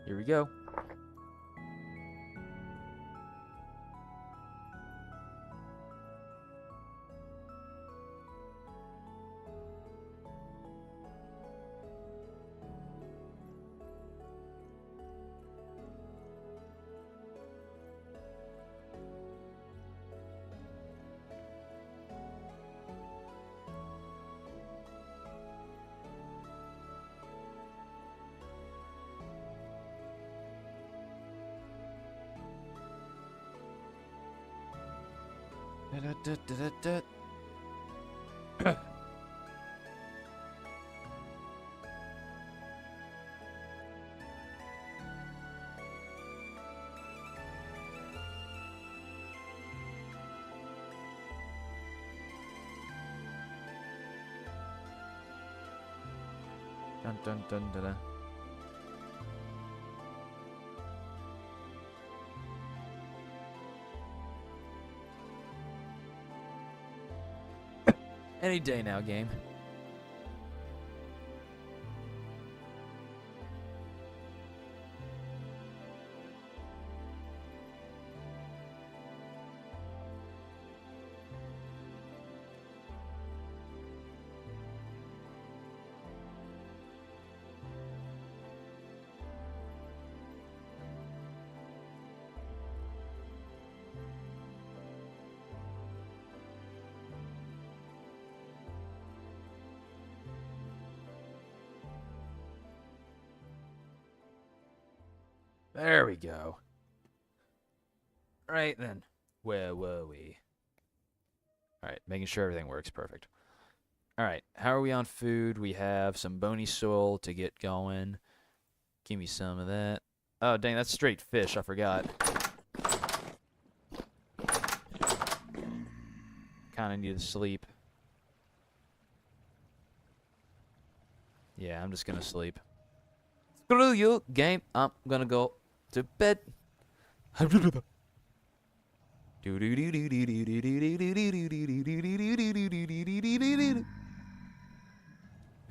Here we go. Da-da-da-da-da-da. Dun dun dun dun dun. Any day now, game. There we go. Right then. Where were we? Alright, making sure everything works perfect. Alright, how are we on food? We have some bony soil to get going. Give me some of that. Oh, dang, that's straight fish. I forgot. Kind of need to sleep. Yeah, I'm just gonna sleep. Screw you, game. I'm gonna go to bed.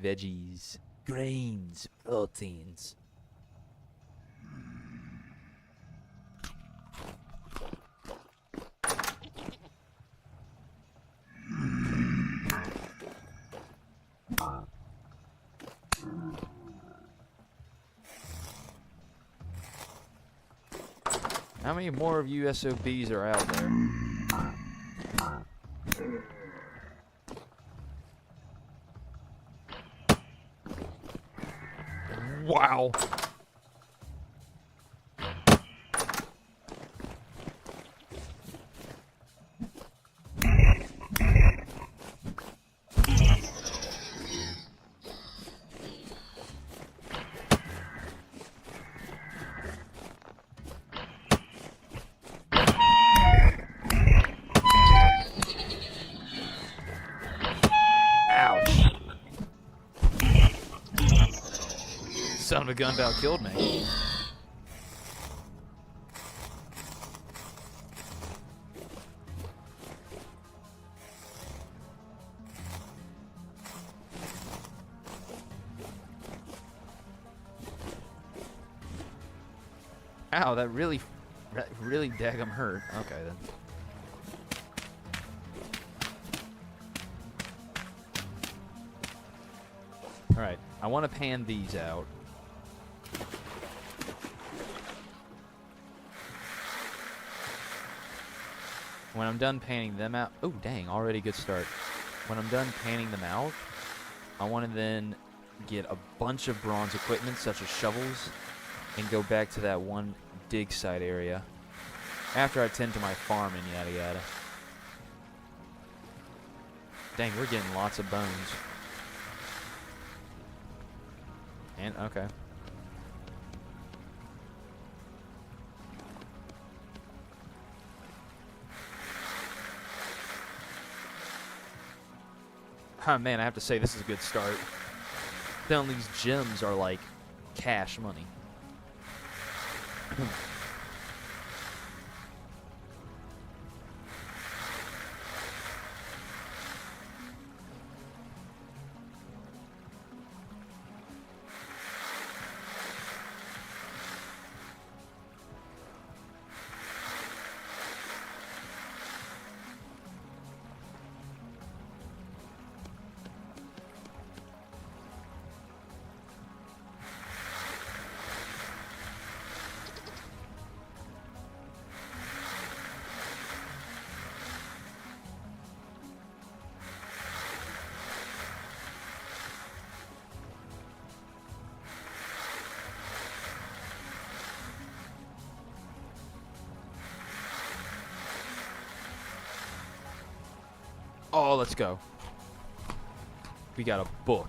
Veggies, grains, proteins. How many more of you SOBs are out there? Wow. Son of a gun about killed me. Ow, that really daggum hurt. Okay then. Alright, I want to pan these out. When I'm done panning them out... Oh, dang, already good start. When I'm done panning them out, I want to then get a bunch of bronze equipment, such as shovels, and go back to that one dig site area. After I tend to my farm and yada yada. Dang, we're getting lots of bones. And, okay. Oh man, I have to say this is a good start. Then these gems are like cash money. Oh, let's go. We got a book.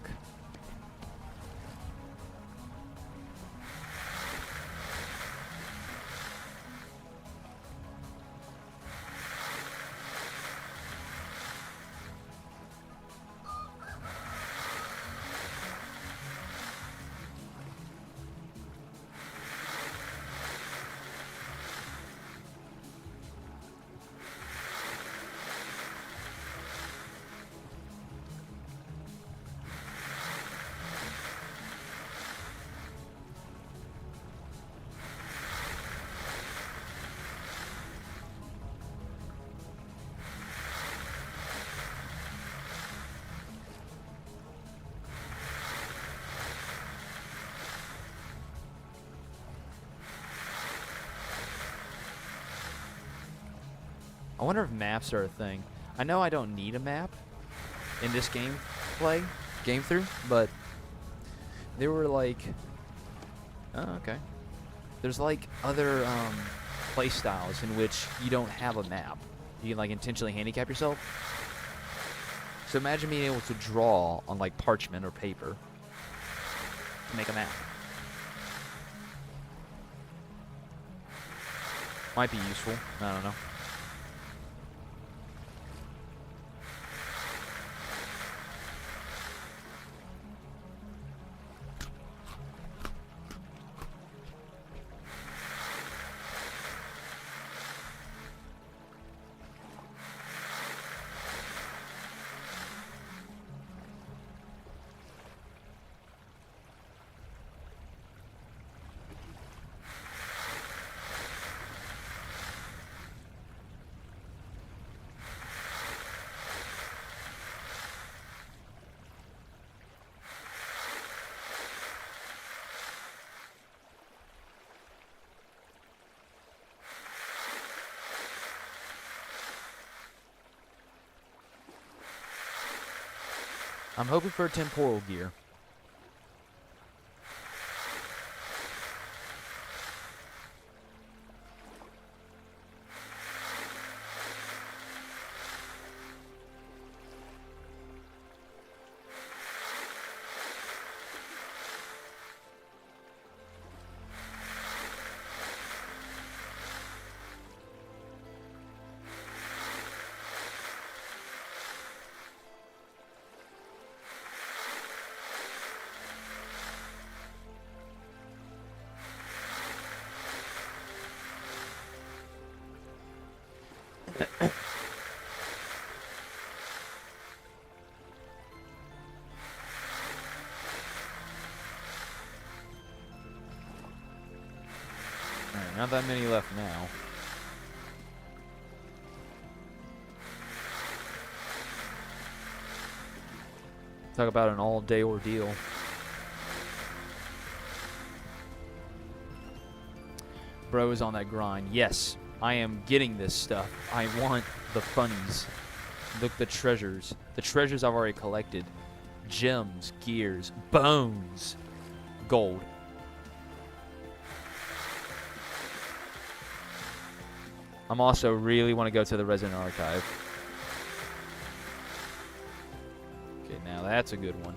I wonder if maps are a thing. I know I don't need a map in this game through, but there were like, oh, okay. There's like other play styles in which you don't have a map. You can like intentionally handicap yourself. So imagine being able to draw on like parchment or paper to make a map. Might be useful. I don't know. I'm hoping for a temporal gear. Alright, not that many left now. Talk about an all-day ordeal. Bro is on that grind. Yes, I am getting this stuff. I want the funnies. Look, the treasures. The treasures I've already collected. Gems, gears, bones, gold. I'm also really want to go to the Resident Archive. Okay, now that's a good one.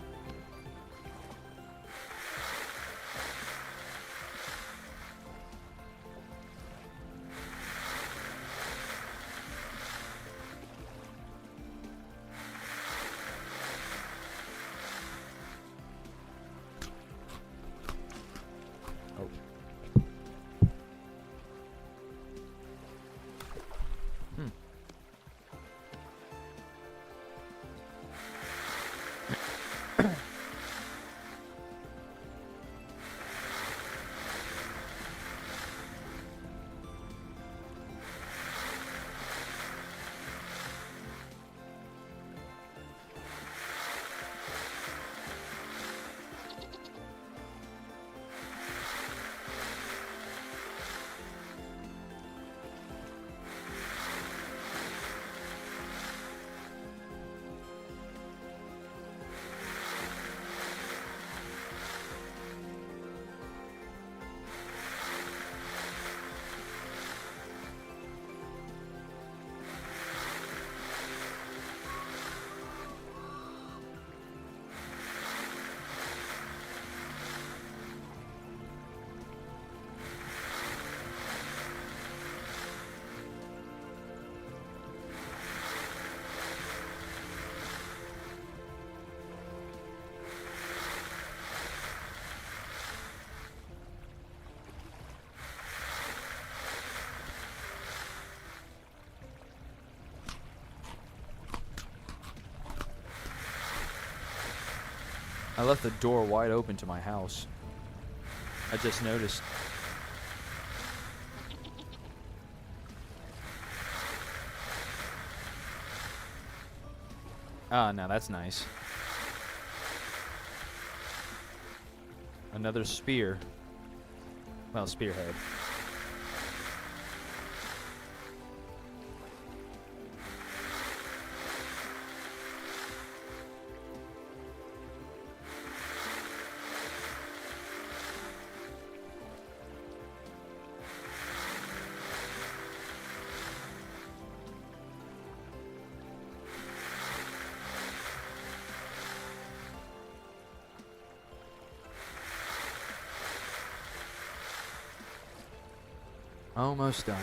I left the door wide open to my house. I just noticed. Ah, now that's nice. Another spear. Well, spearhead. Almost done.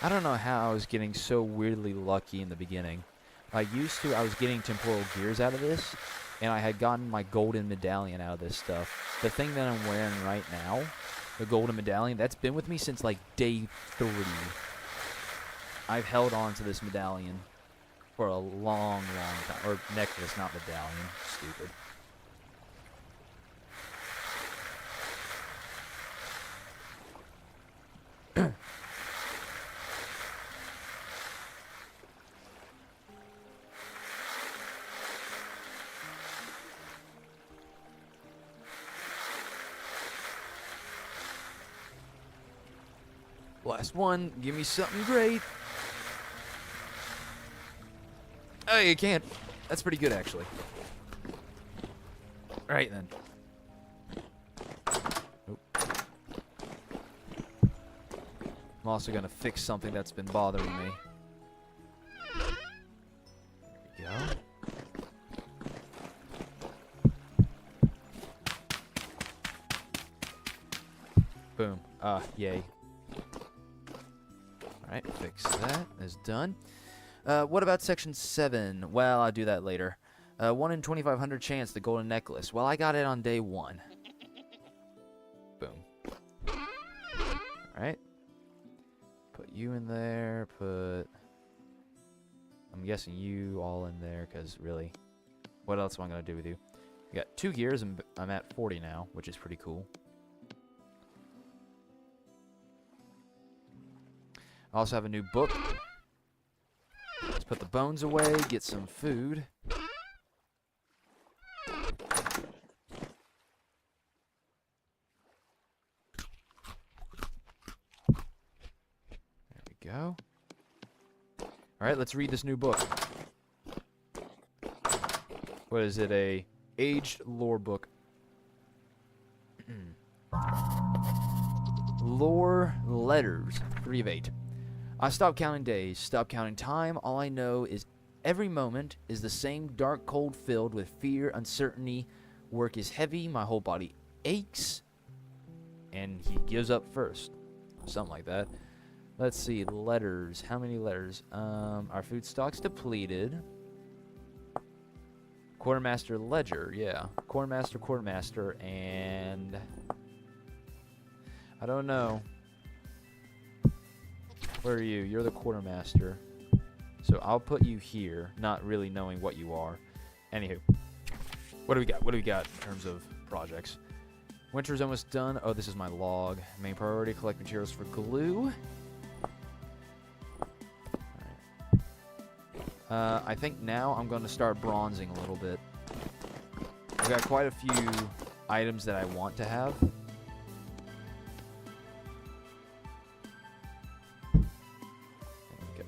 I don't know how I was getting so weirdly lucky in the beginning. I was getting temporal gears out of this, and I had gotten my golden medallion out of this stuff. The thing that I'm wearing right now, the golden medallion, that's been with me since like day 3. I've held on to this medallion for a long, long time. Or necklace, not medallion. Stupid. Last one. Give me something great. Oh, you can't. That's pretty good, actually. Alright, then. Nope. I'm also going to fix something that's been bothering me. There we go. Boom. Yay. Alright, fix that. That's done. What about section 7? Well, I'll do that later. 1 in 2,500 chance, the golden necklace. Well, I got it on day 1. Boom. Alright. Put you in there. Put... I'm guessing you all in there, because really, what else am I going to do with you? You got 2 gears, and I'm at 40 now, which is pretty cool. I also have a new book. Let's put the bones away, get some food. There we go. Alright, let's read this new book. What is it? A aged lore book. Lore letters. 3 of 8. I stopped counting days, stopped counting time. All I know is every moment is the same dark cold filled with fear, uncertainty. Work is heavy, my whole body aches. And he gives up first. Something like that. Let's see, letters. How many letters? Our food stock's depleted. Quartermaster ledger, yeah. Quartermaster, and... I don't know. Where are you? You're the quartermaster. So I'll put you here, not really knowing what you are. Anywho. What do we got? What do we got in terms of projects? Winter's almost done. Oh, this is my log. Main priority, collect materials for glue. Alright. I think now I'm going to start bronzing a little bit. I've got quite a few items that I want to have.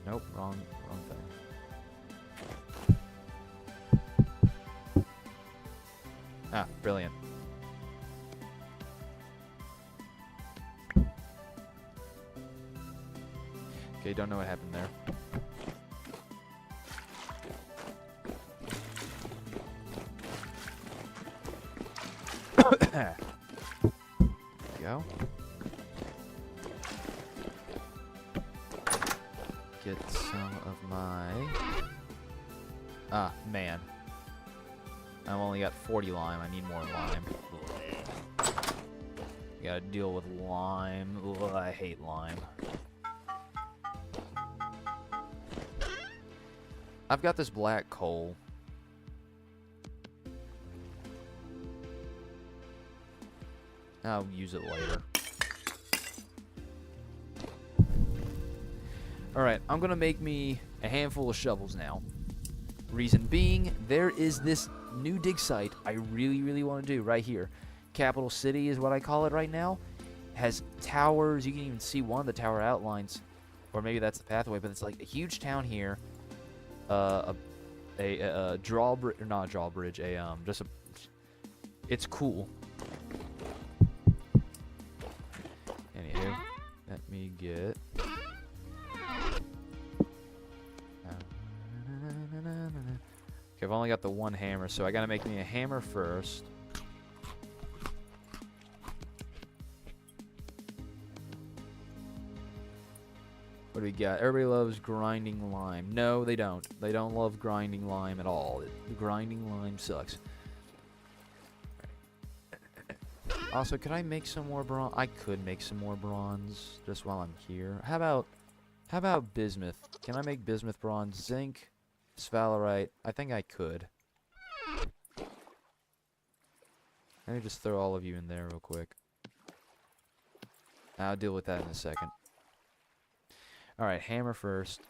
Nope, wrong thing. Ah, brilliant. Okay, don't know what happened there. There we go. get some of my... Ah, man. I've only got 40 lime. I need more lime. Gotta deal with lime. Ugh, I hate lime. I've got this black coal. I'll use it later. Alright, I'm gonna make me a handful of shovels now. Reason being, there is this new dig site I really want to do right here. Capital City is what I call it right now. It has towers. You can even see one of the tower outlines. Or maybe that's the pathway, but it's like a huge town here. A drawbridge, or not a drawbridge, just a... It's cool. Anywho, let me get... Okay, I've only got the one hammer, so I gotta make me a hammer first. What do we got? Everybody loves grinding lime. No, they don't. They don't love grinding lime at all. Grinding lime sucks. Also, could I make some more bronze? I could make some more bronze just while I'm here. How about bismuth? Can I make bismuth bronze? Zinc, sphalerite. I think I could. Let me just throw all of you in there real quick. I'll deal with that in a second. Alright, hammer first.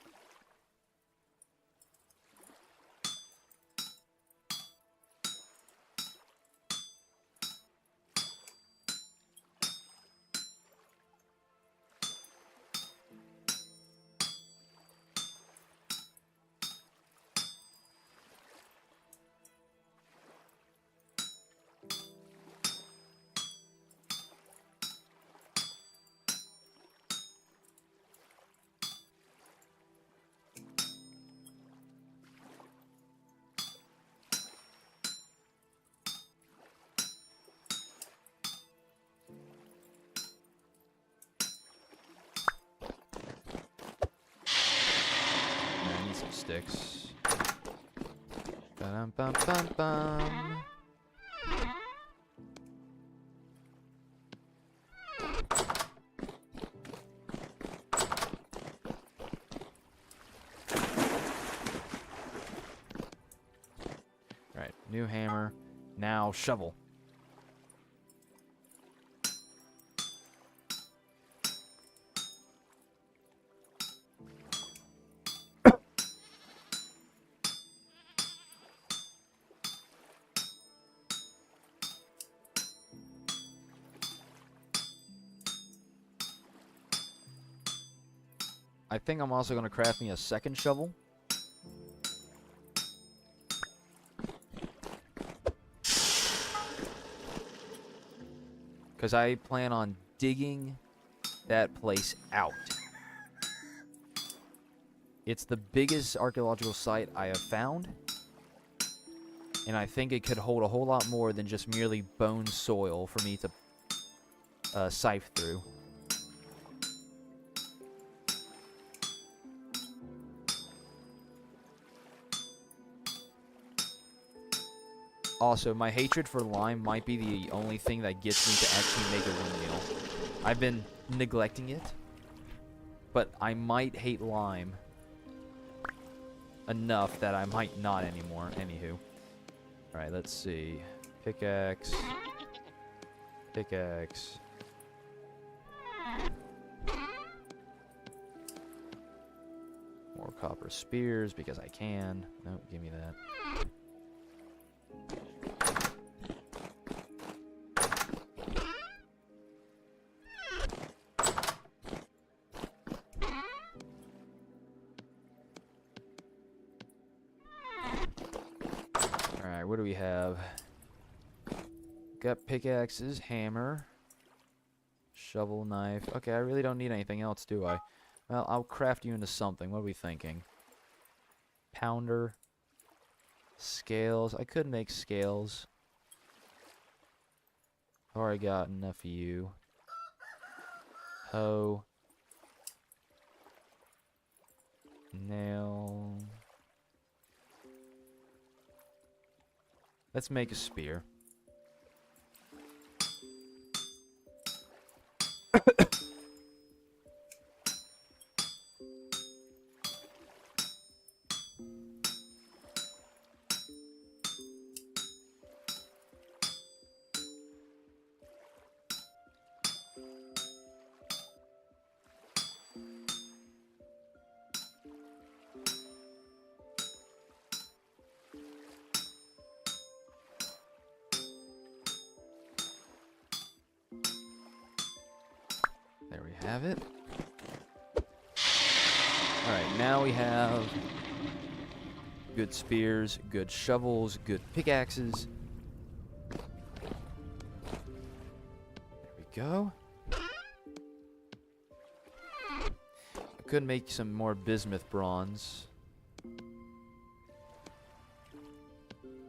Sticks. Ba-dum-bum-bum-bum. Right, new hammer. Now shovel. I think I'm also going to craft me a second shovel. Because I plan on digging that place out. It's the biggest archaeological site I have found. And I think it could hold a whole lot more than just merely bone soil for me to sift through. Also, my hatred for lime might be the only thing that gets me to actually make a windmill. I've been neglecting it, but I might hate lime enough that I might not anymore. Anywho. Alright, let's see. Pickaxe. Pickaxe. More copper spears because I can. No, give me that. Alright, what do we have? Got pickaxes, hammer, shovel, knife. Okay, I really don't need anything else, do I? Well, I'll craft you into something. What are we thinking? Pounder. Scales. I could make scales. Already got enough of you. Hoe. Nail. Let's make a spear. There we have it. Alright, now we have good spears, good shovels, good pickaxes. There we go. I could make some more bismuth bronze.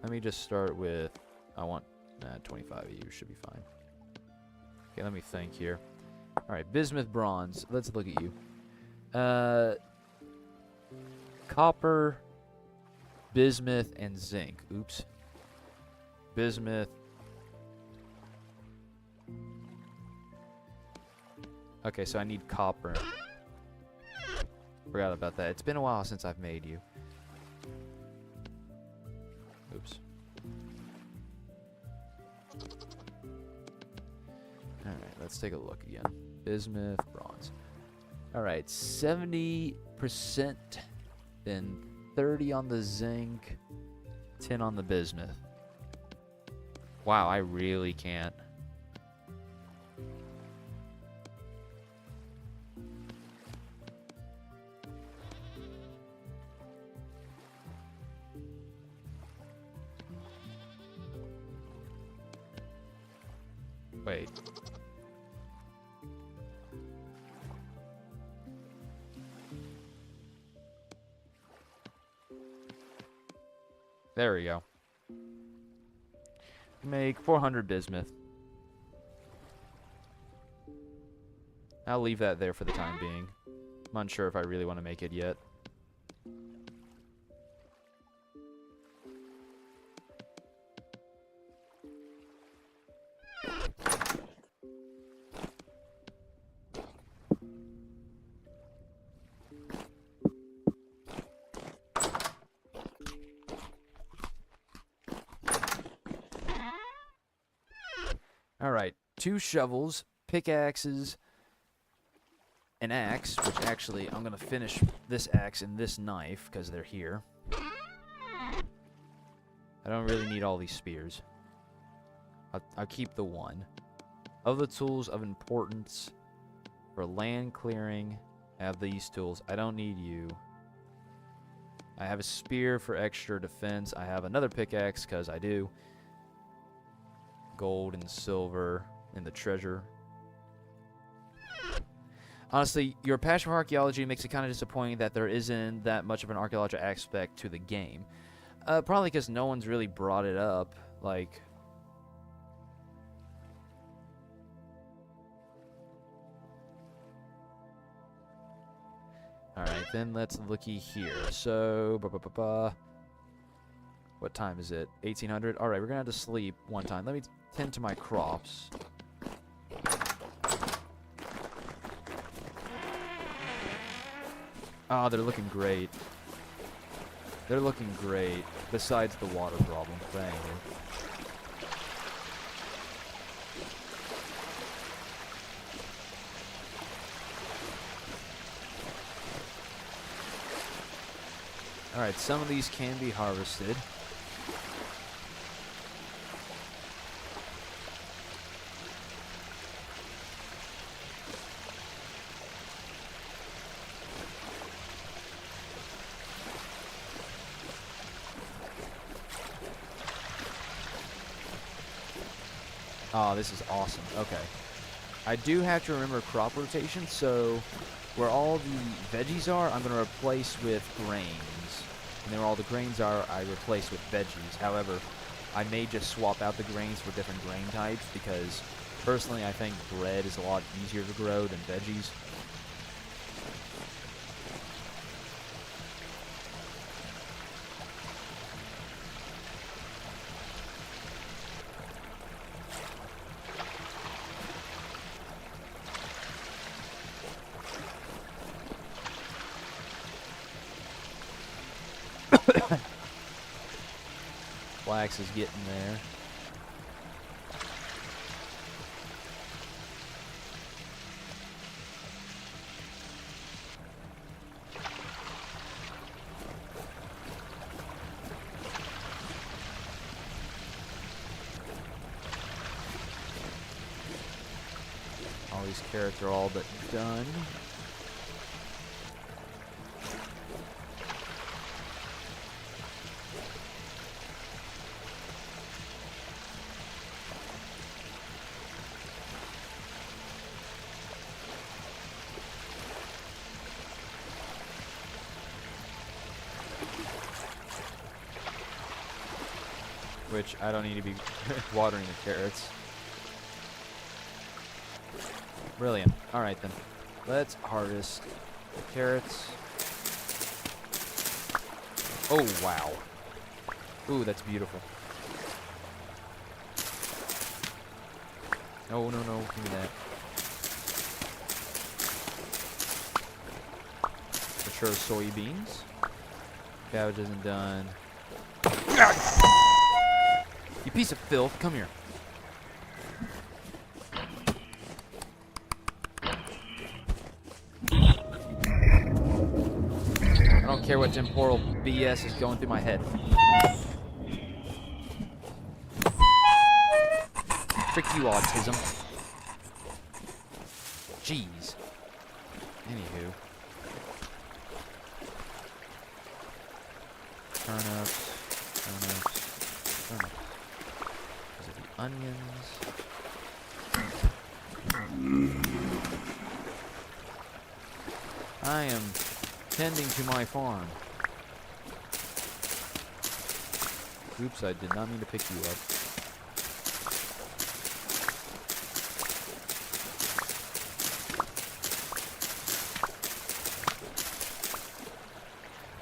Let me just start with, I want 25 of you, should be fine. Okay, let me think here. Alright, bismuth bronze. Let's look at you. Copper, bismuth, and zinc. Oops. Bismuth. Okay, so I need copper. Forgot about that. It's been a while since I've made you. Oops. Alright, let's take a look again. Bismuth, bronze. Alright, 70%, then 30 on the zinc, 10 on the bismuth. Wow, I really can't. Wait. There we go. Make 400 bismuth. I'll leave that there for the time being. I'm unsure if I really want to make it yet. Alright, 2 shovels, pickaxes, an axe, which actually I'm going to finish this axe and this knife because they're here. I don't really need all these spears. I'll keep the one. Of the tools of importance for land clearing, I have these tools. I don't need you. I have a spear for extra defense. I have another pickaxe because I do. Gold and silver in the treasure. Honestly, your passion for archaeology makes it kind of disappointing that there isn't that much of an archaeological aspect to the game. Probably because no one's really brought it up. Like, alright, then let's looky here. So, what time is it? 1800? Alright, we're gonna have to sleep one time. Let me tend to my crops. Oh, they're looking great. They're looking great, besides the water problem. Thank you. Alright, some of these can be harvested. Oh, this is awesome. Okay. I do have to remember crop rotation, so where all the veggies are, I'm going to replace with grains. And then where all the grains are, I replace with veggies. However, I may just swap out the grains for different grain types because, personally, I think bread is a lot easier to grow than veggies. flax is getting there. All these carrots are all but done. Which I don't need to be watering the carrots. Brilliant. Alright then. Let's harvest the carrots. Oh, wow. Ooh, that's beautiful. No, no, no. Give me that. Mature soybeans. Cabbage isn't done. You piece of filth. Come here. I don't care what temporal BS is going through my head. Frick you, autism. Jeez. Anywho. Turnips. Turnips. Turnips. Those are the onions. I am tending to my farm. Oops, I did not mean to pick you up.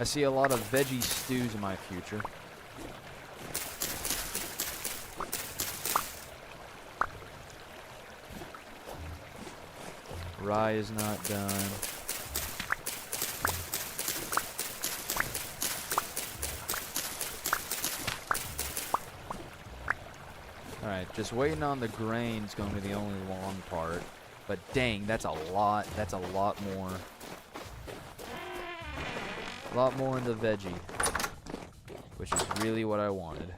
I see a lot of veggie stews in my future. Rye is not done. Alright, just waiting on the grain is going to be the only long part. But dang, that's a lot. That's a lot more. A lot more in the veggie. Which is really what I wanted.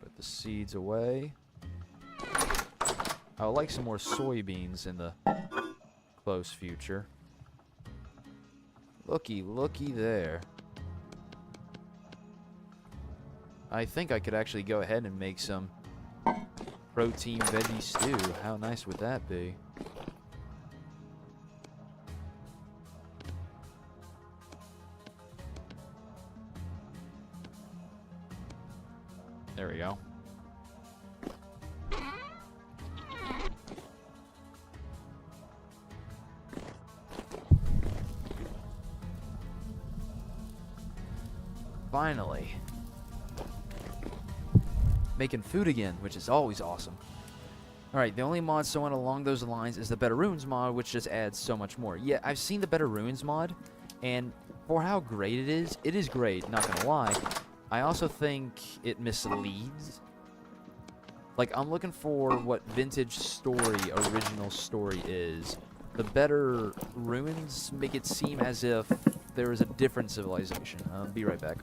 Put the seeds away. I would like some more soybeans in the close future. Looky, looky there. I think I could actually go ahead and make some protein veggie stew. How nice would that be? There we go. Finally. Making food again, which is always awesome. Alright, the only mod so on along those lines is the Better Ruins mod, which just adds so much more. Yeah, I've seen the Better Ruins mod, and for how great it is great, not gonna lie. I also think it misleads. Like, I'm looking for what vintage story, original story is. The Better Ruins make it seem as if there is a different civilization. Be right back.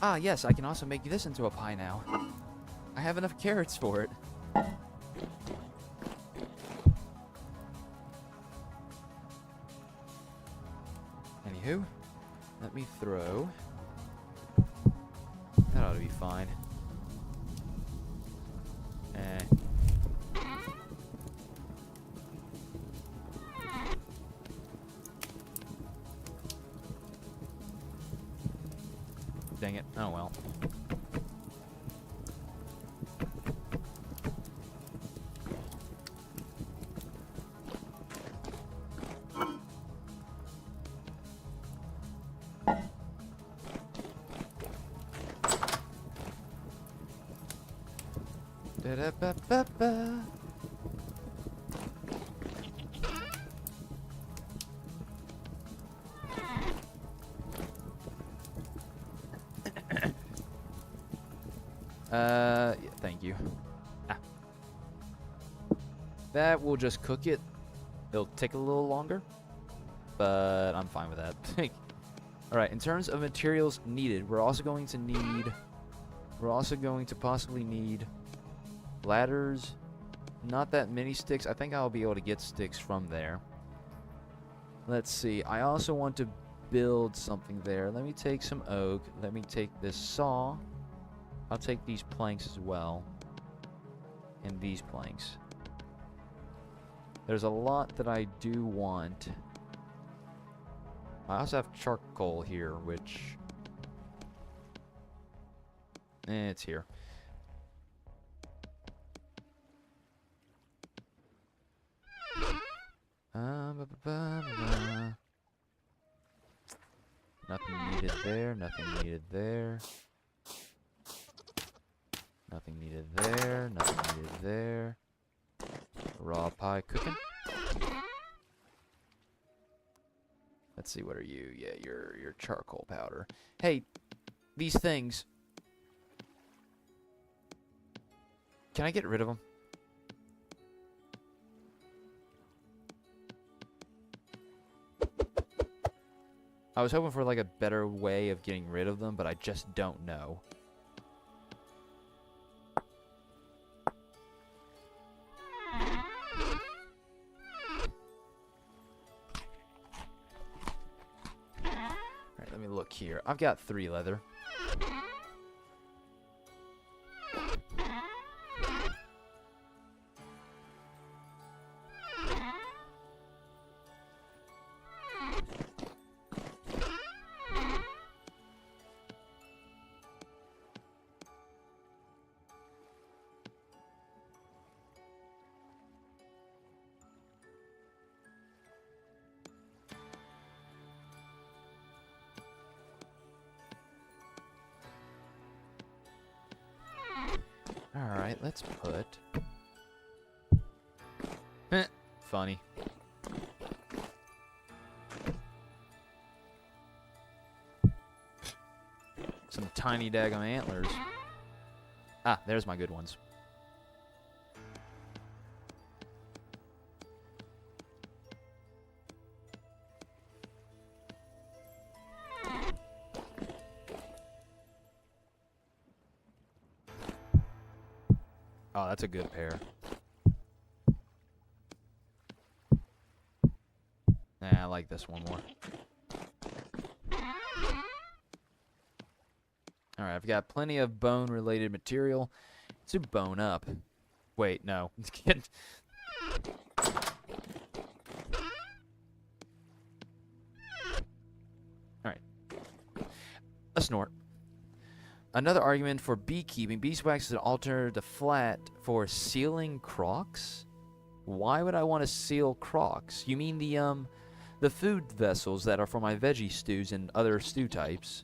Ah, yes, I can also make this into a pie now. I have enough carrots for it. Anywho, let me throw. That ought to be fine. Dang it. Oh well. Da-da-ba-ba-ba. Yeah, thank you. Ah. That will just cook it. It'll take a little longer, but I'm fine with that. Alright, in terms of materials needed, we're also going to possibly need ladders. Not that many sticks. I think I'll be able to get sticks from there. Let's see. I also want to build something there. Let me take some oak. Let me take this saw. I'll take these planks as well. And these planks. There's a lot that I do want. I also have charcoal here, which... it's here. Nothing needed there, nothing needed there. Nothing needed there, nothing needed there. Raw pie cooking. Let's see, what are you? Yeah, you're charcoal powder. Hey, these things. Can I get rid of them? I was hoping for like a better way of getting rid of them, but I just don't know. Alright, let me look here. I've got 3 leather. Alright, let's put... funny. Some tiny daggum antlers. Ah, there's my good ones. Oh, that's a good pair. Nah, I like this one more. Alright, I've got plenty of bone-related material to bone up. Wait, no. Alright. A snort. Another argument for beekeeping. Beeswax is an alternative to flat for sealing crocks? Why would I want to seal crocks? You mean the food vessels that are for my veggie stews and other stew types?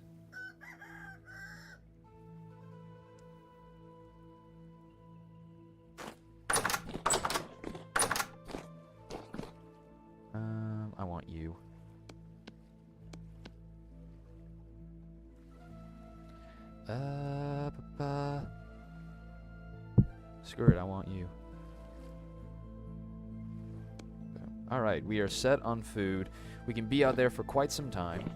I want you. Screw it, I want you. Alright, we are set on food. We can be out there for quite some time.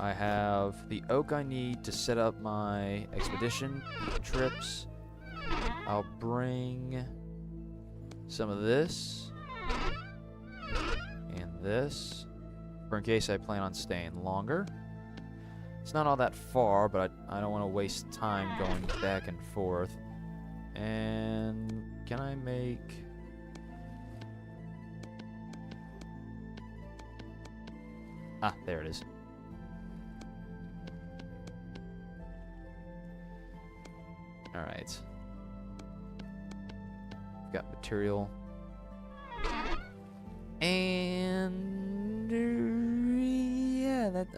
I have the oak I need to set up my expedition trips. I'll bring some of this and this for in case I plan on staying longer. It's not all that far, but I don't want to waste time going back and forth. And can I make... Ah, there it is. Alright. Got material. And... yeah, that,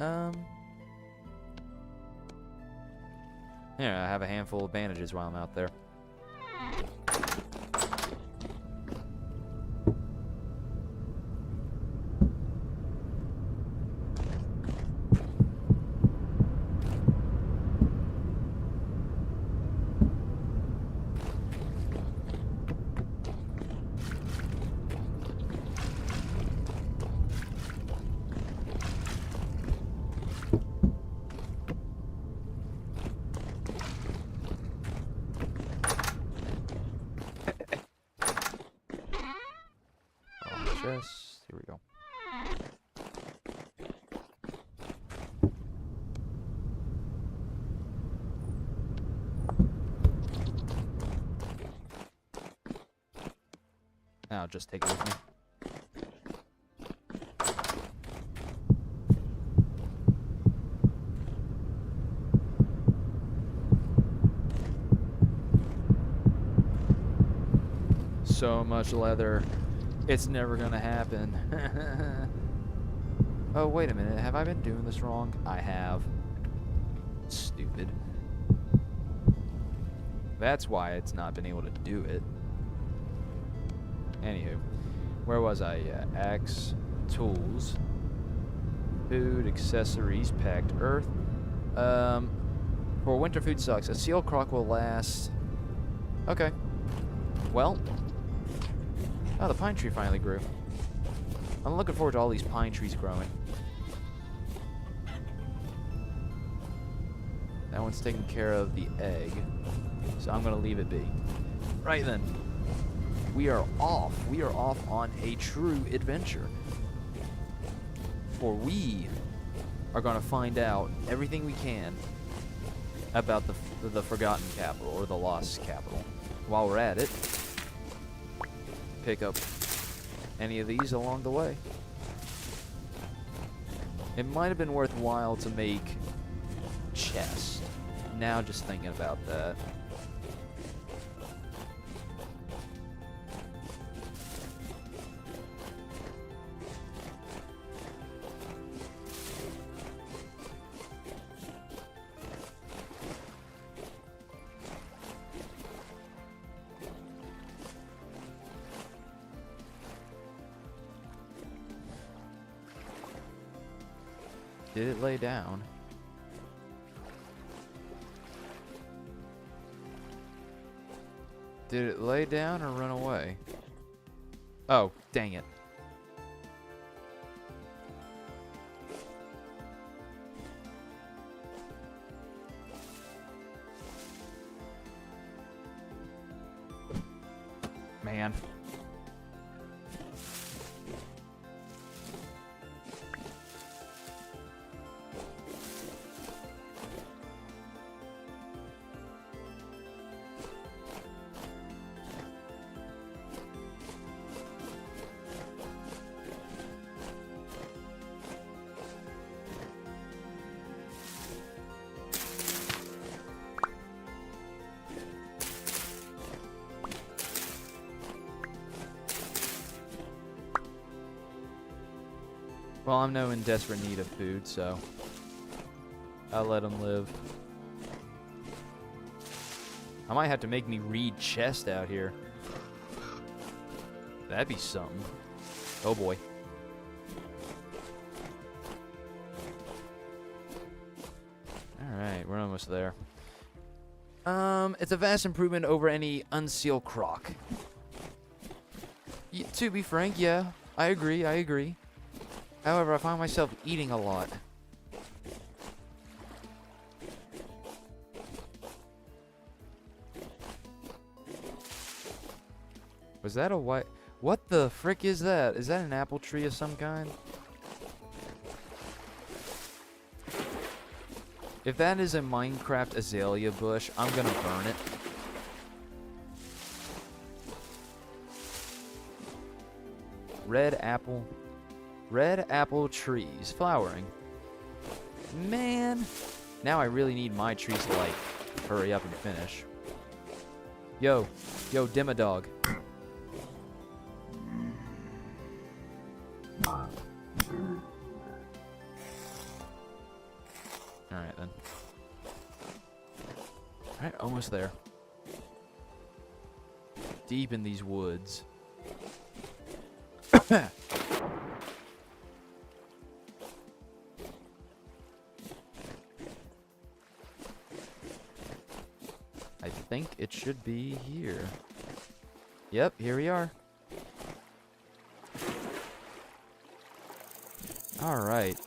yeah, I have a handful of bandages while I'm out there. Chest. Here we go. I'll just take it with me. So much leather. It's never gonna happen. Oh, wait a minute. Have I been doing this wrong? I have. Stupid. That's why it's not been able to do it. Anywho. Where was I? Axe, tools, food, accessories, packed earth. For winter food sucks. A seal crock will last... Okay. Well... Oh, the pine tree finally grew. I'm looking forward to all these pine trees growing. That one's taking care of the egg, so I'm going to leave it be. Right then. We are off. We are off on a true adventure. For we are going to find out everything we can about the Forgotten Capital, or the Lost Capital. While we're at it, pick up any of these along the way. It might have been worthwhile to make chest. Now just thinking about that. Did it lay down? Did it lay down or run away? Oh, dang it. Man. Well, I'm no in desperate need of food, so I'll let him live. I might have to make me read chest out here. That'd be something. Oh boy. Alright, we're almost there. It's a vast improvement over any unsealed crock. To be frank, yeah, I agree. However, I find myself eating a lot. Was that a white... What the frick is that? Is that an apple tree of some kind? If that is a Minecraft azalea bush, I'm gonna burn it. Red apple trees flowering. Man, now I really need my trees to like hurry up and finish. Yo, Dimmadog. Alright then. Alright, almost there. Deep in these woods. I think it should be here. Yep, here we are. Alright.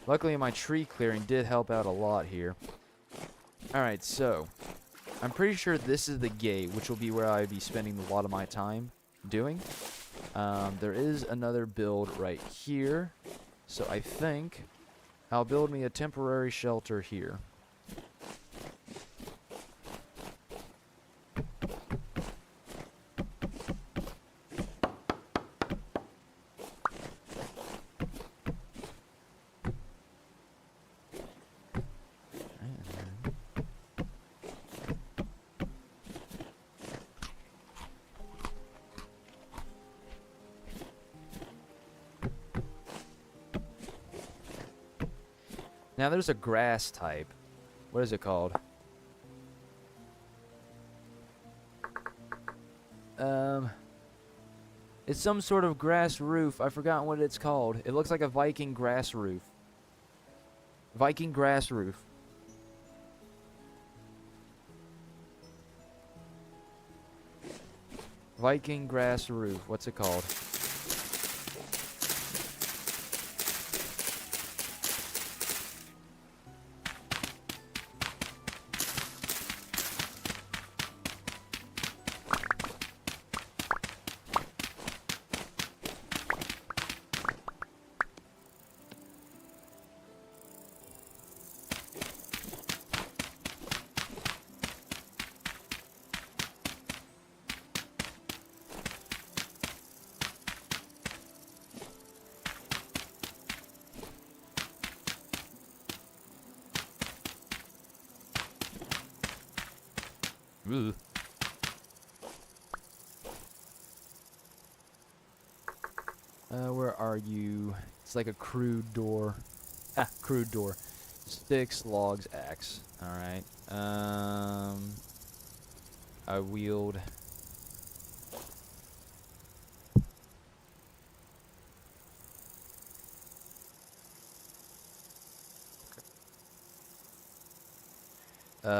Luckily my tree clearing did help out a lot here. Alright, so I'm pretty sure this is the gate, which will be where I'll be spending a lot of my time doing. There is another build right here. So I think I'll build me a temporary shelter here. Now there's a grass type. What is it called? It's some sort of grass roof. I've forgotten what it's called. It looks like a Viking grass roof. Viking grass roof. Viking grass roof. What's it called? Ugh. Where are you? It's like a crude door. Ah, crude door. Sticks, logs, axe. Alright. I wield...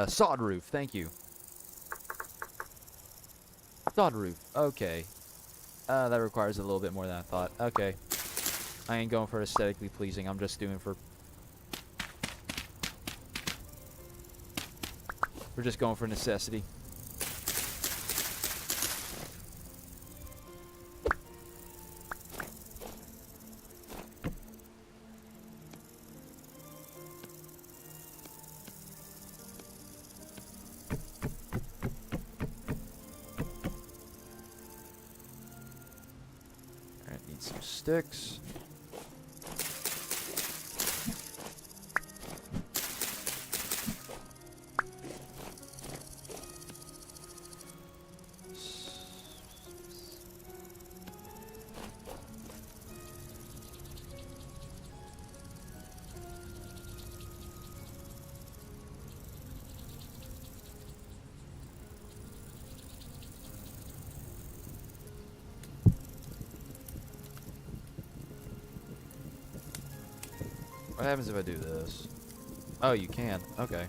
sod roof, thank you. Sod roof, okay. That requires a little bit more than I thought. Okay. I ain't going for aesthetically pleasing, I'm just doing for... We're just going for necessity. Some sticks. What happens if I do this? Oh, you can. Okay.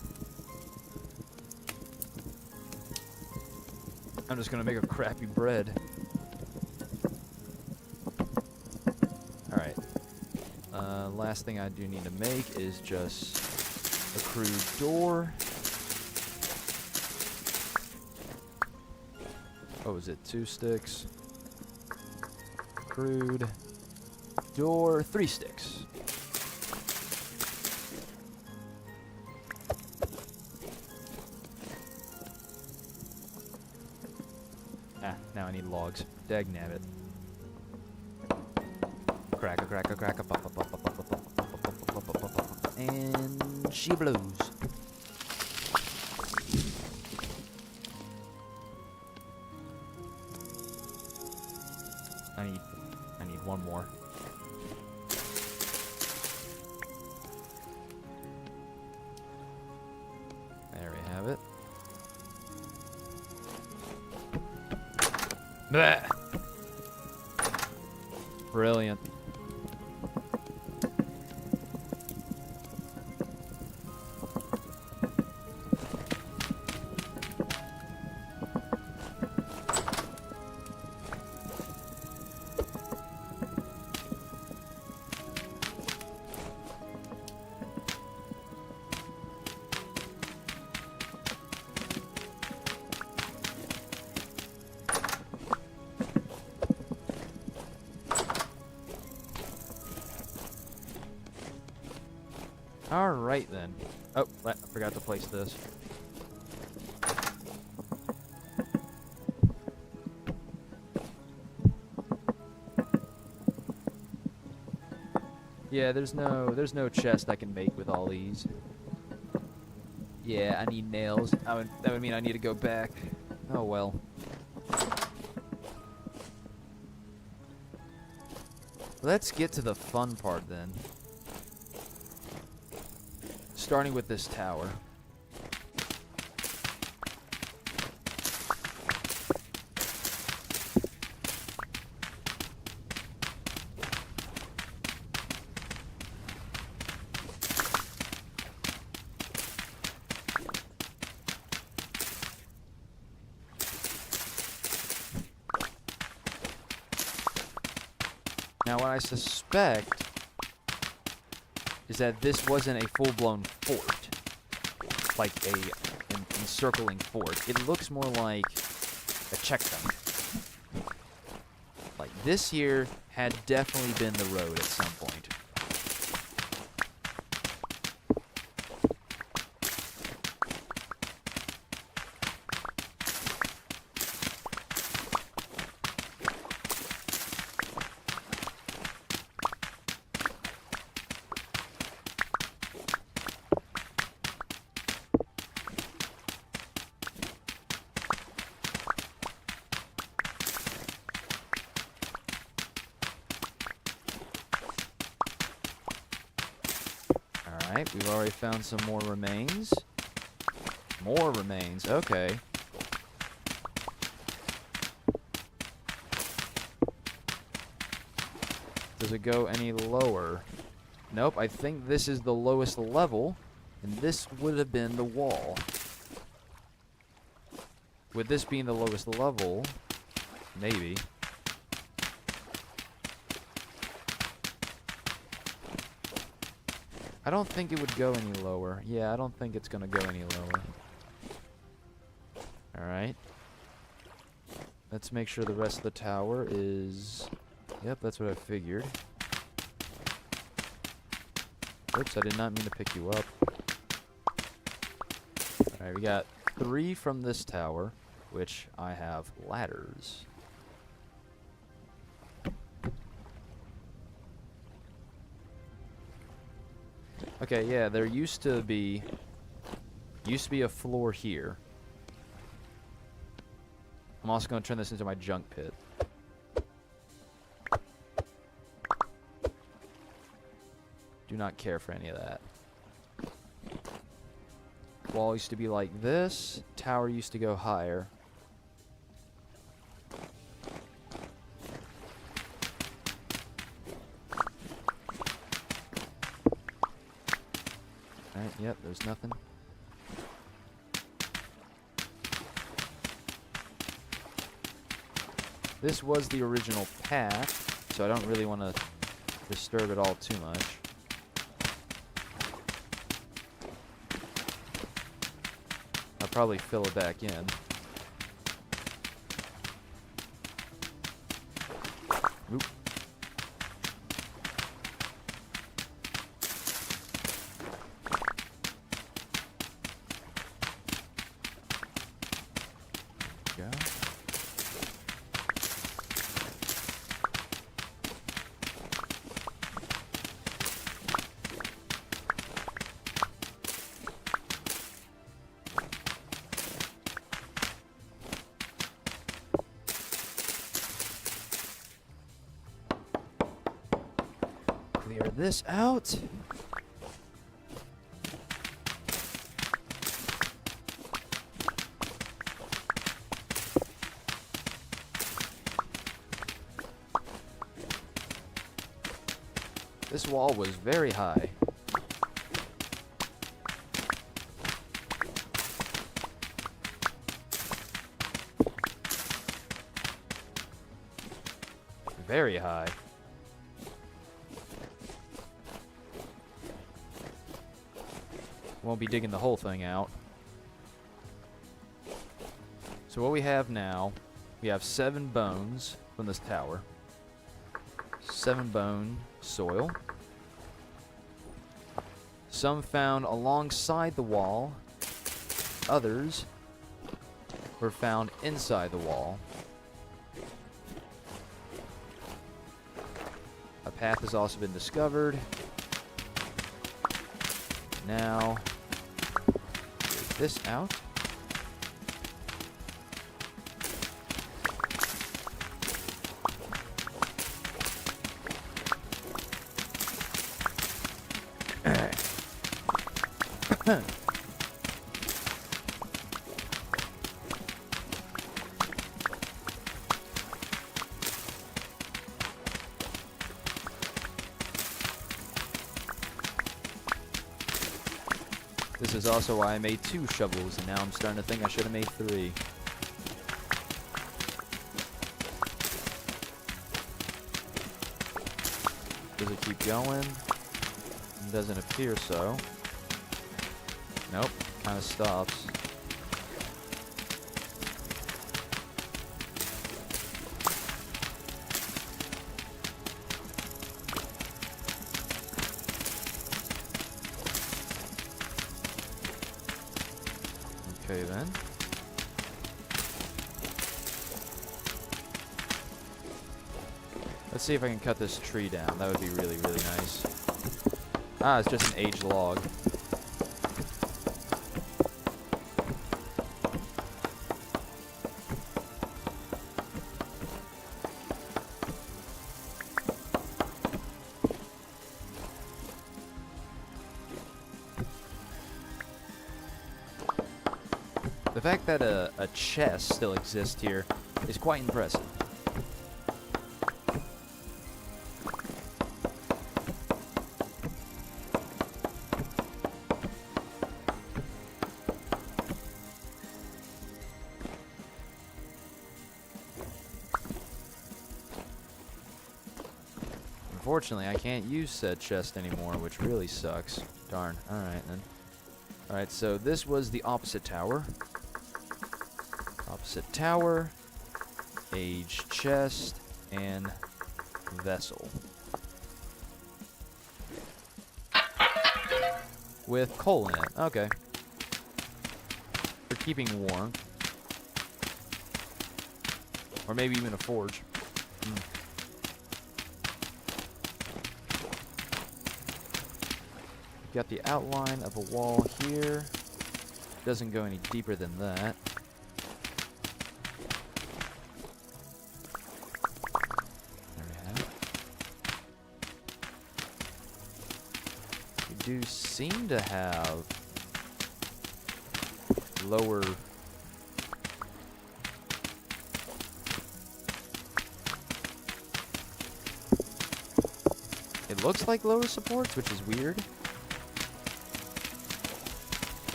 I'm just gonna make a crappy bread. Alright. Last thing I do need to make is just a crude door. What was it? 2 sticks. crude. Door, 3 sticks. Ah, now I need logs. Dagnabbit. Crack a crack a crack a pop a pop a pop a pop a pop a pop a pop a pop a pop. And she blows. I need one more. There we have it. Blech. Brilliant. Alright then. Oh, I forgot to place this. Yeah, there's no chest I can make with all these. Yeah, I need nails. That would mean I need to go back. Oh well. Let's get to the fun part then. Starting with this tower. Now what I suspect is that this wasn't a full-blown fort, like an encircling fort. It looks more like a checkpoint. Like, this here had definitely been the road at some point. Alright, we've already found some more remains. More remains, okay. Does it go any lower? Nope, I think this is the lowest level, and this would have been the wall. With this being the lowest level, maybe. I don't think it would go any lower. Yeah, I don't think it's gonna go any lower. Alright. Let's make sure the rest of the tower is... Yep, that's what I figured. Oops, I did not mean to pick you up. Alright, we got 3 from this tower, which I have ladders. Okay, yeah, there used to be a floor here. I'm also going to turn this into my junk pit. Do not care for any of that. Wall used to be like this. Tower used to go higher. Alright, yep, there's nothing. This was the original path, so I don't really want to disturb it all too much. I'll probably fill it back in. Oop. clear this out. This wall was very high. Very high. Won't be digging the whole thing out. So what we have now, we have 7 bones from this tower. 7 bone soil. Some found alongside the wall. Others were found inside the wall. A path has also been discovered. Now, take this out. This is also why I made 2 shovels, and now I'm starting to think I should have made 3. Does it keep going? It doesn't appear so. Nope, kind of stops. Okay then. Let's see if I can cut this tree down. That would be really, really nice. Ah, it's just an aged log. The fact that a chest still exists here is quite impressive. Unfortunately, I can't use said chest anymore, which really sucks. Darn. Alright then. Alright, so this was the opposite tower. Opposite tower, aged chest, and vessel. With coal in it. Okay. For keeping warm. Or maybe even a forge. Got the outline of a wall here. Doesn't go any deeper than that. There we have it. We do seem to have lower... It looks like lower supports, which is weird.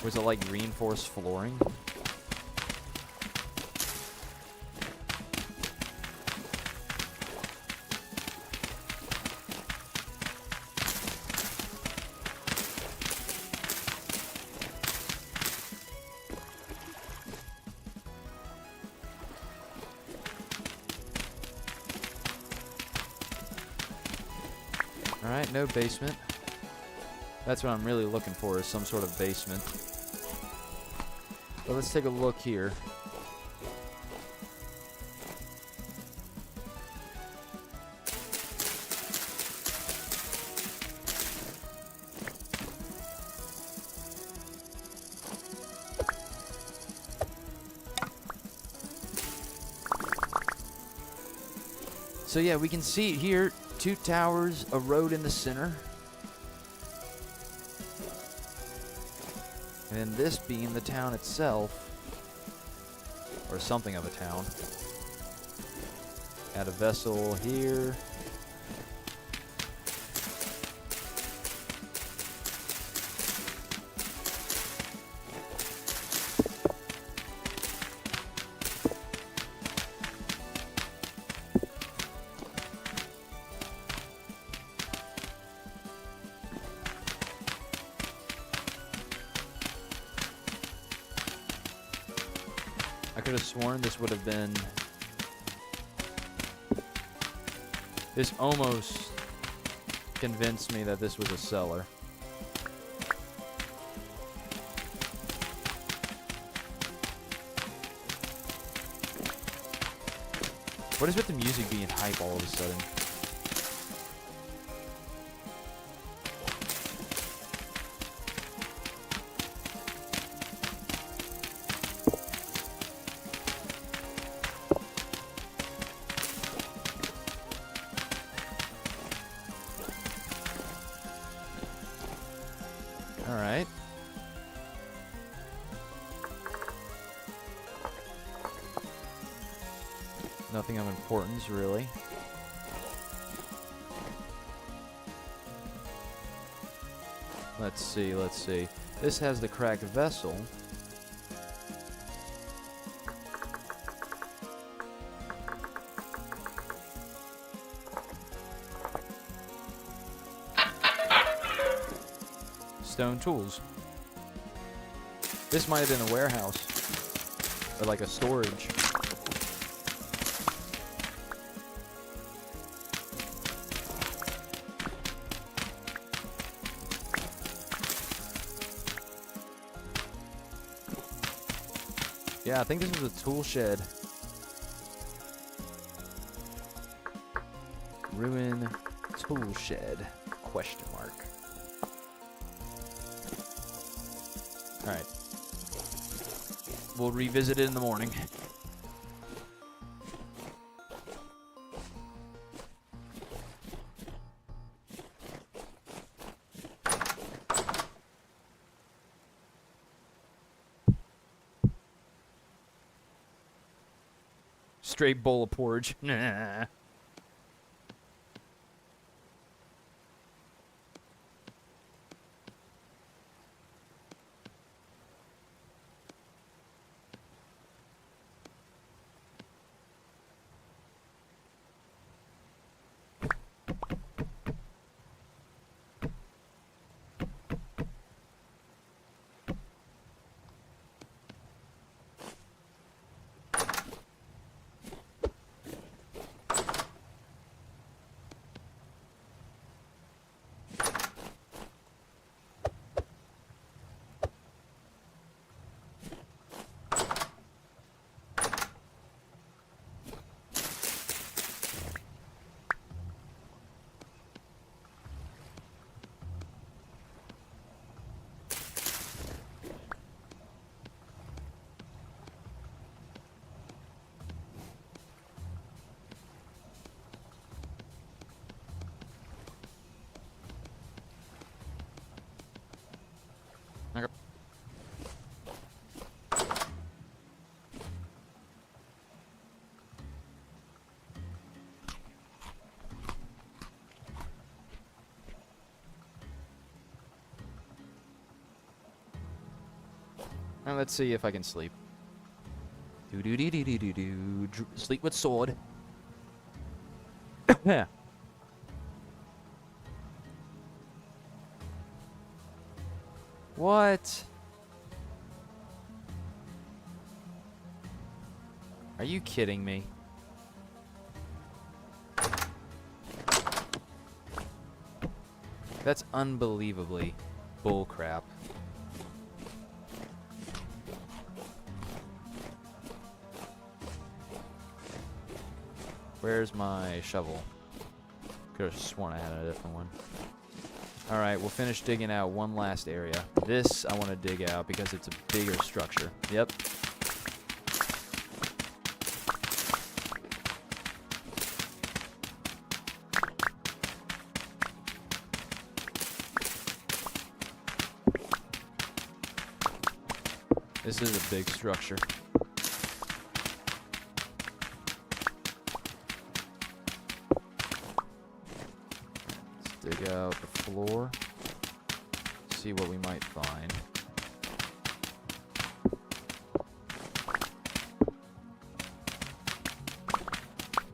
Or is it like reinforced flooring? Alright, no basement. That's what I'm really looking for, is some sort of basement. But let's take a look here. So yeah, we can see it here. 2 towers, a road in the center. And then this being the town itself. Or something of a town. Add a vessel here. I could have sworn this would have been... This almost convinced me that this was a cellar. What is with the music being hype all of a sudden? Alright. Nothing of importance, really. Let's see, let's see. This has the cracked vessel. Stone tools. This might have been a warehouse. Or like a storage. Yeah, I think this was a tool shed. Ruin tool shed? Question mark. Alright. We'll revisit it in the morning. Straight bowl of porridge. Nah. Okay. Now let's see if I can sleep. Do do do do do do do. Sleep with sword. Yeah. What? Are you kidding me? That's unbelievably bullcrap. Where's my shovel? Could have sworn I had a different one. Alright, we'll finish digging out one last area. This I want to dig out because it's a bigger structure. Yep. This is a big structure. Let's dig out the floor. See what we might find.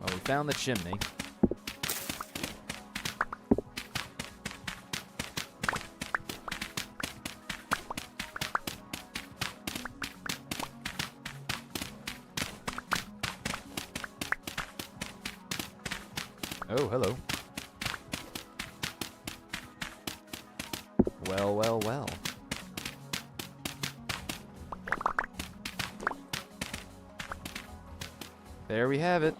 Well, we found the chimney. Oh, hello. Well, well, well. There we have it.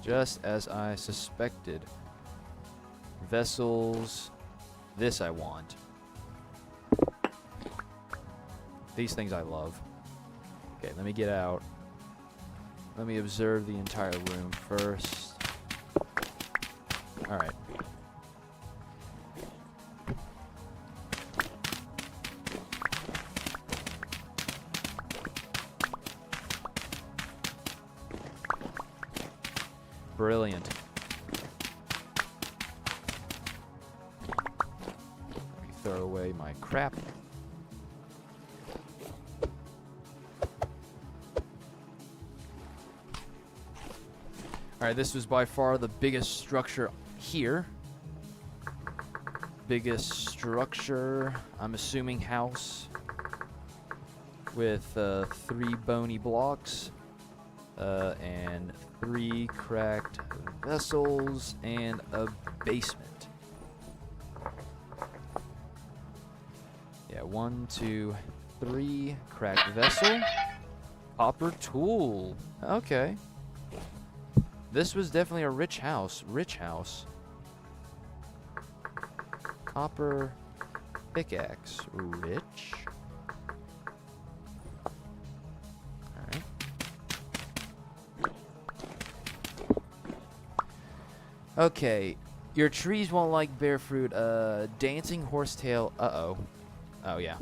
Just as I suspected. Vessels. This I want. These things I love. Okay, let me get out. Let me observe the entire room first. Alright. Brilliant. Let me throw away my crap. Alright, this was by far the biggest structure here. Biggest structure, I'm assuming house, with 3 bony blocks, and 3 cracked vessels, and a basement. Yeah, 1, 2, 3, cracked vessel, copper tool. Okay. This was definitely a rich house. Rich house. Copper pickaxe. Rich. Alright. Okay. Your trees won't like bear fruit. Dancing horsetail. Uh-oh. Oh, yeah.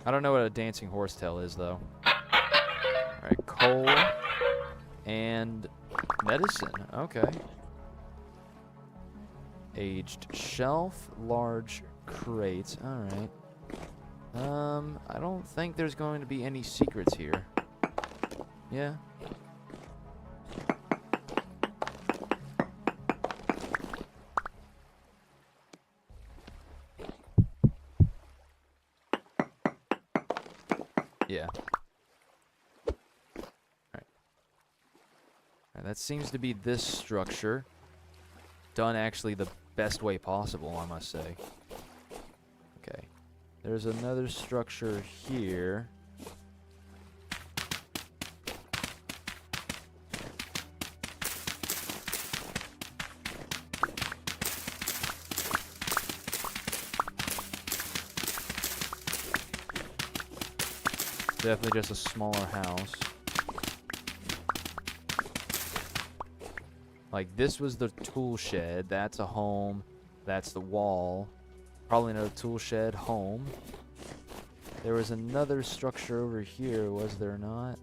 I don't know what a dancing horsetail is, though. Alright, coal. And medicine. Okay. Aged shelf, large crates. Alright. I don't think there's going to be any secrets here. Yeah. Yeah. That seems to be this structure. Done actually the best way possible, I must say. Okay. There's another structure here. Definitely just a smaller house. Like, this was the tool shed. That's a home. That's the wall. Probably another tool shed. Home. There was another structure over here, was there not?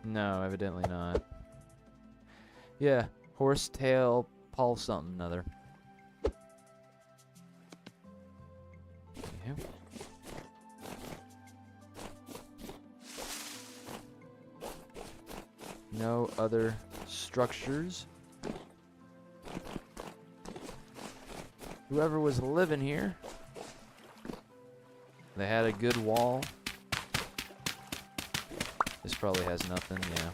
No, evidently not. Yeah, horsetail, Paul something another. Yeah. No other structures. Whoever was living here, they had a good wall. This probably has nothing, yeah.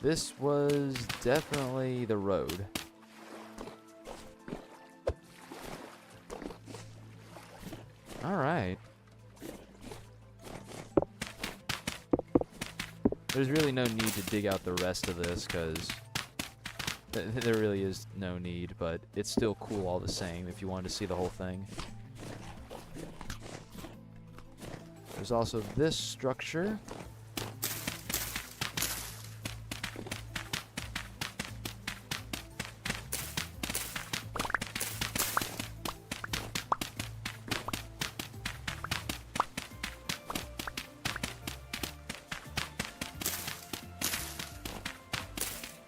This was definitely the road. Alright. There's really no need to dig out the rest of this, because there really is no need, but it's still cool all the same if you wanted to see the whole thing. There's also this structure.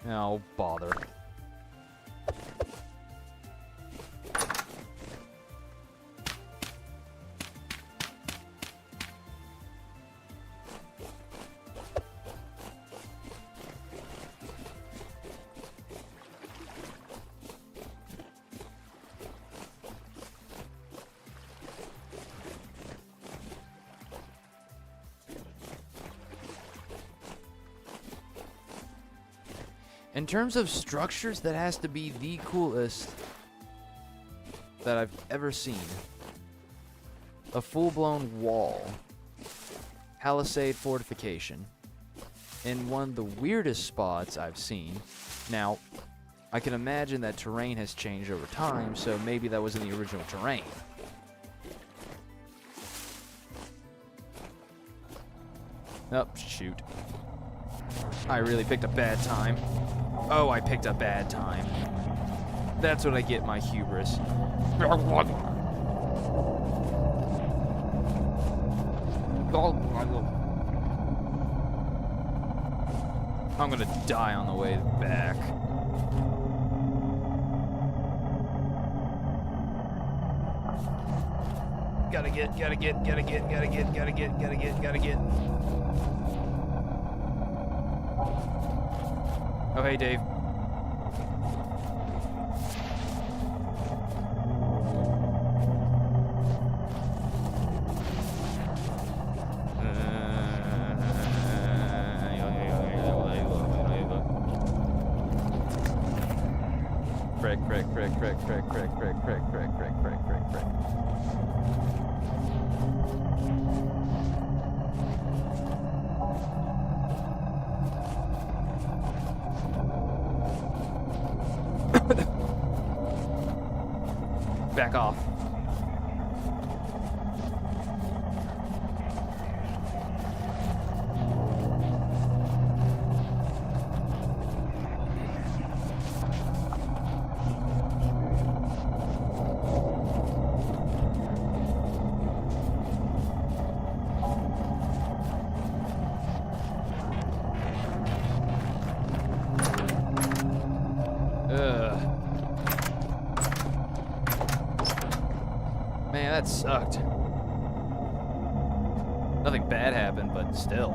Oh, bother. In terms of structures, that has to be the coolest that I've ever seen. A full-blown wall. Palisade fortification. In one of the weirdest spots I've seen. Now, I can imagine that terrain has changed over time, so maybe that wasn't the original terrain. Oh, shoot. I really picked a bad time. Oh, I picked a bad time. That's what I get, my hubris. I'm gonna die on the way back. Gotta get. Oh, hey, Dave. Frick. Back off. Man, that sucked. Nothing bad happened, but still.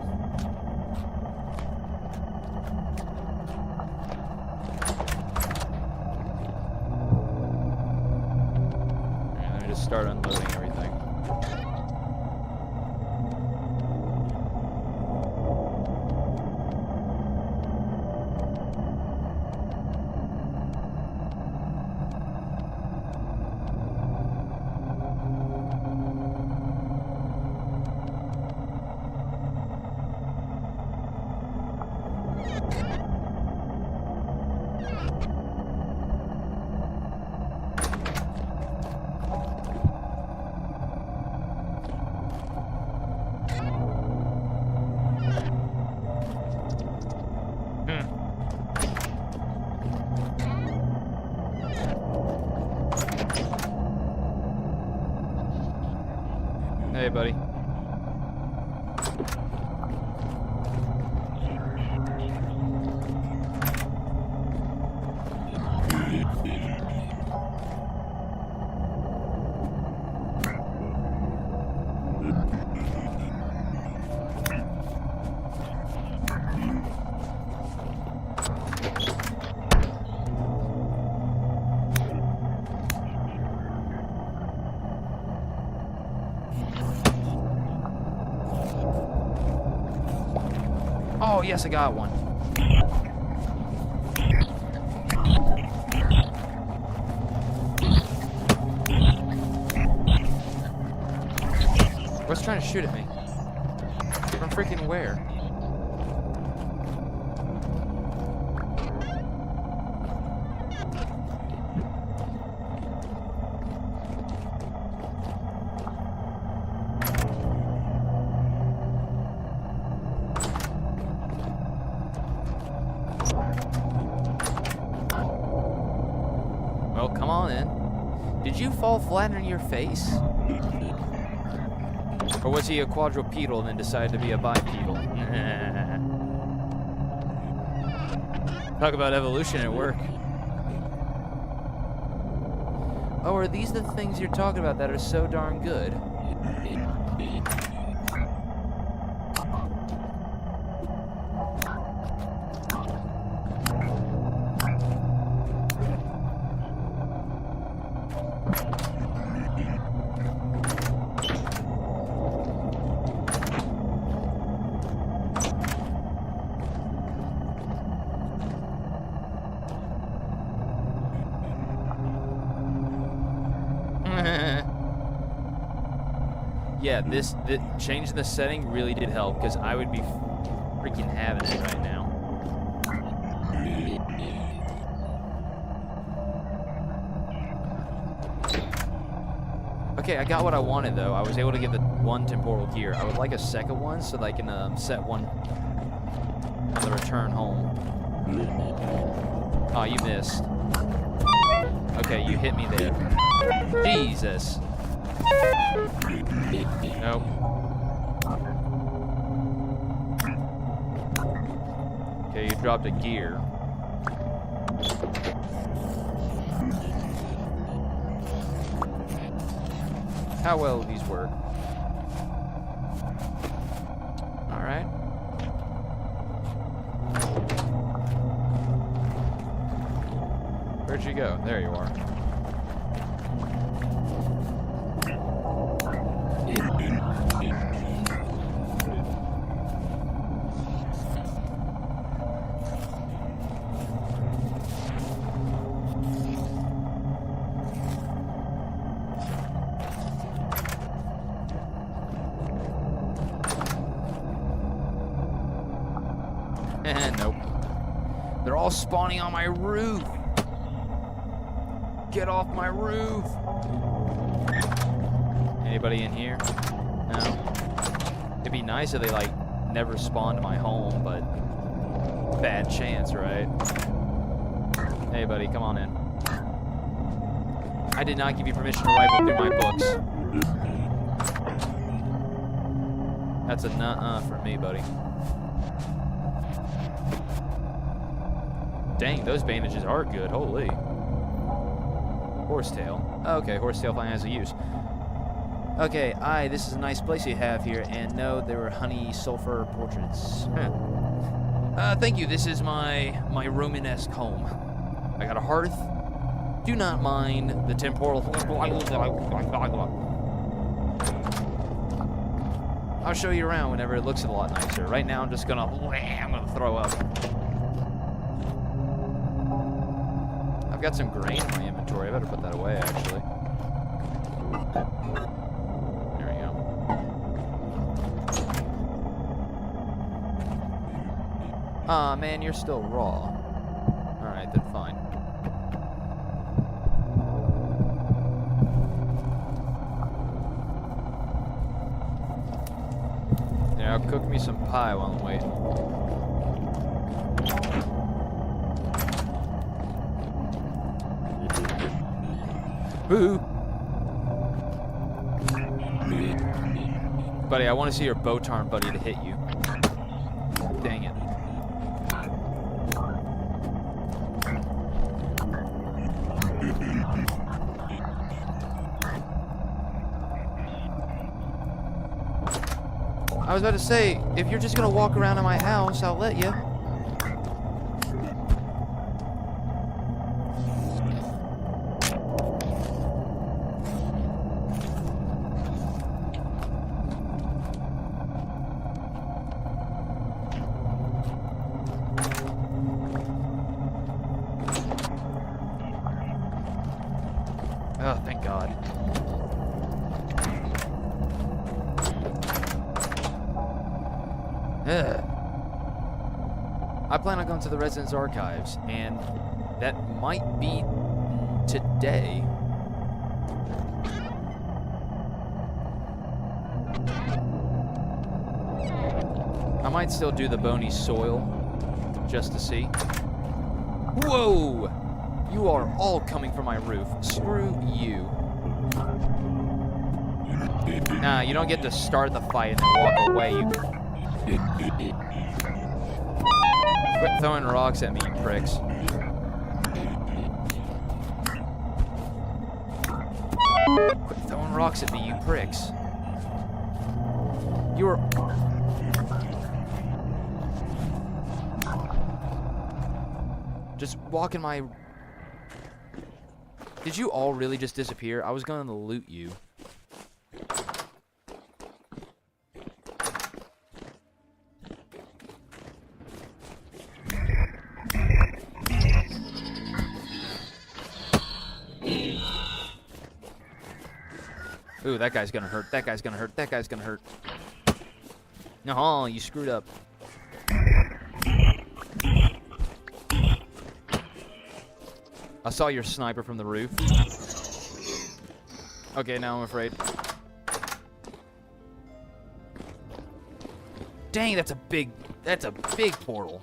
Alright, let me just start unloading everything. Hey, buddy. Oh, yes, I got one. What's trying to shoot at me? From freaking where? come on in. Did you fall flat on your face? Or was he a quadrupedal and then decided to be a bipedal? Talk about evolution at work. Oh, are these the things you're talking about that are so darn good? Yeah, this changing the setting really did help, because I would be freaking having it right now. Okay, I got what I wanted though. I was able to get the one temporal gear. I would like a second one so that I can set one on the return home. Oh, you missed. Okay, you hit me there. Jesus. Nope. Okay, you dropped a gear. How well these work? All right. Where'd you go? There you are. Nope. They're all spawning on my roof. Get off my roof. Anybody in here? No. It'd be nice if they, like, never spawned my home, but bad chance, right? Hey, buddy, come on in. I did not give you permission to rifle through my books. That's a nuh-uh for me, buddy. Dang, those bandages are good. Holy. Horsetail. Okay, horsetail finally has a use. Okay, this is a nice place you have here, and no, there were honey sulfur portraits. Thank you, this is my Romanesque home. I got a hearth. Do not mind the temporal... I'll show you around whenever it looks a lot nicer. Right now, I'm just gonna throw up. I've got some grain in my inventory. I better put that away, actually. There we go. Aw, man, you're still raw. Alright, then fine. Yeah, I'll cook me some pie while I'm waiting. Boo! Buddy, I want to see your Botarn buddy to hit you. Dang it. I was about to say, if you're just gonna walk around in my house, I'll let you. Oh, thank God. Ugh. I plan on going to the Residence Archives, and that might be today. I might still do the bony soil, just to see. Whoa! You are all coming from my roof. Screw you. Nah, you don't get to start the fight and then walk away. You quit throwing rocks at me, you pricks. Quit throwing rocks at me, you pricks. You are... Just walk in my... Did you all really just disappear? I was going to loot you. Ooh, that guy's gonna hurt. That guy's gonna hurt. That guy's gonna hurt. No, you screwed up. I saw your sniper from the roof. Okay, now I'm afraid. Dang, that's a big portal.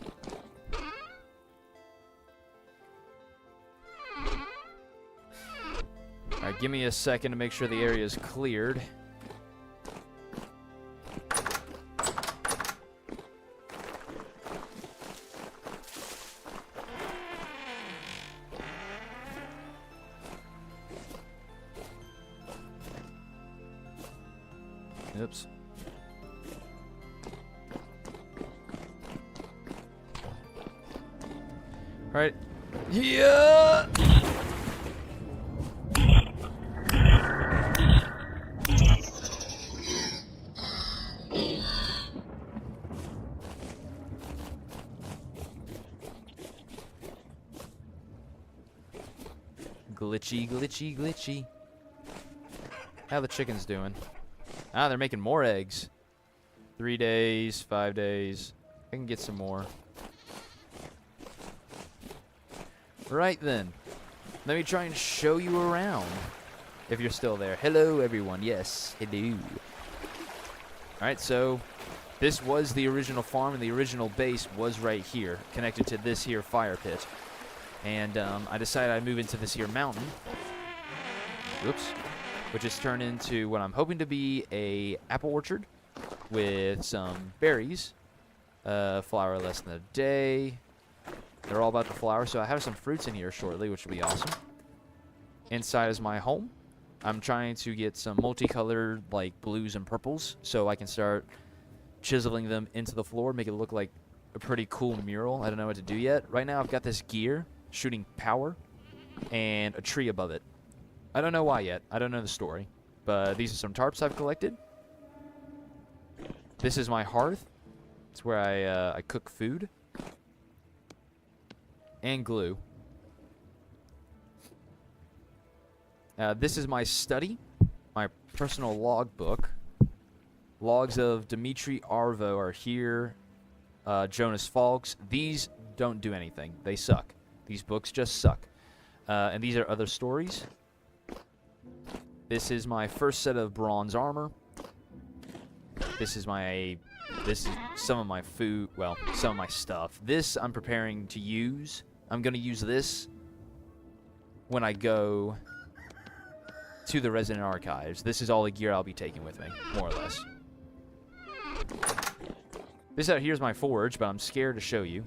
Alright, give me a second to make sure the area is cleared. Oops. Alright. Yeah! Glitchy, glitchy, glitchy. How the chickens doing? Ah, they're making more eggs. 3 days, 5 days. I can get some more. Right then. Let me try and show you around. If you're still there. Hello, everyone. Yes, hello. Alright, so this was the original farm, and the original base was right here, connected to this here fire pit. And I decided I'd move into this here mountain. Oops. Which has turned into what I'm hoping to be a apple orchard with some berries. Flower less than a day. They're all about to flower, so I have some fruits in here shortly, which will be awesome. Inside is my home. I'm trying to get some multicolored, like, blues and purples, so I can start chiseling them into the floor, make it look like a pretty cool mural. I don't know what to do yet. Right now I've got this gear shooting power and a tree above it. I don't know why yet. I don't know the story. But these are some tarps I've collected. This is my hearth. It's where I cook food. And glue. This is my study. My personal logbook. Logs of Dimitri Arvo are here. Jonas Falks. These don't do anything. They suck. These books just suck. And these are other stories. This is my first set of bronze armor. This is some of my food, well, some of my stuff. This I'm preparing to use. I'm going to use this when I go to the Resident Archives. This is all the gear I'll be taking with me, more or less. This out here is my forge, but I'm scared to show you.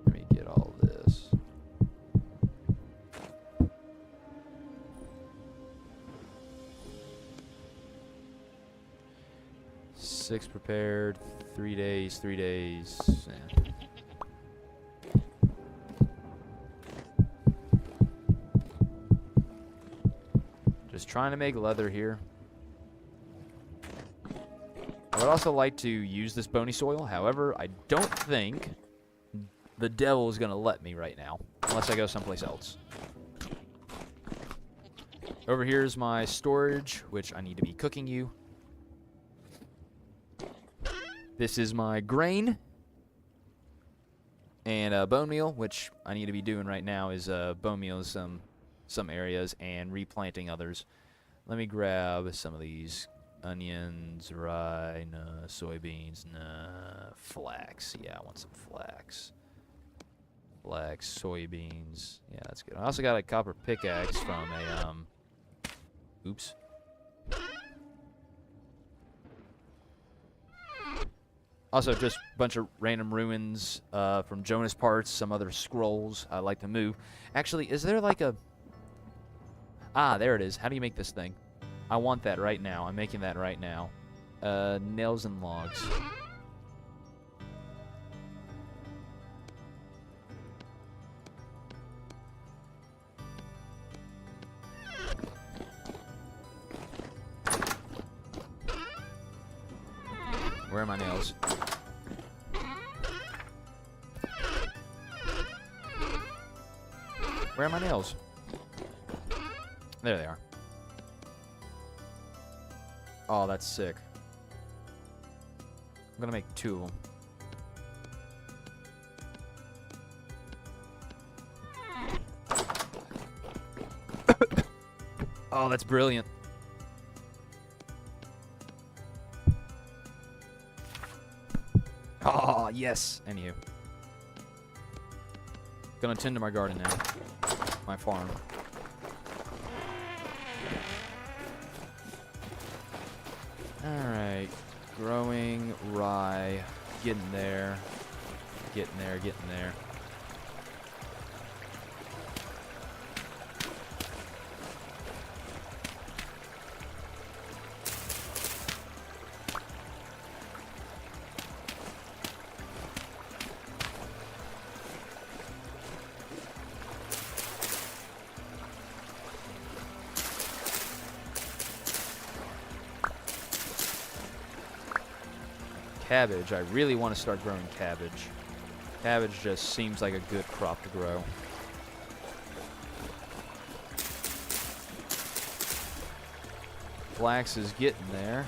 Let me get all this. Six prepared, 3 days, 3 days. Yeah. Just trying to make leather here. I would also like to use this bony soil. However, I don't think the devil is going to let me right now. Unless I go someplace else. Over here is my storage, which I need to be cooking you. This is my grain. And bone meal, which I need to be doing right now, is bone meal in some areas and replanting others. Let me grab some of these Onions, rye, nah. Soybeans, nah. Flax. Yeah, I want some flax. Flax, soybeans. Yeah, that's good. I also got a copper pickaxe from a, oops. Also, just a bunch of random ruins from Jonas parts, some other scrolls I like to move. Actually, is there like a... Ah, there it is. How do you make this thing? I want that right now. I'm making that right now. Nails and logs. Where are my nails? Where are my nails? There they are. Oh, that's sick. I'm gonna make 2 of them. Oh, that's brilliant. Oh, yes. Anywho. Gonna tend to my garden now. My farm. Alright. Growing rye. Getting there. Getting there, getting there. Cabbage. I really want to start growing cabbage. Cabbage just seems like a good crop to grow. Flax is getting there.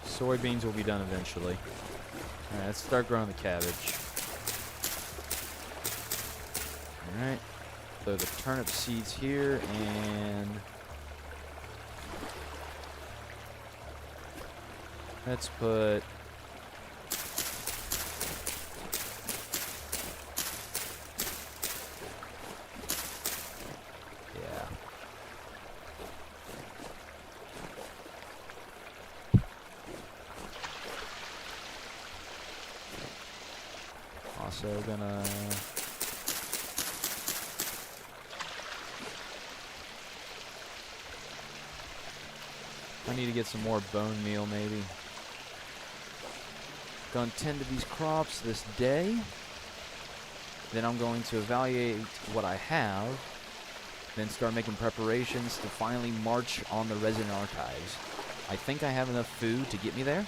Soybeans will be done eventually. Alright, let's start growing the cabbage. Alright. So the turnip seeds here, and let's put also gonna I need to get some more bone meal, maybe. Gonna tend to these crops this day. Then I'm going to evaluate what I have. Then start making preparations to finally march on the Resident Archives. I think I have enough food to get me there.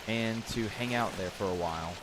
And to hang out there for a while.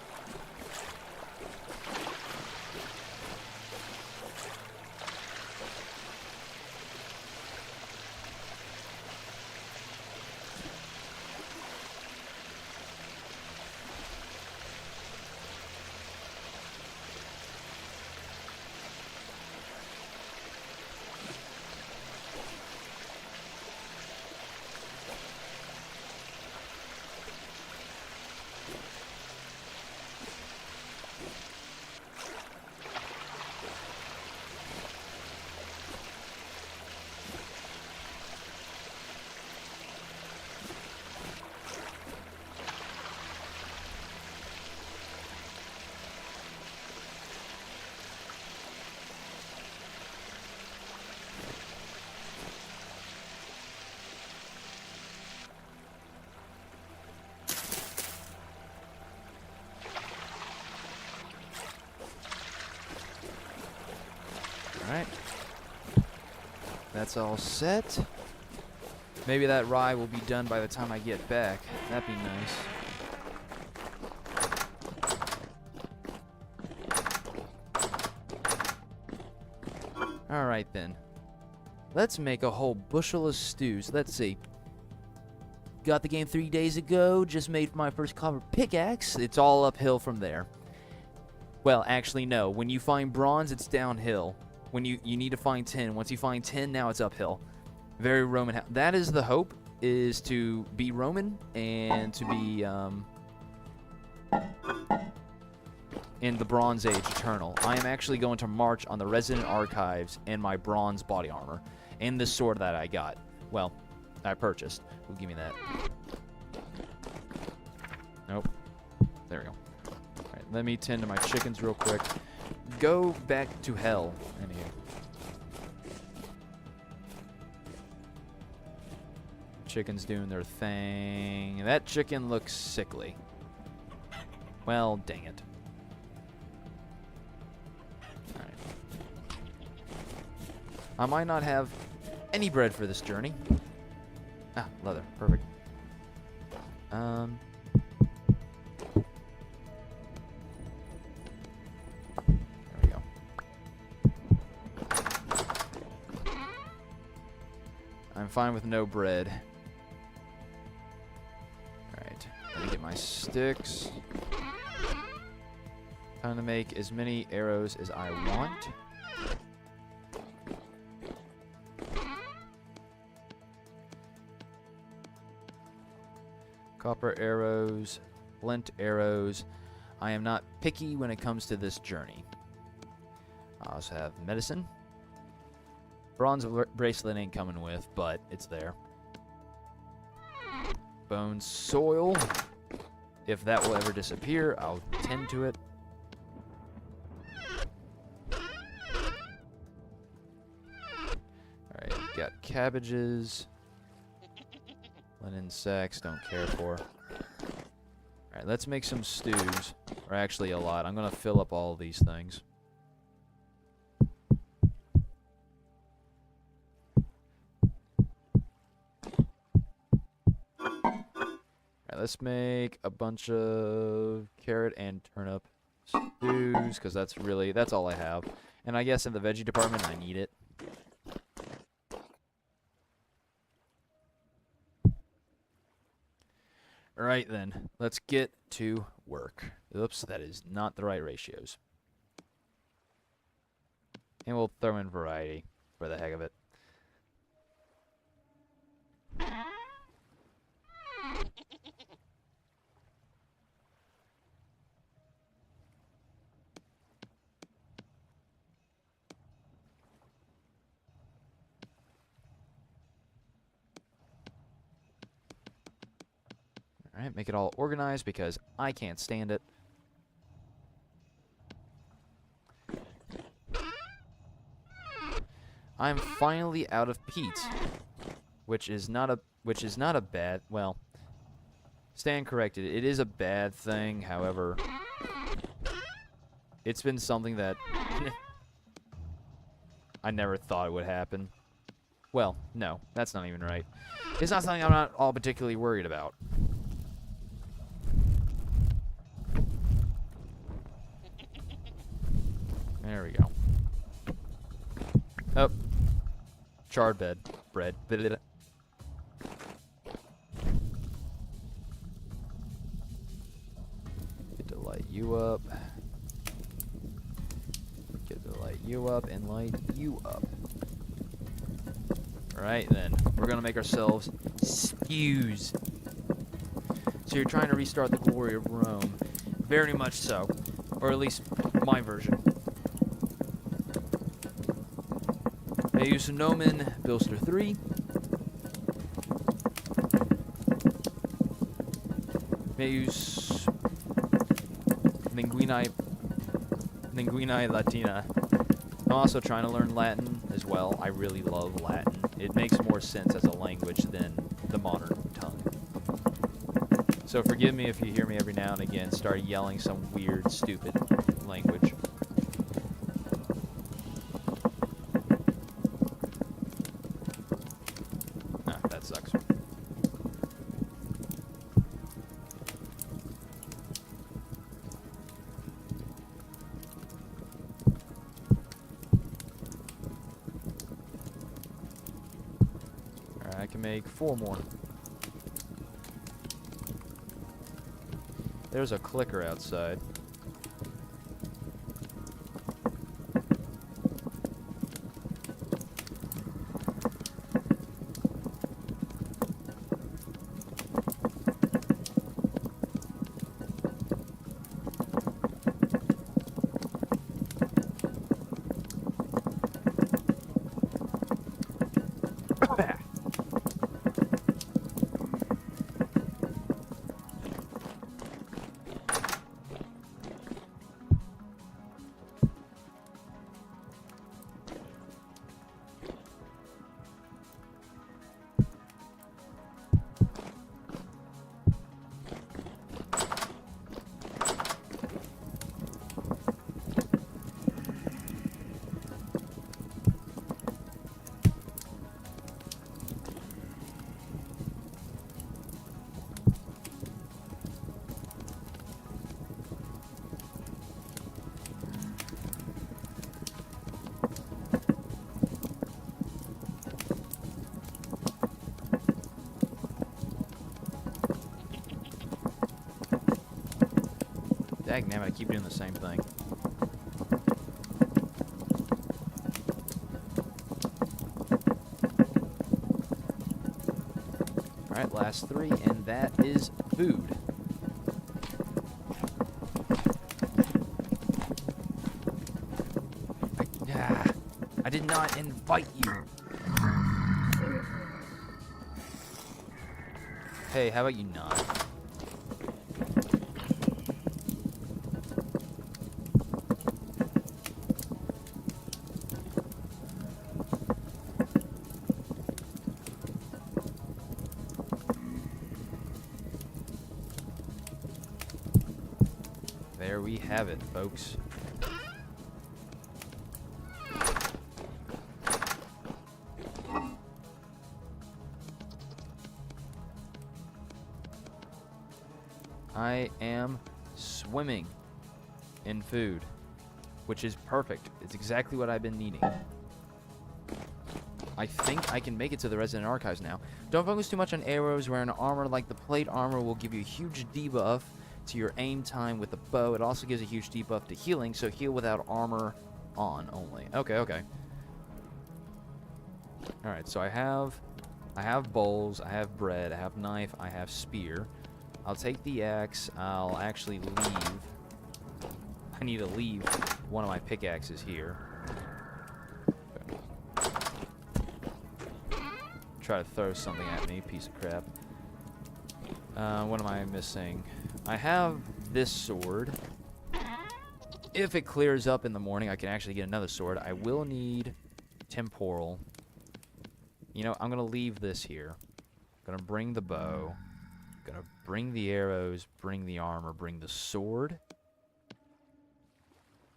Alright. That's all set. Maybe that rye will be done by the time I get back. That'd be nice. Alright then. Let's make a whole bushel of stews. Let's see. Got the game 3 days ago. Just made my first copper pickaxe. It's all uphill from there. Well, actually, no. When you find bronze, it's downhill. When you need to find tin. Once you find tin, now it's uphill. Very Roman. That is the hope, is to be Roman and to be in the Bronze Age Eternal. I am actually going to march on the Resident Archives in my bronze body armor and the sword that I got. Well, I purchased. Who give me that? Nope. There we go. Alright, let me tend to my chickens real quick. Go back to hell. Anywho. Chicken's doing their thing. That chicken looks sickly. Well, dang it. Alright. I might not have any bread for this journey. Ah, leather. Perfect. There we go. I'm fine with no bread. Alright. Let me get my sticks. Time to make as many arrows as I want. Copper arrows, flint arrows. I am not picky when it comes to this journey. I also have medicine. Bronze bracelet ain't coming with, but it's there. Bone soil. If that will ever disappear, I'll tend to it. Alright, got cabbages. Linen sacks, don't care for. Alright, let's make some stews. Or actually a lot. I'm going to fill up all of these things. Alright, let's make a bunch of carrot and turnip stews, because that's all I have. And I guess in the veggie department, I need it. Alright then, let's get to work. Oops, that is not the right ratios. And we'll throw in variety for the heck of it. Alright, make it all organized because I can't stand it. I'm finally out of peat, which is not a bad, well, stand corrected. It is a bad thing, however, it's been something that I never thought it would happen. Well, no, that's not even right. It's not something I'm not all particularly worried about. There we go. Oh. Charred bread. Get to light you up. Get to light you up and light you up. Alright then. We're gonna make ourselves stews. So you're trying to restart the glory of Rome. Very much so. Or at least my version. Meus nomen Bilster 3. Meus linguinae Latina. I'm also trying to learn Latin as well. I really love Latin. It makes more sense as a language than the modern tongue. So forgive me if you hear me every now and again start yelling some weird, stupid language. Sucks. Alright, I can make 4 more. There's a clicker outside. Dang, I keep doing the same thing. Alright, last 3, and that is food. I did not invite you. Hey, how about you not? There we have it, folks. I am swimming in food, which is perfect. It's exactly what I've been needing. I think I can make it to the Resident Archives now. Don't focus too much on arrows. Wearing armor like the plate armor will give you a huge debuff to your aim time with the bow. It also gives a huge debuff to healing, so heal without armor on only. Okay. Alright, so I have bowls, I have bread, I have knife, I have spear. I'll take the axe. I'll actually leave. I need to leave one of my pickaxes here. Okay. Try to throw something at me, piece of crap. What am I missing? I have this sword. If it clears up in the morning, I can actually get another sword. I will need temporal. You know, I'm going to leave this here. I'm going to bring the bow. Gonna bring the arrows, bring the armor, bring the sword.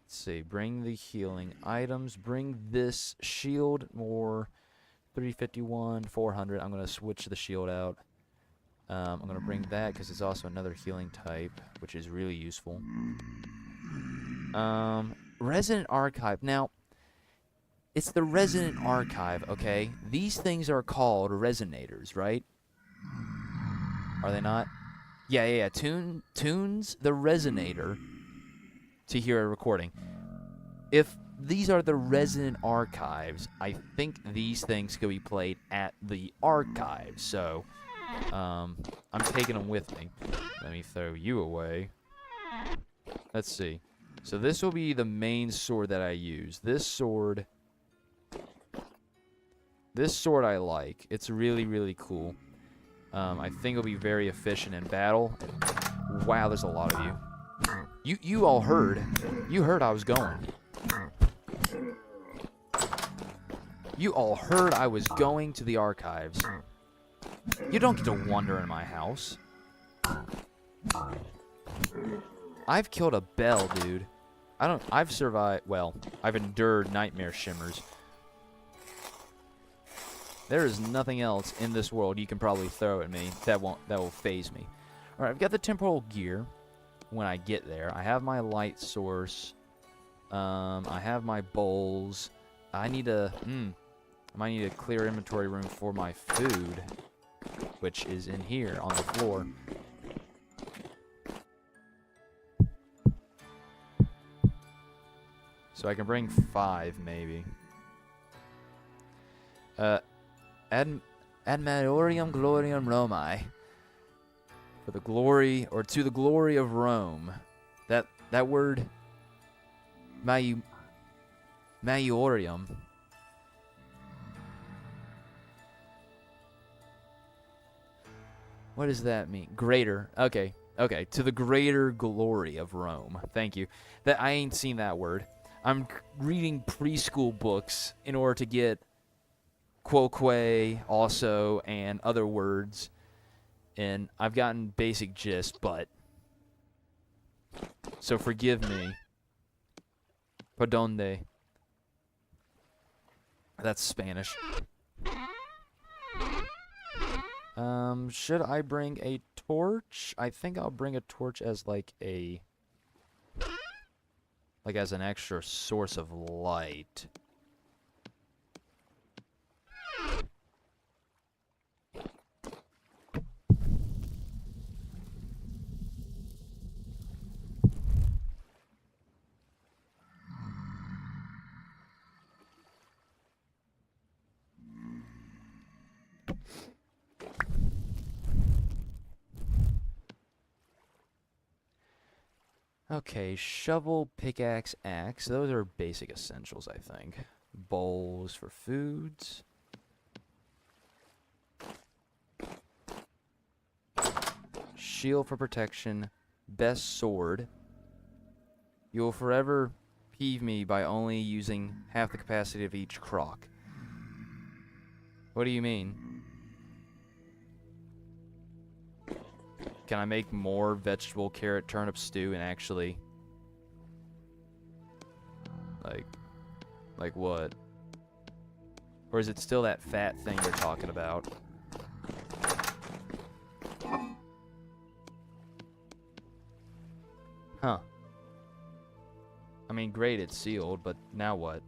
Let's see, bring the healing items, bring this shield, more 351, 400. I'm gonna switch the shield out. I'm gonna bring that because it's also another healing type, which is really useful. Resident Archive. Now, it's the Resident Archive, okay? These things are called resonators, right? Are they not? Yeah. Tunes the resonator to hear a recording. If these are the Resident Archives, I think these things could be played at the archives. So, I'm taking them with me. Let me throw you away. Let's see. So this will be the main sword that I use. This sword I like. It's really, really cool. I think it'll be very efficient in battle. Wow, there's a lot of you. You all heard. You heard I was going. You all heard I was going to the archives. You don't get to wander in my house. I've killed a bell, dude. I've survived, well, I've endured nightmare shimmers. There is nothing else in this world you can probably throw at me that will phase me. Alright, I've got the temporal gear when I get there. I have my light source. I have my bowls. I might need to clear inventory room for my food, which is in here on the floor. So I can bring 5, maybe. Ad Maiorium Gloriam Romae. For the glory, or to the glory of Rome. That word, Maiorium. What does that mean? Greater. Okay. To the greater glory of Rome. Thank you. That I ain't seen that word. I'm reading preschool books in order to get quoque also and other words, and I've gotten basic gist, but so forgive me. Perdonde. That's Spanish. Should I bring a torch? I think I'll bring a torch as as an extra source of light. Okay, shovel, pickaxe, axe. Those are basic essentials, I think. Bowls for foods. Shield for protection. Best sword. You will forever peeve me by only using half the capacity of each crock. What do you mean? Can I make more vegetable, carrot, turnip stew and actually... Like what? Or is it still that fat thing you're talking about? Huh. I mean, great, it's sealed, but now what?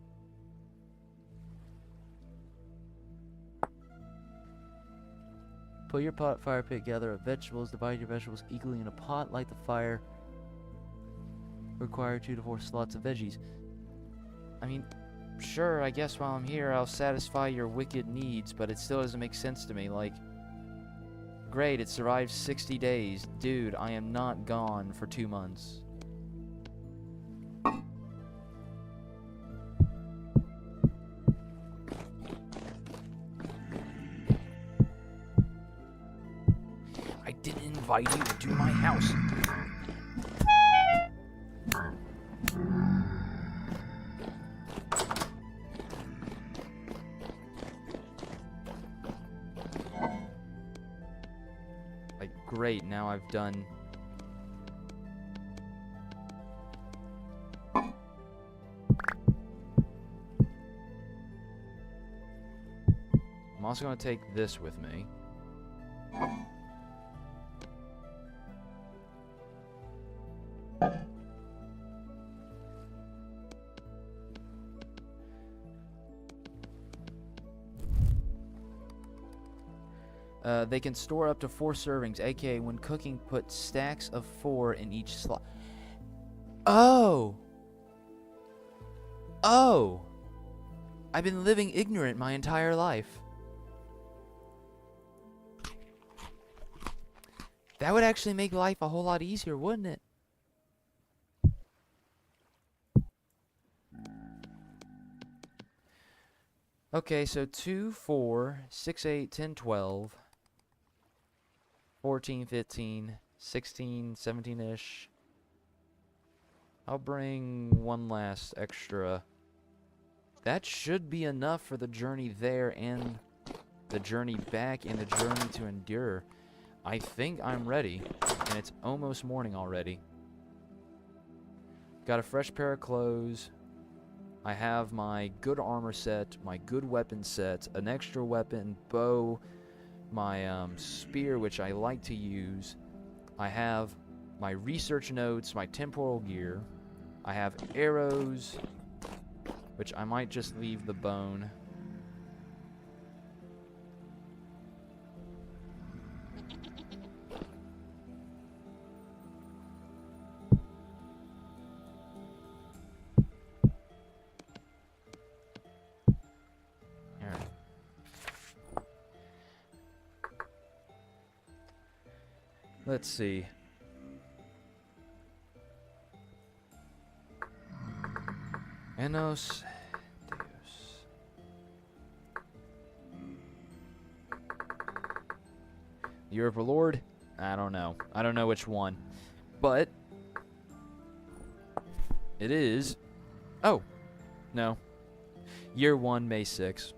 Put your fire pit, gather up vegetables, divide your vegetables equally in a pot, light the fire. Require 2 to 4 slots of veggies. I mean, sure, I guess while I'm here I'll satisfy your wicked needs, but it still doesn't make sense to me, like... Great, it survived 60 days. Dude, I am not gone for 2 months. I didn't invite you to my house. Like, great, now I've done... I'm also going to take this with me. They can store up to 4 servings, aka when cooking, put stacks of 4 in each slot. Oh! Oh! I've been living ignorant my entire life. That would actually make life a whole lot easier, wouldn't it? Okay, so 2, 4, 6, 8, 10, 12, 14, 15, 16, 17-ish. I'll bring one last extra. That should be enough for the journey there and the journey back and the journey to endure. I think I'm ready, and it's almost morning already. Got a fresh pair of clothes. I have my good armor set, my good weapon set, an extra weapon, bow, my spear, which I like to use. I have my research notes, my temporal gear. I have arrows, which I might just leave the bone. Let's see. Enos Deus. Year of the Lord? I don't know. I don't know which one. But it is... Oh. No. Year 1, May 6.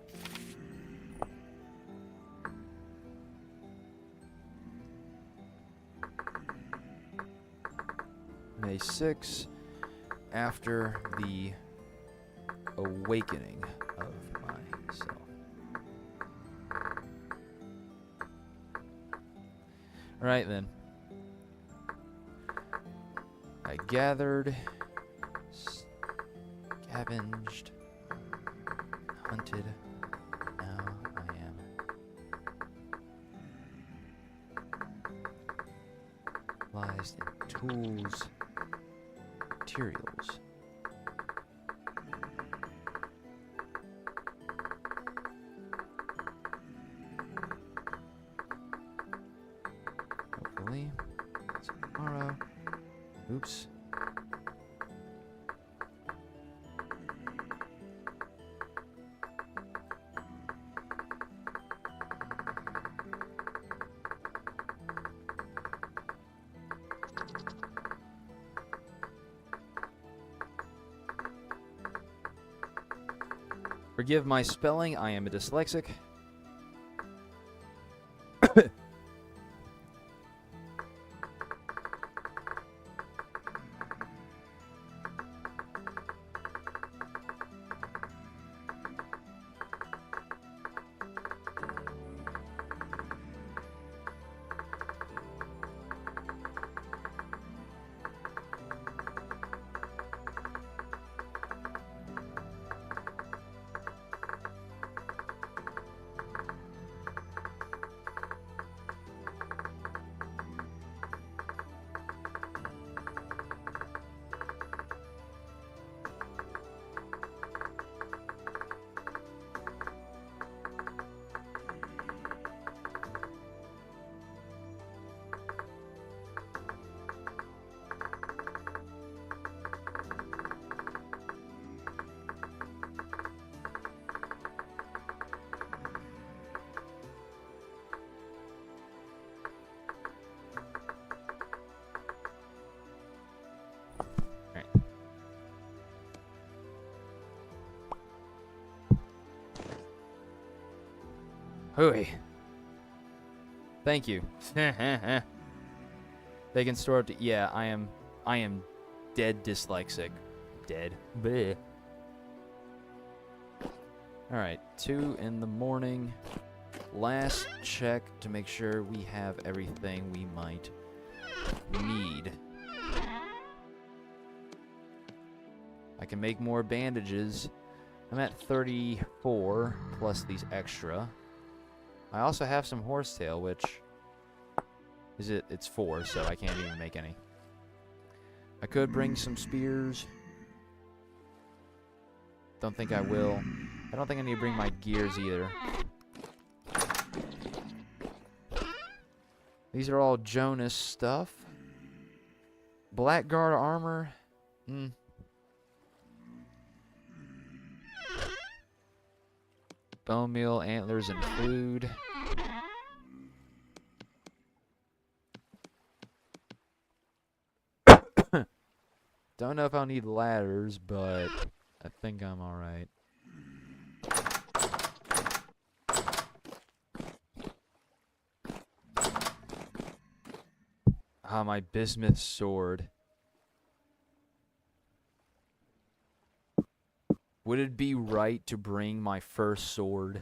May 6, after the awakening of myself. Alright then. I gathered, scavenged, hunted. Now I am utilized in tools, materials. Hopefully, tomorrow. Oops. Forgive my spelling, I am a dyslexic. Hooey. Thank you. They can store up to... Yeah, I am dead dyslexic. Dead. Bleh. Alright, 2 in the morning. Last check to make sure we have everything we might need. I can make more bandages. I'm at 34 plus these extra. I also have some horsetail, which is it's 4, so I can't even make any. I could bring some spears. Don't think I will. I don't think I need to bring my gears either. These are all Jonas stuff. Blackguard armor. Bone meal, antlers, and food. Don't know if I'll need ladders, but I think I'm alright. Ah, my bismuth sword. Would it be right to bring my first sword?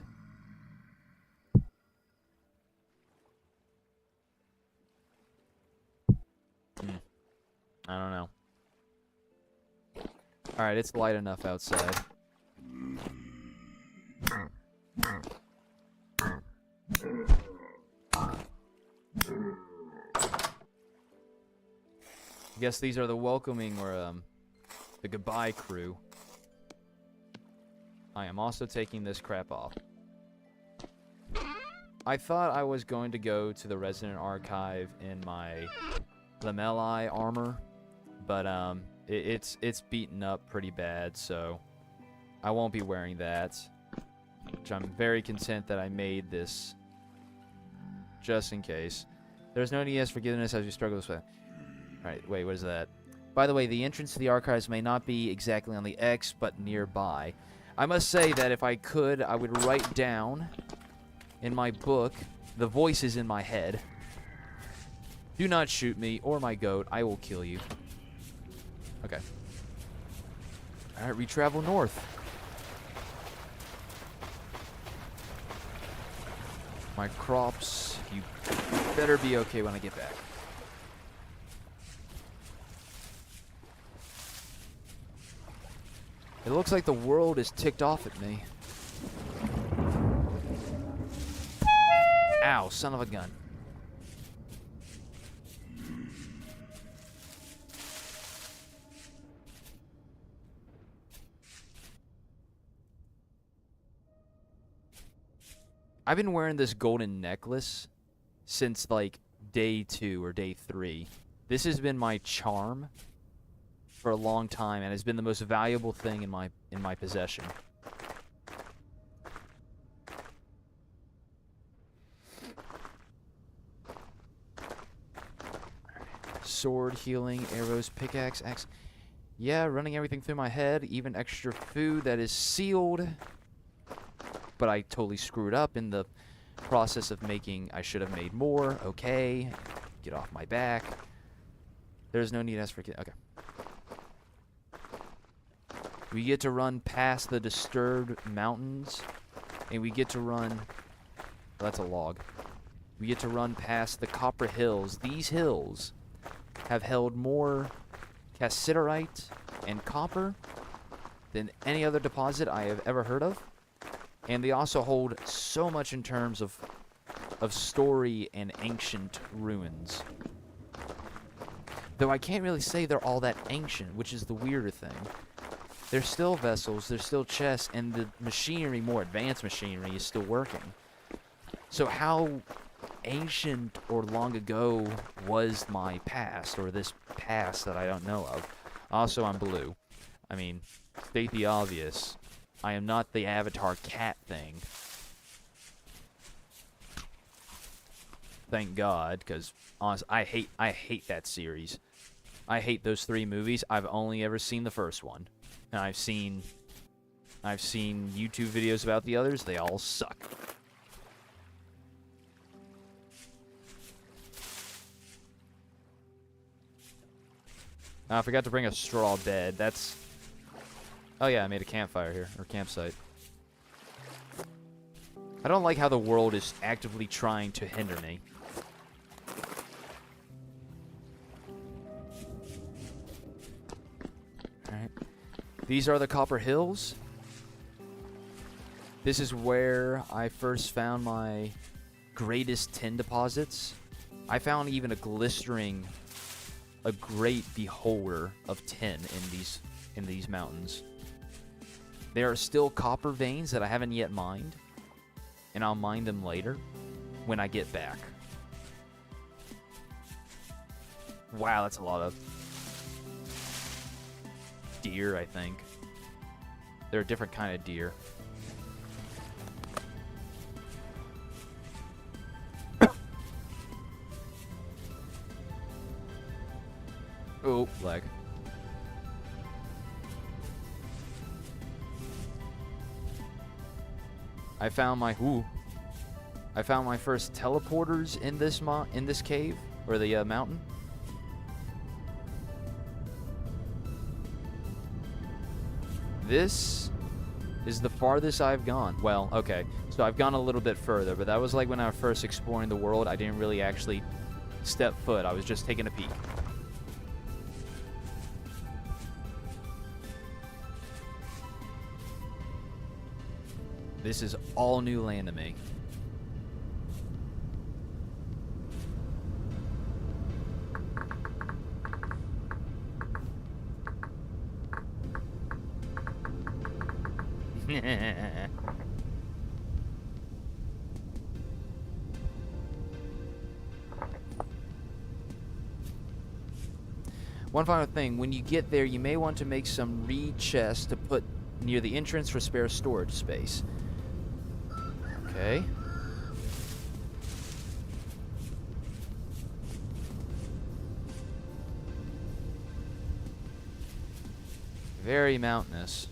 I don't know. Alright, it's light enough outside. I guess these are the welcoming or the goodbye crew. I am also taking this crap off. I thought I was going to go to the Resident Archive in my lamellae armor, but it's beaten up pretty bad, so I won't be wearing that. Which I'm very content that I made this just in case. There's no need as forgiveness as you struggle this way. Alright, wait, what is that? By the way, the entrance to the archives may not be exactly on the X, but nearby. I must say that if I could, I would write down in my book the voices in my head. Do not shoot me or my goat. I will kill you. Okay. Alright, we travel north. My crops, you better be okay when I get back. It looks like the world is ticked off at me. Ow, son of a gun. I've been wearing this golden necklace since like day 2 or day 3. This has been my charm for a long time and has been the most valuable thing in my possession. Sword, healing, arrows, pickaxe, axe. Yeah, running everything through my head, even extra food that is sealed. but I totally screwed up in the process of making. I should have made more. Okay, get off my back. There's no need to ask for. Okay. We get to run past the disturbed mountains, and we get to run. Oh, that's a log. We get to run past the Copper Hills. These hills have held more cassiterite and copper than any other deposit I have ever heard of. And they also hold so much in terms of story and ancient ruins. Though I can't really say they're all that ancient, which is the weirder thing. They're still vessels, they're still chests, and the machinery, more advanced machinery, is still working. So how ancient or long ago was my past, or this past that I don't know of? Also, I'm blue. I mean, state the obvious. I am not the Avatar cat thing. Thank God, because honestly, I hate that series. I hate those 3 movies. I've only ever seen the first one. And I've seen YouTube videos about the others. They all suck. I forgot to bring a straw bed. That's... Oh yeah, I made a campfire here, or campsite. I don't like how the world is actively trying to hinder me. Alright. These are the Copper Hills. This is where I first found my greatest tin deposits. I found even a great beholder of tin in these mountains. There are still copper veins that I haven't yet mined, and I'll mine them later when I get back. Wow, that's a lot of deer, I think. They're a different kind of deer. Oh, lag. I found my first teleporters in this cave, or the mountain. This is the farthest I've gone. Well, okay, so I've gone a little bit further, but that was like when I was first exploring the world. I didn't really actually step foot. I was just taking a peek. This is all new land to me. One final thing, when you get there, you may want to make some reed chests to put near the entrance for spare storage space. Okay. Very mountainous.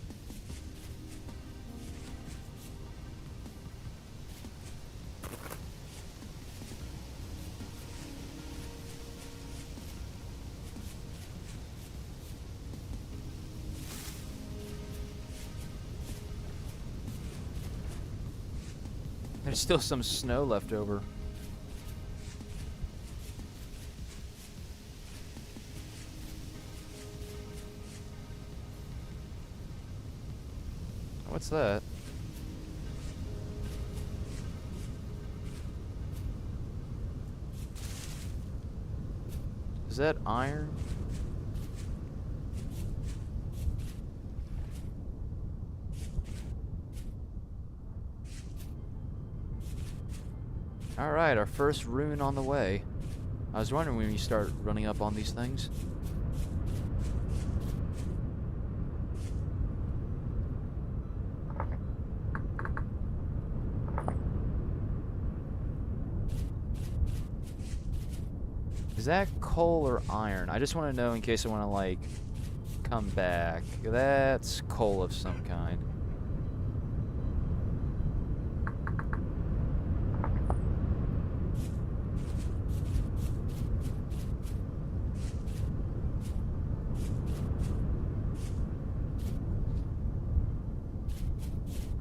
There's still some snow left over. What's that? Is that iron? Alright, our first rune on the way. I was wondering when you start running up on these things. Is that coal or iron? I just want to know in case I want to, like, come back. That's coal of some kind.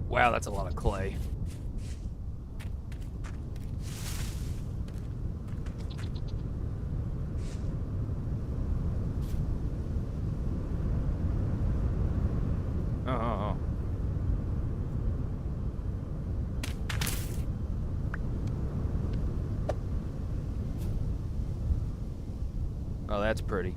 Wow, that's a lot of clay. Oh. Oh, that's pretty.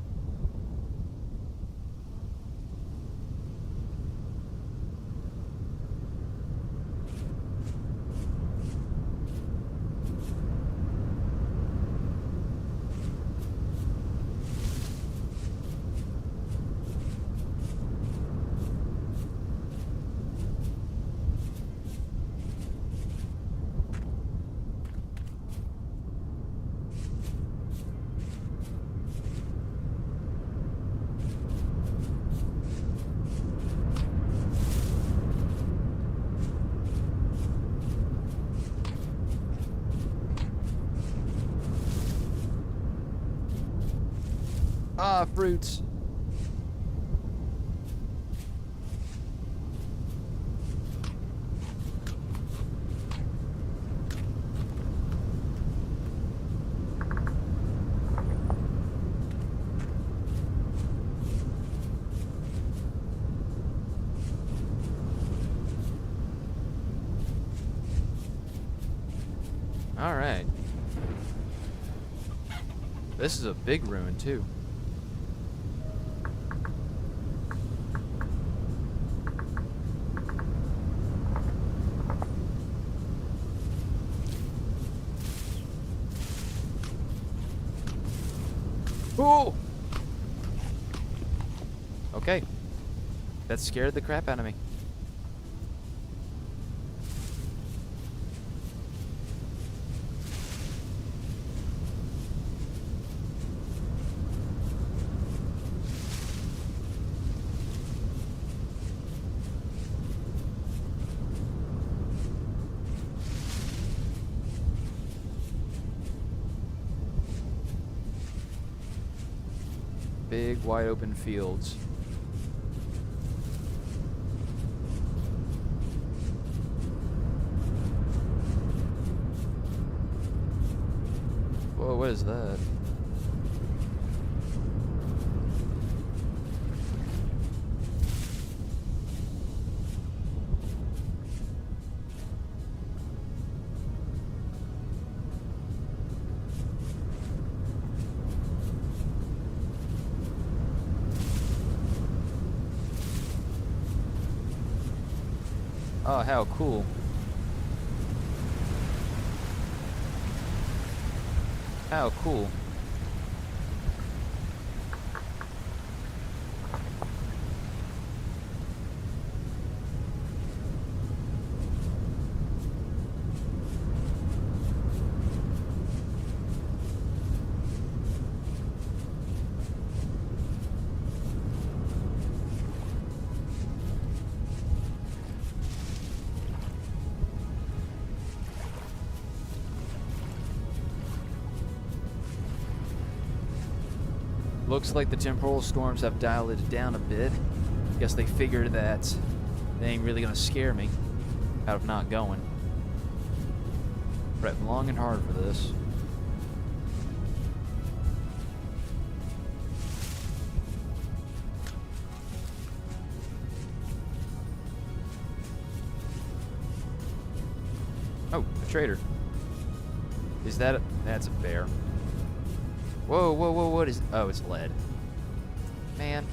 Ah, fruits. All right. This is a big ruin, too. Oh! Okay. That scared the crap out of me. Big, wide open fields. Whoa, what is that? Oh, how cool. How cool. Looks like the temporal storms have dialed it down a bit. Guess they figured that they ain't really gonna scare me out of not going. Prepped long and hard for this. Oh, a trader. Is that a... That's a bear. Whoa, whoa, whoa, what is... Oh, it's lead. Man.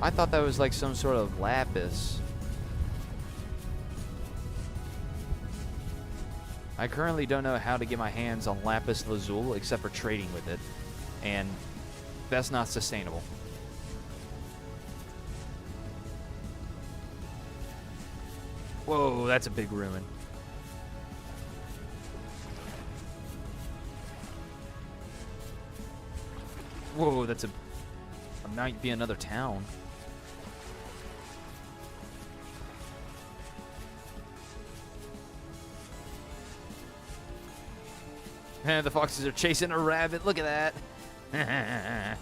I thought that was like some sort of lapis. I currently don't know how to get my hands on lapis lazuli except for trading with it. And that's not sustainable. Whoa, that's a big ruin. Whoa, that's a might be another town. And the foxes are chasing a rabbit. Look at that.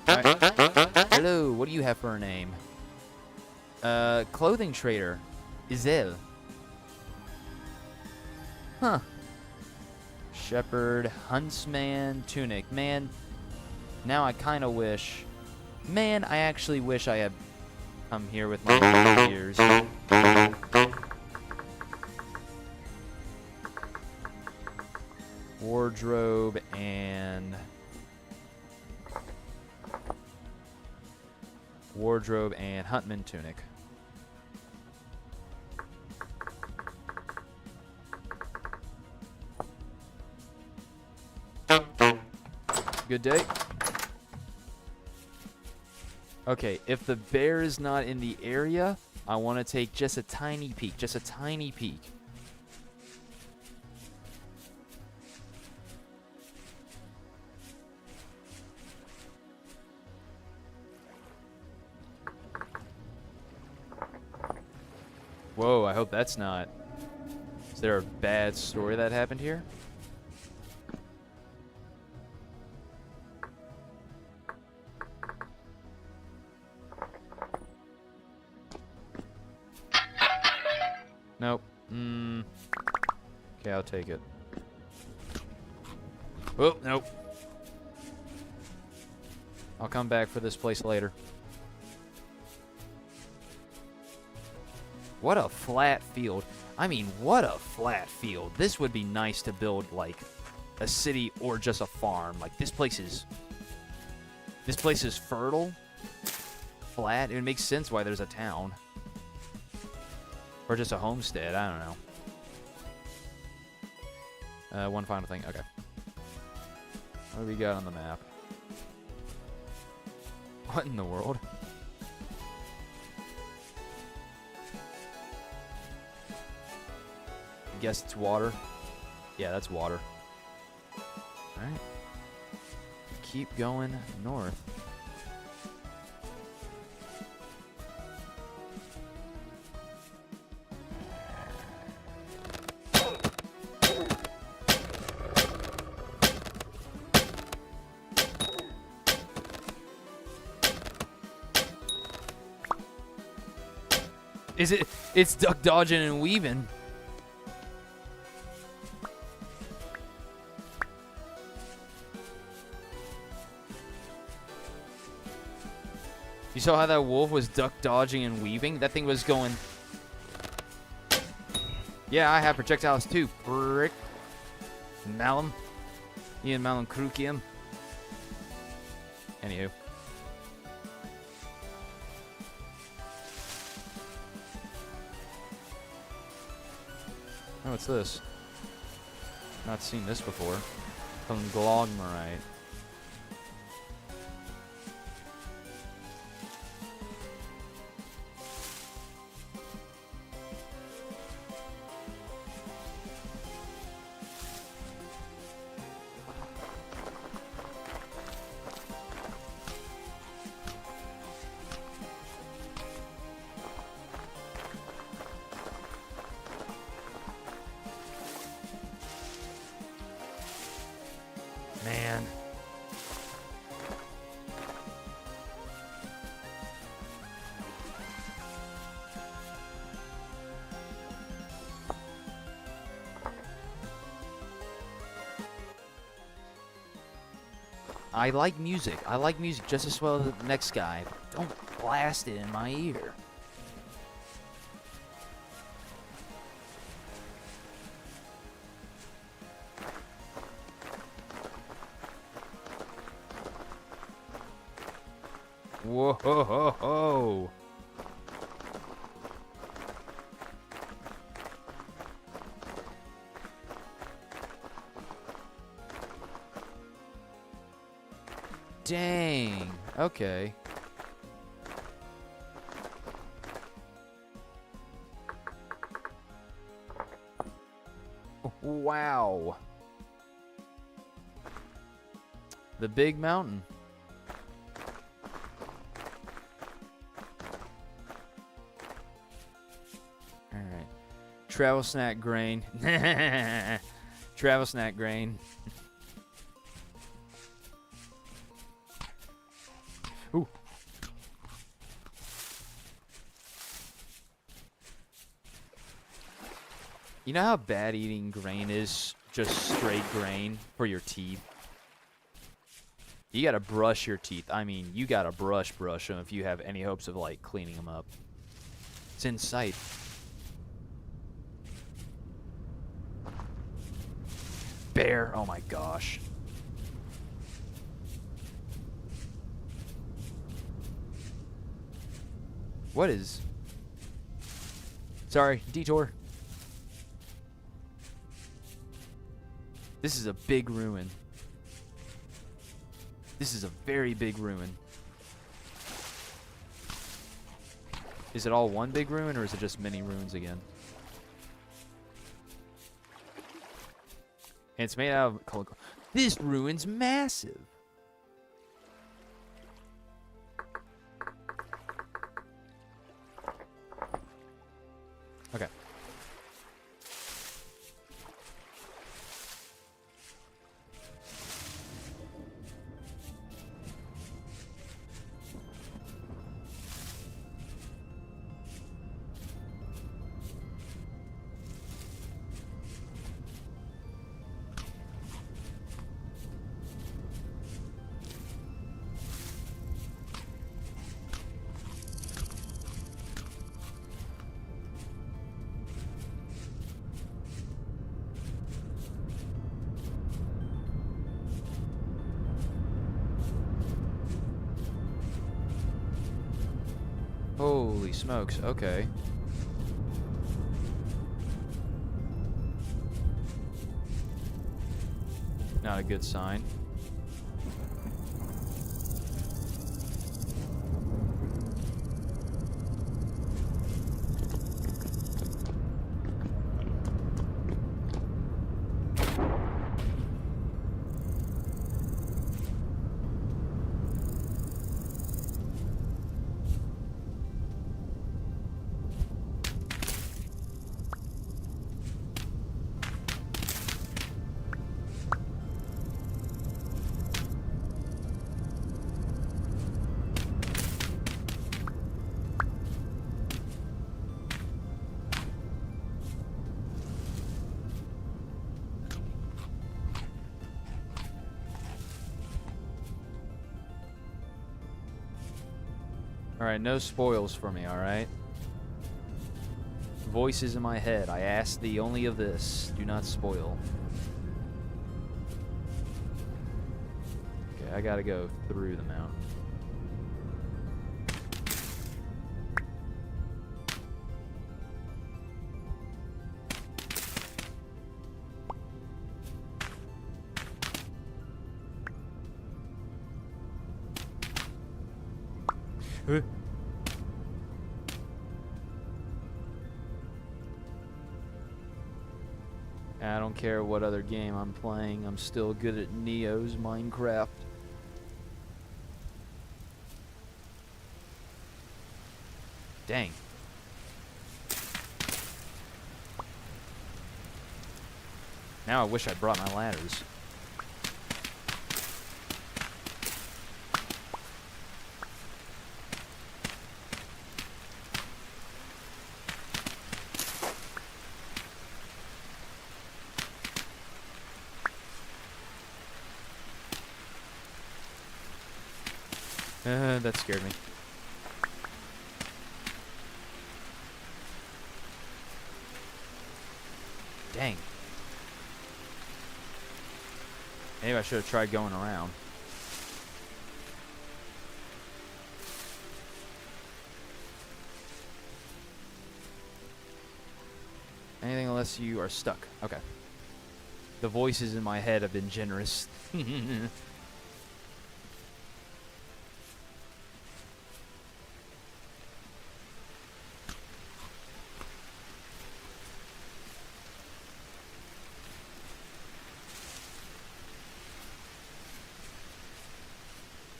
Alright. have for a name? Clothing trader. Izel. Huh. Shepherd, huntsman, tunic. Man, now I kind of wish... Man, I actually wish I had come here with my ears. Wardrobe and... Wardrobe and Huntman tunic. Good day. Okay, if the bear is not in the area, I want to take just a tiny peek. Just a tiny peek. Whoa, I hope that's not... Is there a bad story that happened here? Nope. Okay, I'll take it. Oh, nope. I'll come back for this place later. What a flat field. I mean, what a flat field. This would be nice to build, like, a city or just a farm. Like, this place is fertile. Flat. It makes sense why there's a town. Or just a homestead. I don't know. One final thing. Okay. What do we got on the map? What in the world? I guess it's water. Yeah, that's water. Alright. Keep going north. Is it? It's duck dodging and weaving. You saw how that wolf was duck dodging and weaving? That thing was going... Yeah, I have projectiles too, prick. Malum. Ian Malum Krukium. Anywho. Oh, what's this? Not seen this before. Conglomerate. Man. I like music. I like music just as well as the next guy. Don't blast it in my ear. Whoa ho ho ho. Dang. Okay. Wow. The big mountain. All right. Travel snack grain. Travel snack grain. Ooh. You know how bad eating grain is? Just straight grain for your teeth? You gotta brush your teeth. I mean, you gotta brush them if you have any hopes of, like, cleaning them up. It's in sight. Bear! Oh my gosh. What is... Sorry, detour. This is a big ruin. This is a very big ruin. Is it all one big ruin, or is it just many ruins again? And it's made out of... This ruin's massive! Okay. Holy smokes, okay. Not a good sign. Alright, no spoils for me, alright? Voices in my head, I ask thee only of this, do not spoil. Okay, I gotta go through the mountain. I don't care what other game I'm playing, I'm still good at Neo's Minecraft. Dang. Now I wish I brought my ladders. That scared me. Dang. Maybe I should have tried going around. Anything unless you are stuck. Okay. The voices in my head have been generous.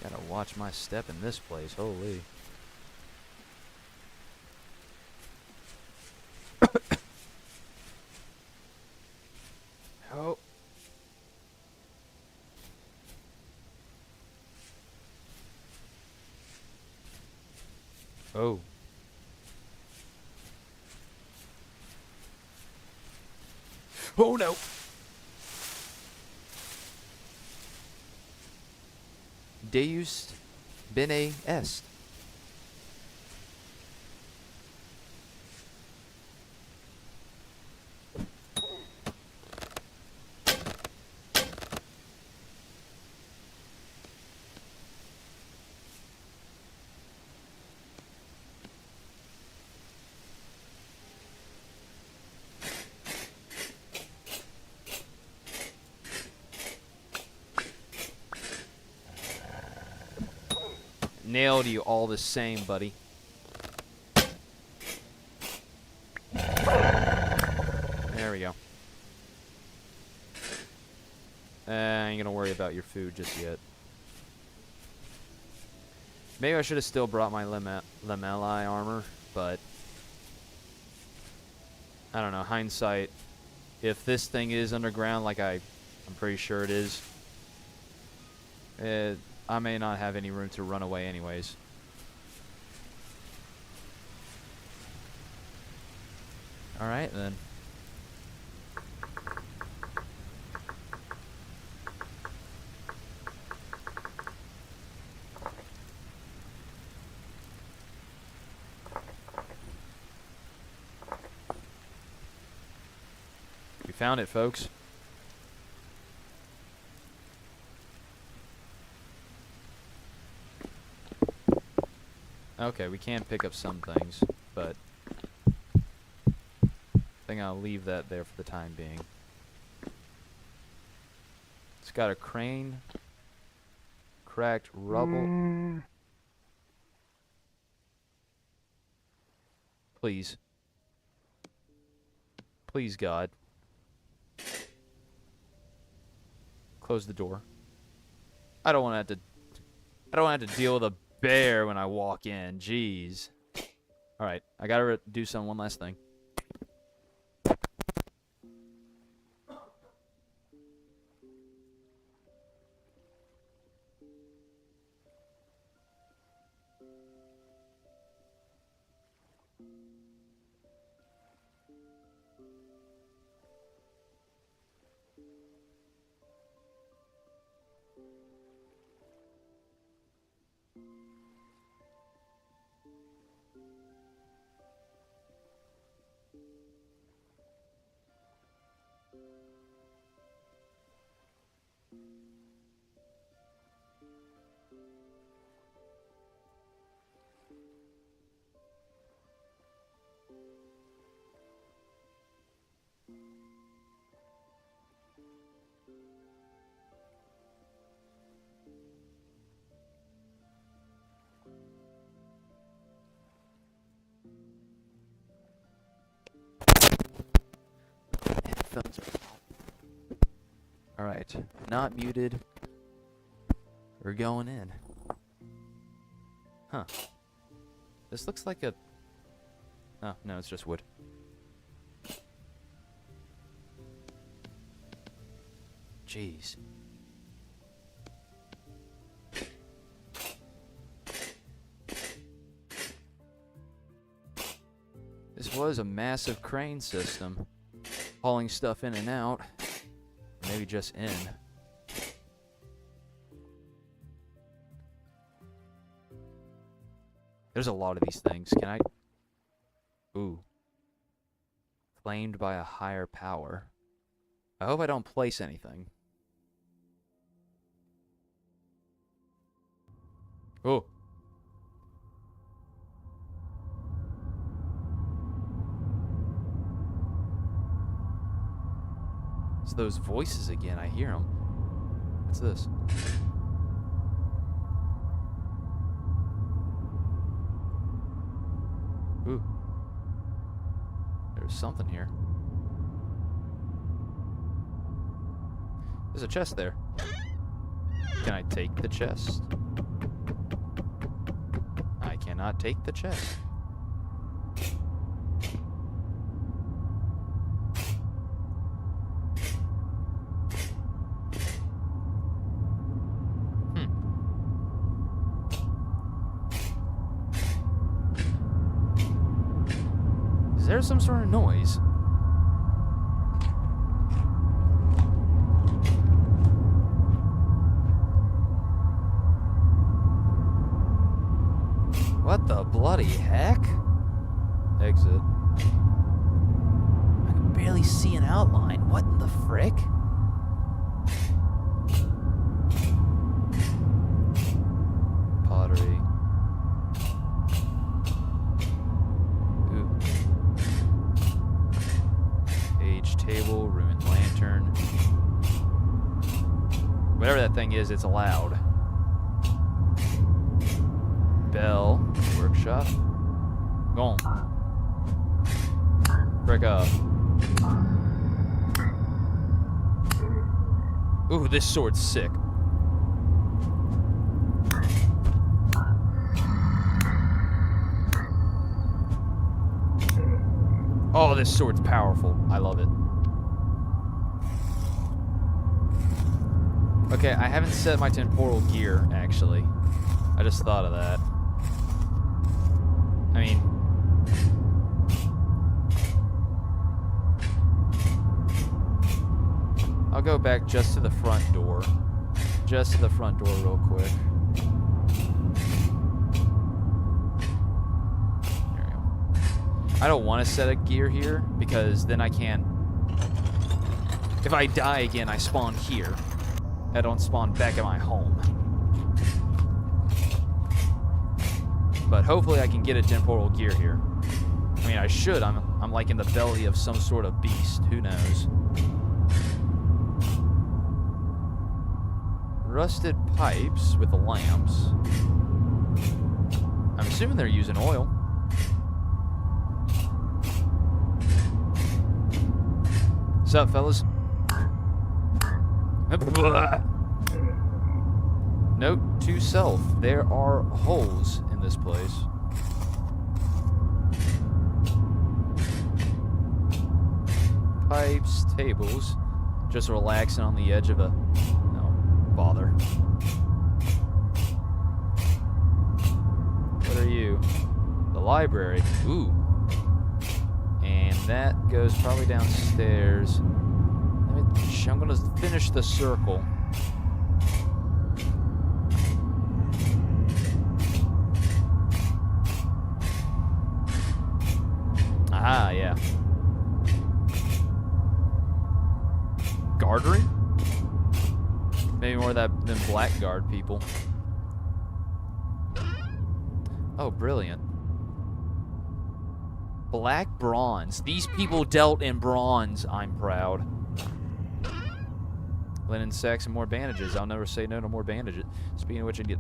Gotta watch my step in this place, holy. Oh. Oh. Oh no! Deus bene est. Nailed you all the same, buddy. There we go. I ain't gonna worry about your food just yet. Maybe I should have still brought my lamellae armor, but I don't know. Hindsight, if this thing is underground, like I'm pretty sure it is, I may not have any room to run away anyways. Alright then. We found it, folks. Okay, we can pick up some things, but I think I'll leave that there for the time being. It's got a crane, cracked rubble. Please. Please, God. Close the door. I don't want to have to deal with a bear when I walk in. Jeez. All right, I gotta do one last thing. Headphones are alright, not muted. We're going in. Huh. This looks like a... Oh, no, it's just wood. Jeez. This was a massive crane system, hauling stuff in and out. Maybe just in. There's a lot of these things. Can I... Ooh. Claimed by a higher power. I hope I don't place anything. Oh. It's those voices again. I hear them. What's this? Ooh. There's something here. There's a chest there. Can I take the chest? I cannot take the chest. Is there some sort of noise? What the bloody heck? Exit. I can barely see an outline. What in the frick? Pottery. Ooh. Age table, ruined lantern. Whatever that thing is, it's allowed. Bell, workshop. Go on. Break up. Ooh, this sword's sick. Oh, this sword's powerful. I love it. Okay, I haven't set my temporal gear, actually. I just thought of that. I mean... I'll go back just to the front door. Just to the front door real quick. There we go. I don't want to set a gear here, because then I can't... If I die again, I spawn here. I don't spawn back at my home. But hopefully I can get a temporal gear here. I mean, I should. I'm like in the belly of some sort of beast. Who knows? Rusted pipes with the lamps. I'm assuming they're using oil. What's up, fellas? Note to self, there are holes in this place. Pipes, tables, just relaxing on the edge of a... No, bother. What are you? The library. Ooh. And that goes probably downstairs. I'm gonna finish the circle. Ah, yeah. Guard ring? Maybe more of that than blackguard people. Oh, brilliant. Black bronze. These people dealt in bronze. I'm proud. Linen sacks and more bandages. I'll never say no to more bandages. Speaking of which, I get...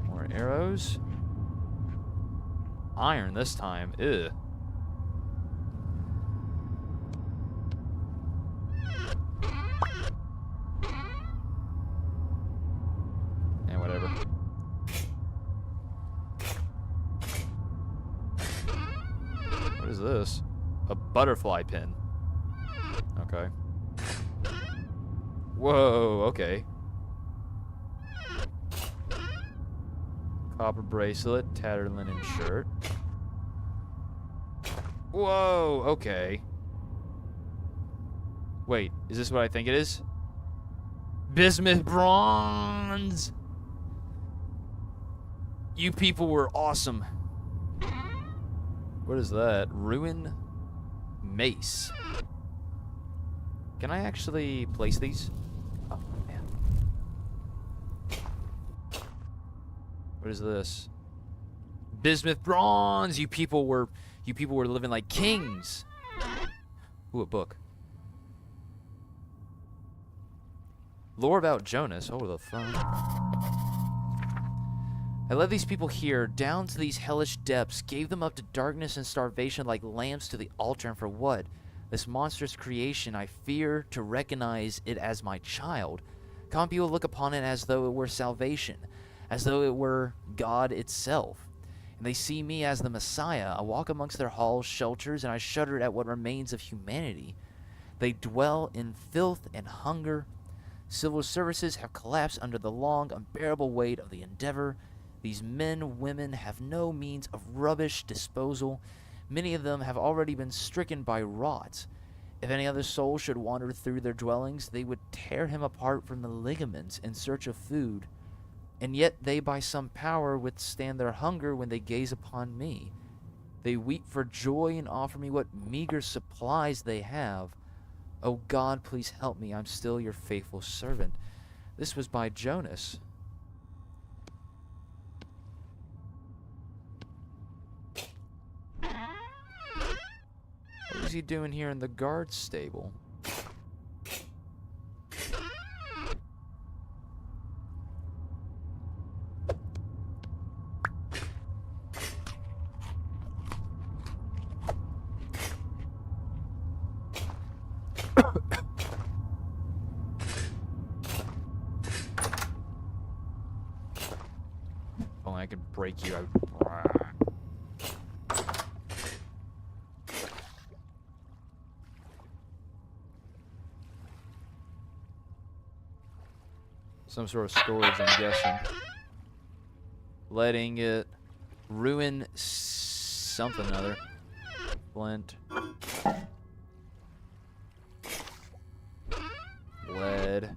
More arrows. Iron this time. Ew. And whatever. What is this? A butterfly pin. Okay. Whoa, okay. Copper bracelet, tattered linen shirt. Whoa, okay. Wait, is this what I think it is? Bismuth bronze! You people were awesome. What is that? Ruin mace. Can I actually place these? Oh, man. What is this? Bismuth bronze! You people were living like kings. Ooh, a book. Lore about Jonas. Oh, the phone. I led these people here, down to these hellish depths, gave them up to darkness and starvation like lambs to the altar, and for what? This monstrous creation, I fear to recognize it as my child. Common people look upon it as though it were salvation, as though it were God itself. And they see me as the Messiah. I walk amongst their halls, shelters, and I shudder at what remains of humanity. They dwell in filth and hunger. Civil services have collapsed under the long, unbearable weight of the endeavor. These men, women have no means of rubbish disposal. Many of them have already been stricken by rot. If any other soul should wander through their dwellings, they would tear him apart from the ligaments in search of food. And yet they by some power withstand their hunger when they gaze upon me. They weep for joy and offer me what meager supplies they have. O God, please help me. I'm still your faithful servant. This was by Jonas. What is he doing here in the guard stable? Oh, I could break you. Some sort of storage, I'm guessing. Letting it ruin something or other. Flint. Lead.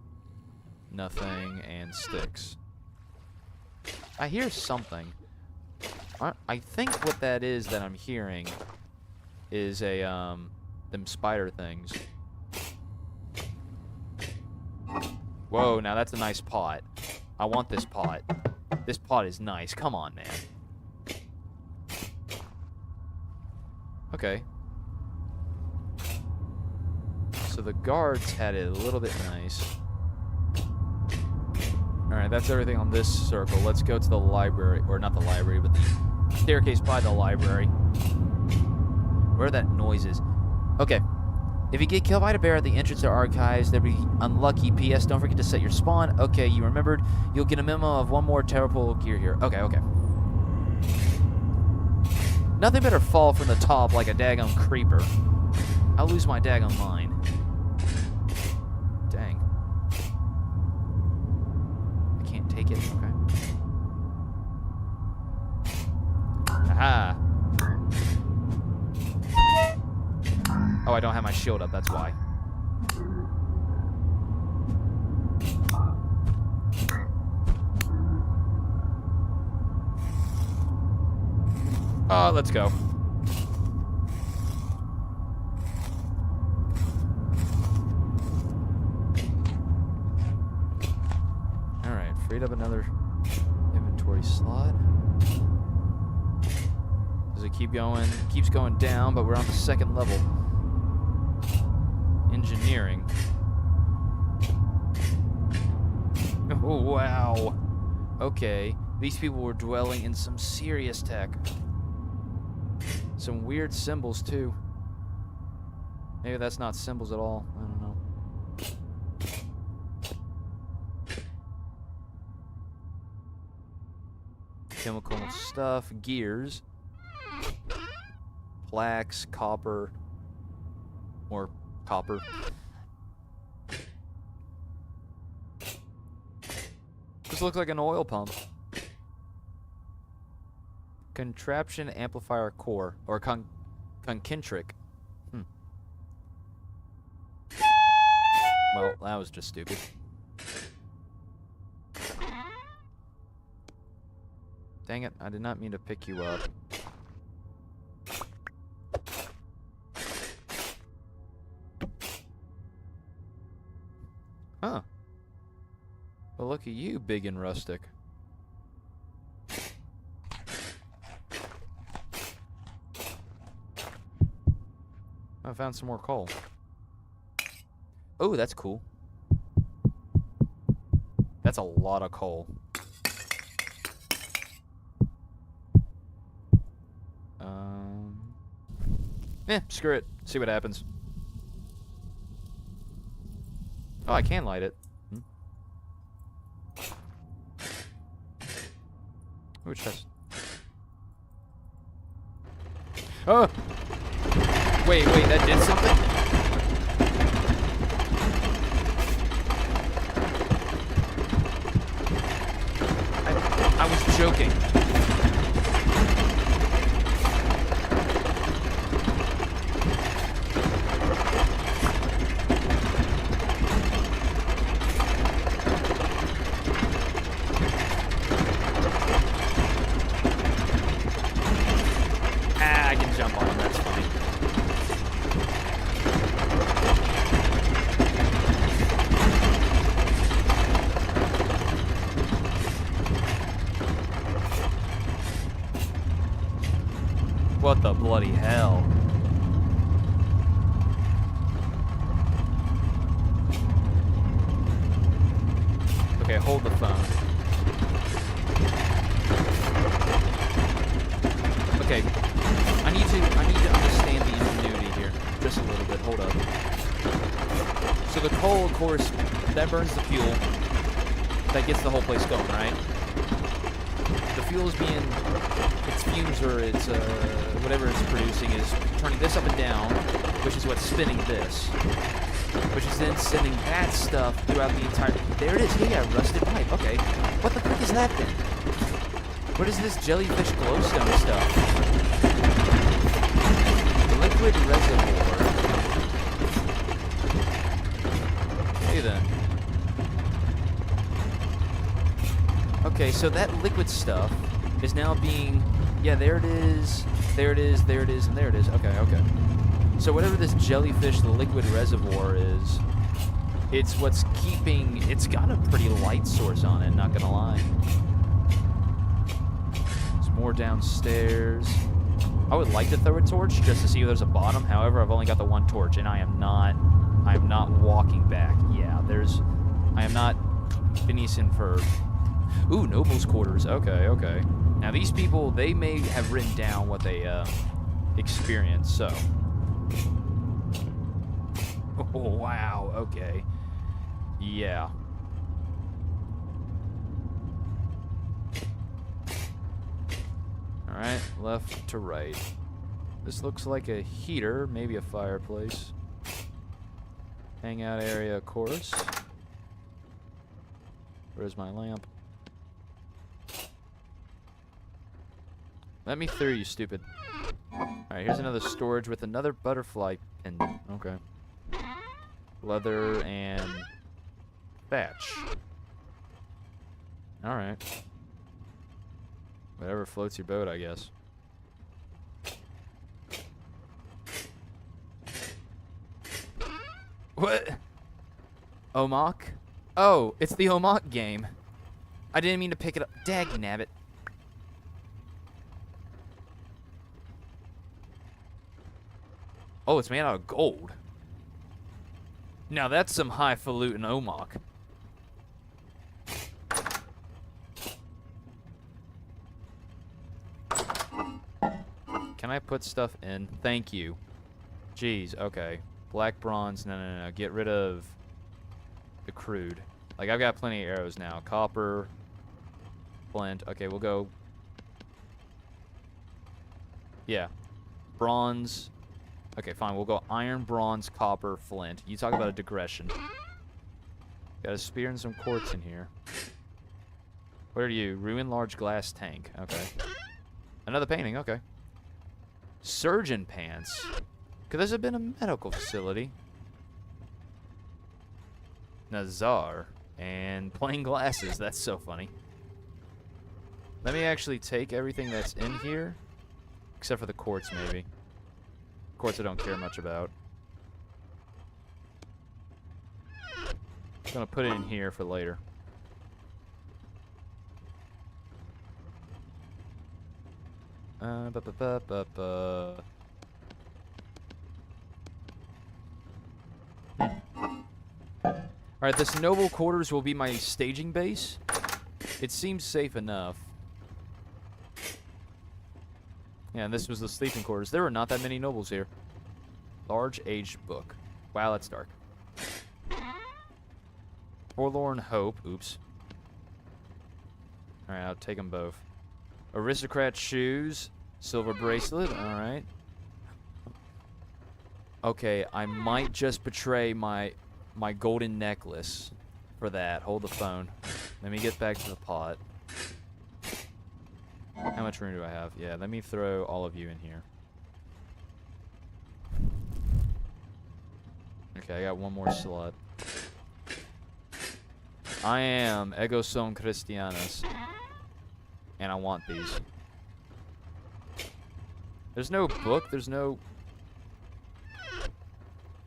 Nothing. And sticks. I hear something. I think what that is that I'm hearing is a, them spider things. Whoa, now that's a nice pot. I want this pot. This pot is nice. Come on, man. Okay. So the guards had it a little bit nice. Alright, that's everything on this circle. Let's go to the library. Or not the library, but the staircase by the library. Where that noise is. Okay. If you get killed by a bear at the entrance to archives, they'll be unlucky. P.S. Don't forget to set your spawn. Okay, you remembered. You'll get a minimum of one more terrible gear here. Okay, okay. Nothing better fall from the top like a daggone creeper. I'll lose my daggone mind. Dang. I can't take it. Okay. Aha. Oh, I don't have my shield up, that's why. Let's go. Alright, freed up another inventory slot. Does it keep going? It keeps going down, but we're on the second level. Engineering. Oh, wow. Okay. These people were dwelling in some serious tech. Some weird symbols, too. Maybe that's not symbols at all. I don't know. Chemical stuff. Gears. Plaques. Copper. More copper. This looks like an oil pump. Contraption amplifier core. Or concentric. Well, that was just stupid. Dang it, I did not mean to pick you up. Huh. Well, look at you, big and rustic. I found some more coal. Oh, that's cool. That's a lot of coal. Screw it. See what happens. Oh, I can light it. Ooh, chest. Oh! Wait, that did something? I was joking. bloody hell. Okay, hold the phone. Okay, I need to understand the ingenuity here just a little bit. Hold up. So the coal, of course, that burns the fuel. That gets the whole place going, right? The fuel is being, its fumes or its whatever it's producing is turning this up and down, which is what's spinning this, which is then sending that stuff throughout the entire. There it is. Yeah, rusted pipe. Okay, what the frick is that then? What is this jellyfish glowstone stuff? Liquid reservoir. Hey then. Okay, so that liquid stuff is now being, yeah, there it is, there it is, there it is, and there it is. Okay, okay. So whatever this jellyfish liquid reservoir is, it's what's keeping, it's got a pretty light source on it, not gonna lie. There's more downstairs. I would like to throw a torch just to see if there's a bottom. However, I've only got the one torch, and I am not walking back. Yeah, I am not finishing for. Ooh, Noble's Quarters. Okay, okay. Now, these people, they may have written down what they experienced, so. Oh, wow, okay. Yeah. Alright, left to right. This looks like a heater, maybe a fireplace. Hangout area, of course. Where's my lamp? Let me through, you stupid. Alright, here's another storage with another butterfly pendant. Okay. Leather and thatch. Alright. Whatever floats your boat, I guess. What? Omok? Oh, it's the Omok game. I didn't mean to pick it up. Dagnabbit. Oh, it's made out of gold. Now that's some highfalutin Omok. Can I put stuff in? Thank you. Jeez, okay. Black bronze, no. Get rid of the crude. Like, I've got plenty of arrows now. Copper, flint. Okay, we'll go. Yeah. Bronze. Okay, fine. We'll go iron, bronze, copper, flint. You talk about a digression. Got a spear and some quartz in here. What are you? Ruin large glass tank. Okay. Another painting. Okay. Surgeon pants. Could this have been a medical facility? Nazar. And plain glasses. That's so funny. Let me actually take everything that's in here. Except for the quartz, maybe. Quartz I don't care much about. I'm gonna put it in here for later. Alright, this noble quarters will be my staging base. It seems safe enough. Yeah, and this was the sleeping quarters. There were not that many nobles here. Large aged book. Wow, that's dark. Forlorn hope. Oops. Alright, I'll take them both. Aristocrat shoes. Silver bracelet. Alright. Okay, I might just betray my golden necklace for that. Hold the phone. Let me get back to the pot. How much room do I have? Yeah, let me throw all of you in here. Okay, I got one more slot. I am Ego Son Christianus. And I want these. There's no book, there's no...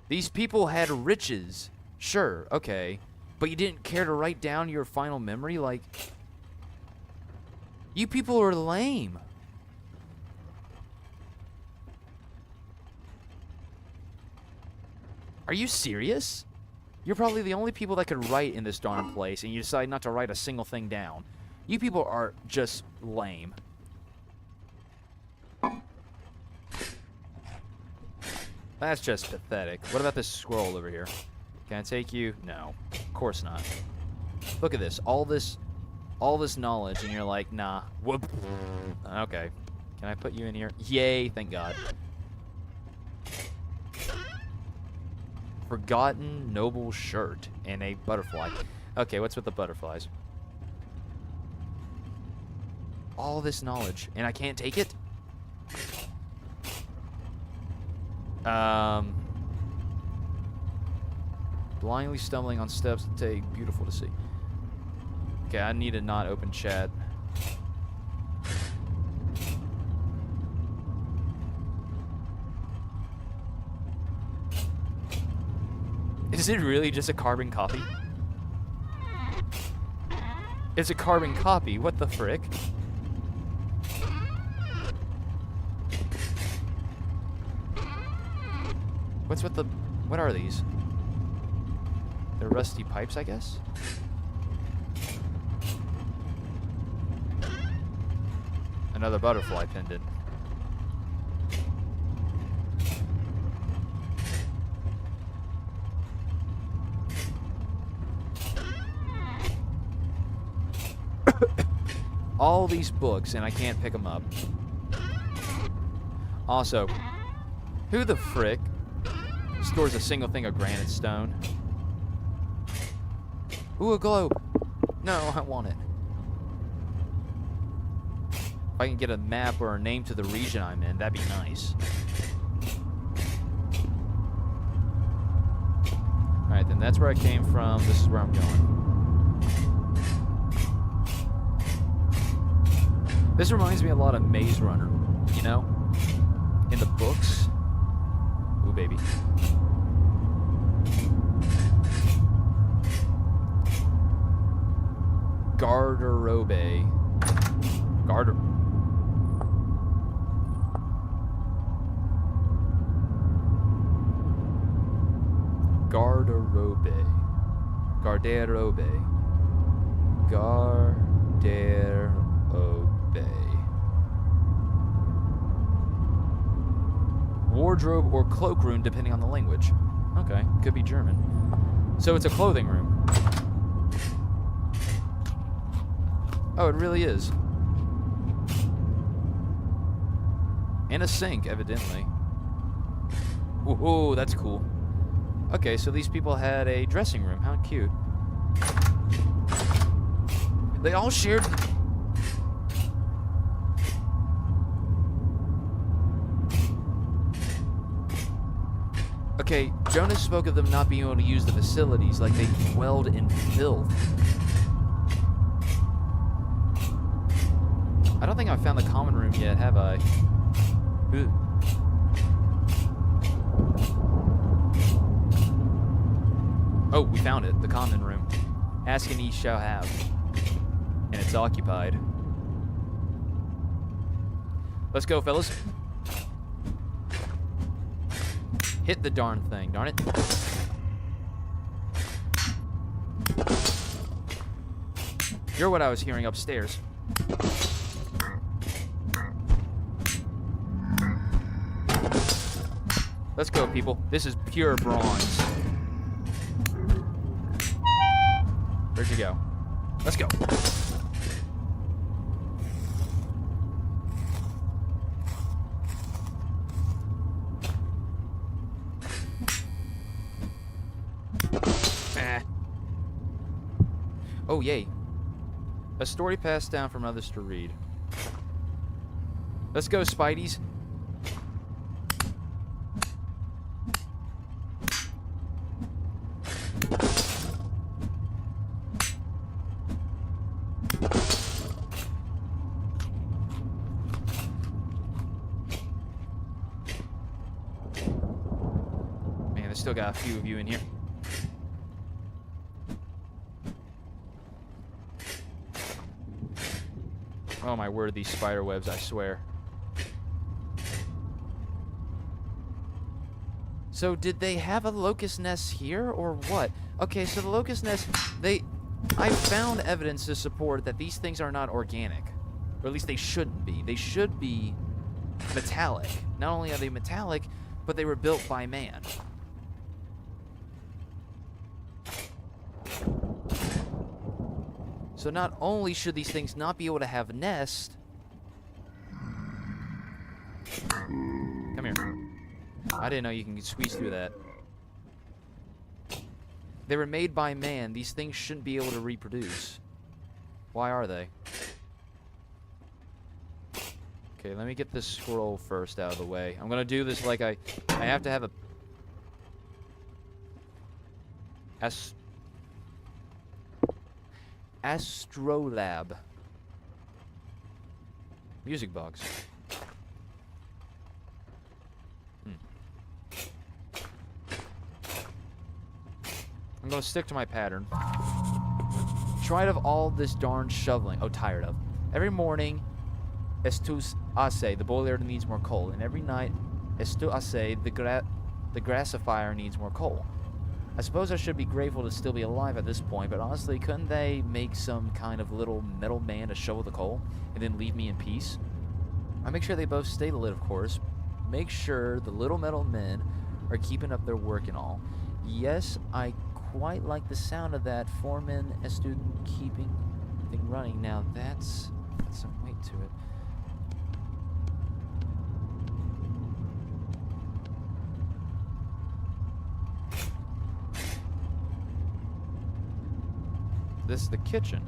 These people had riches. Sure, okay. But you didn't care to write down your final memory? Like... You people are lame. Are you serious? You're probably the only people that could write in this darn place, and you decide not to write a single thing down. You people are just lame. That's just pathetic. What about this squirrel over here? Can I take you? No. Of course not. Look at this. All this knowledge, and you're like, nah. Whoop. Okay. Can I put you in here? Yay, thank God. Forgotten noble shirt and a butterfly. Okay, what's with the butterflies? All this knowledge, and I can't take it? Blindly stumbling on steps to take. Beautiful to see. Okay, I need to not open chat. Is it really just a carbon copy? It's a carbon copy. What the frick? What's with the... What are these? They're rusty pipes, I guess? Another butterfly pendant. All these books, and I can't pick them up. Also, who the frick stores a single thing of granite stone? Ooh, a globe. No, I want it. If I can get a map or a name to the region I'm in, that'd be nice. Alright, then that's where I came from. This is where I'm going. This reminds me a lot of Maze Runner, you know? In the books. Ooh, baby. Garderobe. Garderobe. Wardrobe or cloakroom, depending on the language. Okay, could be German. So it's a clothing room. Oh, it really is. And a sink, evidently. Whoa, that's cool. Okay, so these people had a dressing room. How cute. They all shared... Okay, Jonas spoke of them not being able to use the facilities, like they dwelled in filth. I don't think I've found the common room yet, have I? Ooh. Oh, we found it. The common room. Ask and ye shall have. And it's occupied. Let's go, fellas. Hit the darn thing, darn it. You're what I was hearing upstairs. Let's go, people. This is pure bronze. Where'd you go? Let's go. Oh, yay. A story passed down from others to read. Let's go, Spideys. Man, there's still got a few of you in here. Oh my word, these spider webs, I swear. So did they have a locust nest here or what? Okay, so the locust nest, I found evidence to support that these things are not organic. Or at least they shouldn't be. They should be metallic. Not only are they metallic, but they were built by man. So not only should these things not be able to have nests. Come here. I didn't know you can squeeze through that. They were made by man. These things shouldn't be able to reproduce. Why are they? Okay, let me get this scroll first out of the way. I'm gonna do this like I have to have a Astrolab. Music box. I'm gonna stick to my pattern. Tired of all this darn shoveling. Oh, tired of. Every morning, estus ase, the boiler needs more coal. And every night, estu ase, the grassifier needs more coal. I suppose I should be grateful to still be alive at this point, but honestly, couldn't they make some kind of little metal man to shovel the coal and then leave me in peace? I make sure they both stay lit, of course. Make sure the little metal men are keeping up their work and all. Yes, I quite like the sound of that foreman a student keeping thing running. Now that's got some weight to it. This is the kitchen.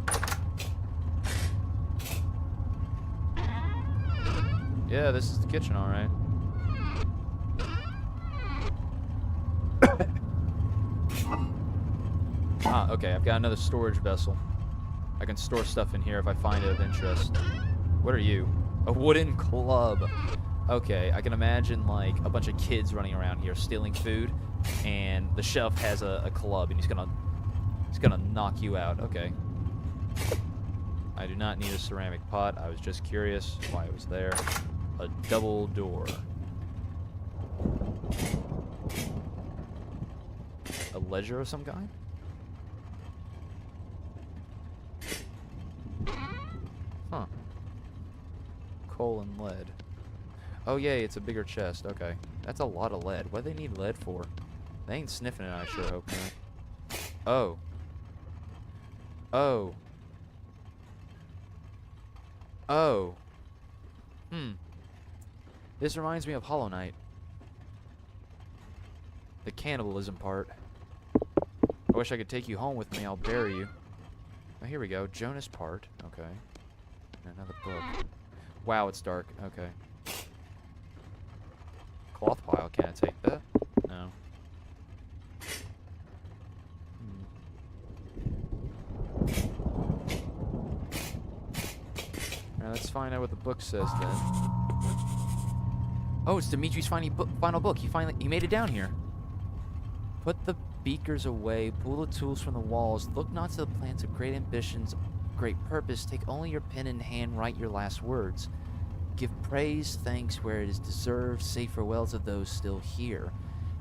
Yeah, this is the kitchen, all right. Ah, okay, I've got another storage vessel. I can store stuff in here if I find it of interest. What are you? A wooden club. Okay, I can imagine, like, a bunch of kids running around here stealing food, and the chef has a club, and he's gonna knock you out. Okay. I do not need a ceramic pot. I was just curious why it was there. A double door. A ledger of some kind? Huh. Coal and lead. Oh, yay, it's a bigger chest. Okay. That's a lot of lead. What do they need lead for? They ain't sniffing it, I sure hope not. Oh. Oh. Oh. This reminds me of Hollow Knight. The cannibalism part. I wish I could take you home with me. I'll bury you. Oh, here we go. Jonas part. Okay. Another book. Wow, it's dark. Okay. Cloth pile. Can I take that? No. Alright, let's find out what the book says then. Oh, it's Dimitri's final book. He made it down here. Put the beakers away. Pull the tools from the walls. Look not to the plans of great ambitions, great purpose. Take only your pen in hand. Write your last words. Give praise, thanks where it is deserved. Say farewell to those still here.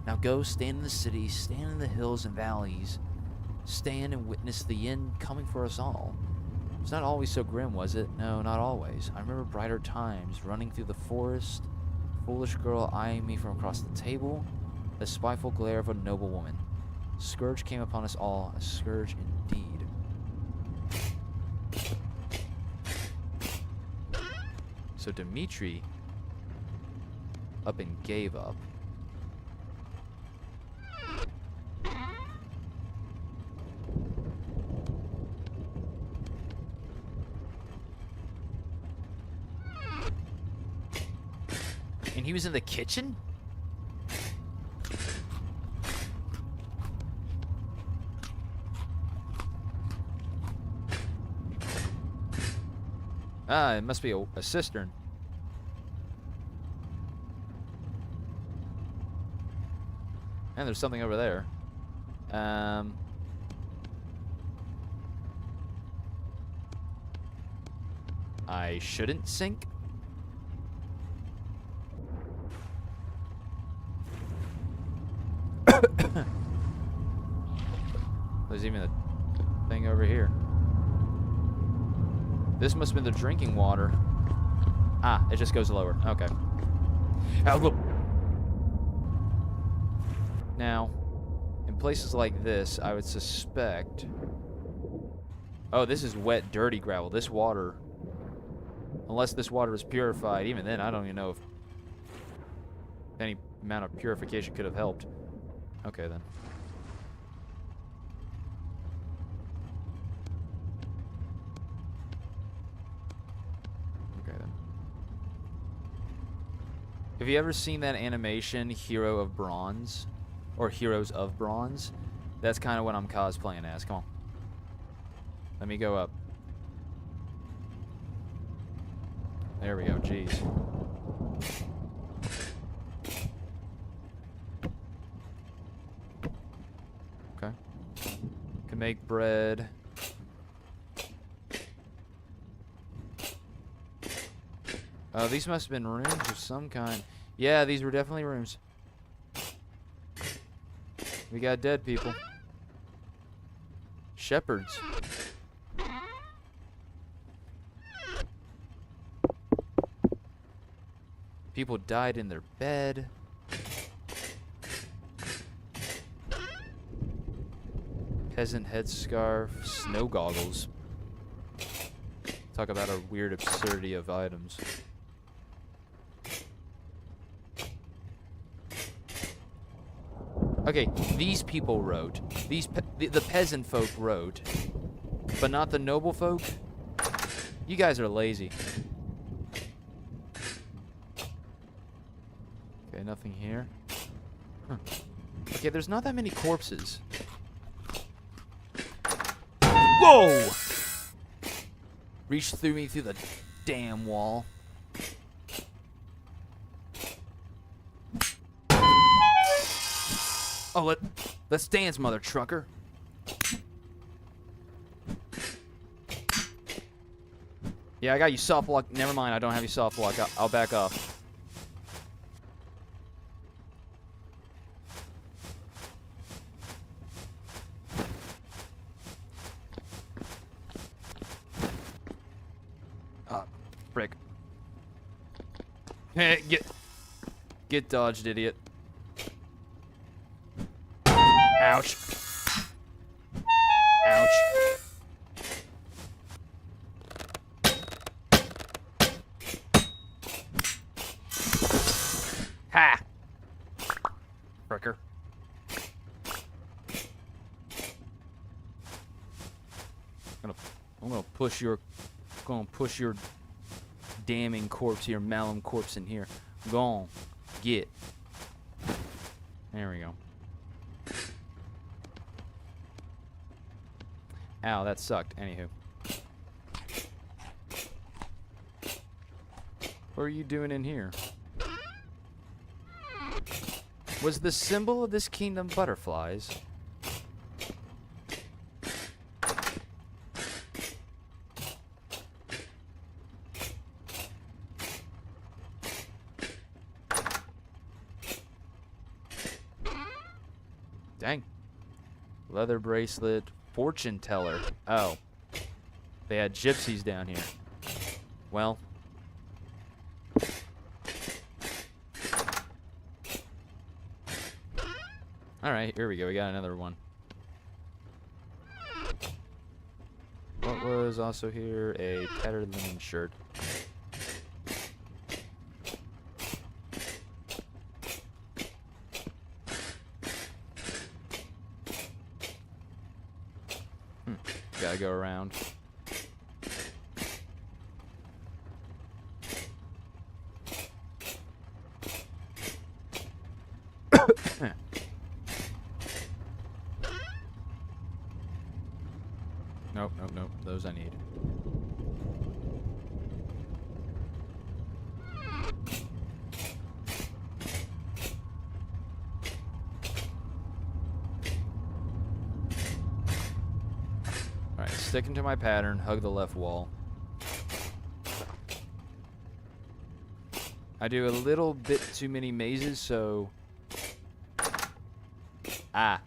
Now go, stand in the city, stand in the hills and valleys. Stand and witness the end coming for us all. It's not always so grim, was it? No, not always. I remember brighter times, running through the forest, foolish girl eyeing me from across the table, the spiteful glare of a noble woman. Scourge came upon us all, a scourge indeed. So Dimitri up and gave up. And he was in the kitchen? Ah, it must be a cistern. And there's something over there. I shouldn't sink? There's even a thing over here. This must have been the drinking water. Ah, it just goes lower. Okay. Oh, look. Now, in places like this, I would suspect... Oh, this is wet, dirty gravel. This water... Unless this water is purified, even then, I don't even know if any amount of purification could have helped. Okay, then. Okay, then. Have you ever seen that animation, Hero of Bronze? Or Heroes of Bronze? That's kind of what I'm cosplaying as. Come on. Let me go up. There we go. Jeez. Okay. Can make bread. These must have been rooms of some kind. Yeah, these were definitely rooms. We got dead people. Shepherds. People died in their bed. Peasant headscarf, snow goggles. Talk about a weird absurdity of items. Okay, these people wrote. The peasant folk wrote, but not the noble folk. You guys are lazy. Okay, nothing here. Huh. Okay, there's not that many corpses. Whoa! Reached through me through the damn wall. Oh, let's dance, mother trucker. Yeah, I got you soft block. Never mind, I don't have you soft block. I'll back off. Frick. Hey, get dodged, idiot. Ouch. Ouch. Ha! Fricker. I'm gonna push your damning corpse, your Malum corpse in here. Go on. Get. There we go. Ow, that sucked. Anywho. What are you doing in here? Was the symbol of this kingdom butterflies? Dang. Leather bracelet. Fortune teller. Oh. They had gypsies down here. Well. Alright, here we go. We got another one. What was also here? A tattered linen shirt. Gotta go around. Nope, nope, nope. Those I need. Alright, sticking to my pattern, hug the left wall. I do a little bit too many mazes, so... Ah.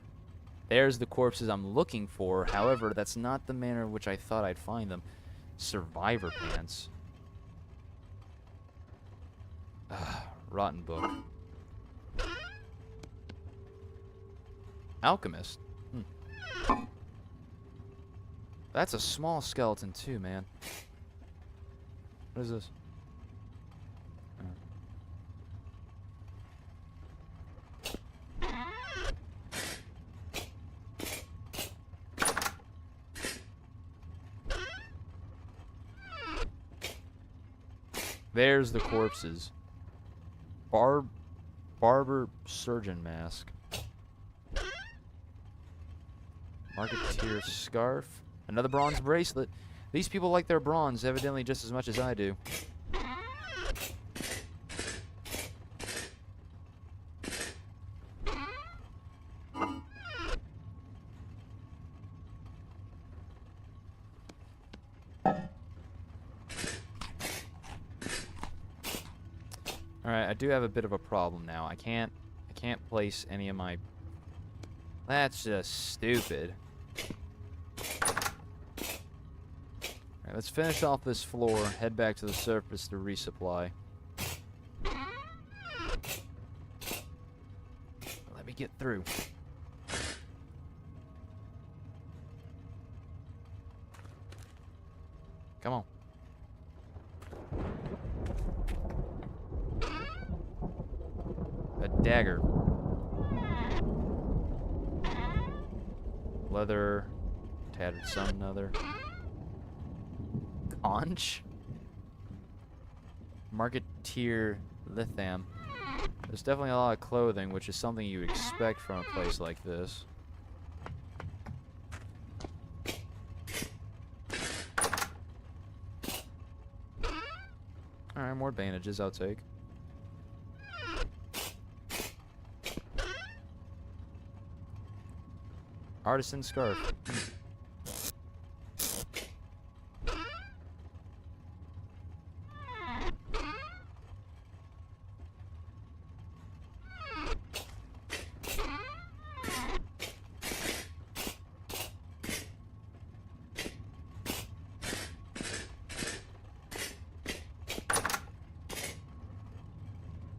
There's the corpses I'm looking for. However, that's not the manner in which I thought I'd find them. Survivor pants. Rotten book. Alchemist. That's a small skeleton too, man. What is this? There's the corpses. Barber surgeon mask. Marketeer scarf. Another bronze bracelet. These people like their bronze evidently just as much as I do. Alright, I do have a bit of a problem now. I can't place any of my... That's just stupid. Alright, let's finish off this floor, head back to the surface to resupply. Let me get through. Come on. A dagger. Leather. Tattered some another. Conch? Marketeer Litham. There's definitely a lot of clothing, which is something you would expect from a place like this. Alright, more bandages I'll take. Artisan scarf.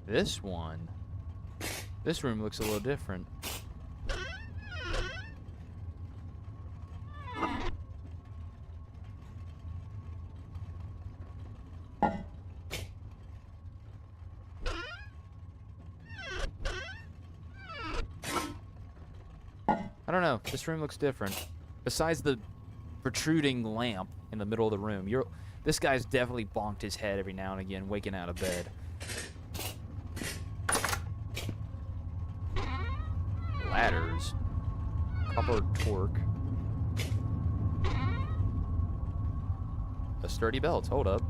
This one. This room looks a little different. I don't know. This room looks different. Besides the protruding lamp in the middle of the room, this guy's definitely bonked his head every now and again, waking out of bed. Ladders. Copper torque. A sturdy belt. Hold up.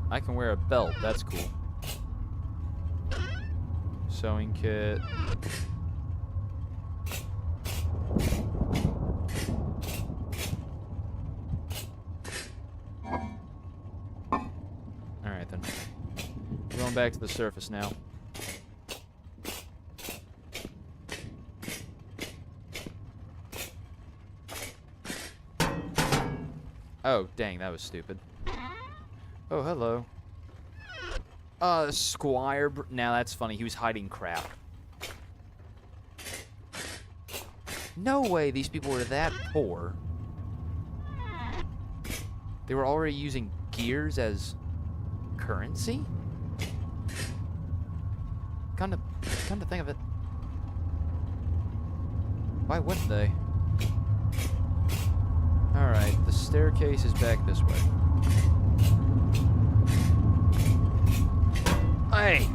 I can wear a belt. That's cool. Sewing kit. Alright then. We're going back to the surface now. Oh, dang, that was stupid. Oh, hello. Squire. Now that's funny. He was hiding crap. No way these people were that poor. They were already using gears as currency? Come to think of it. Why wouldn't they? Alright, the staircase is back this way. Hey!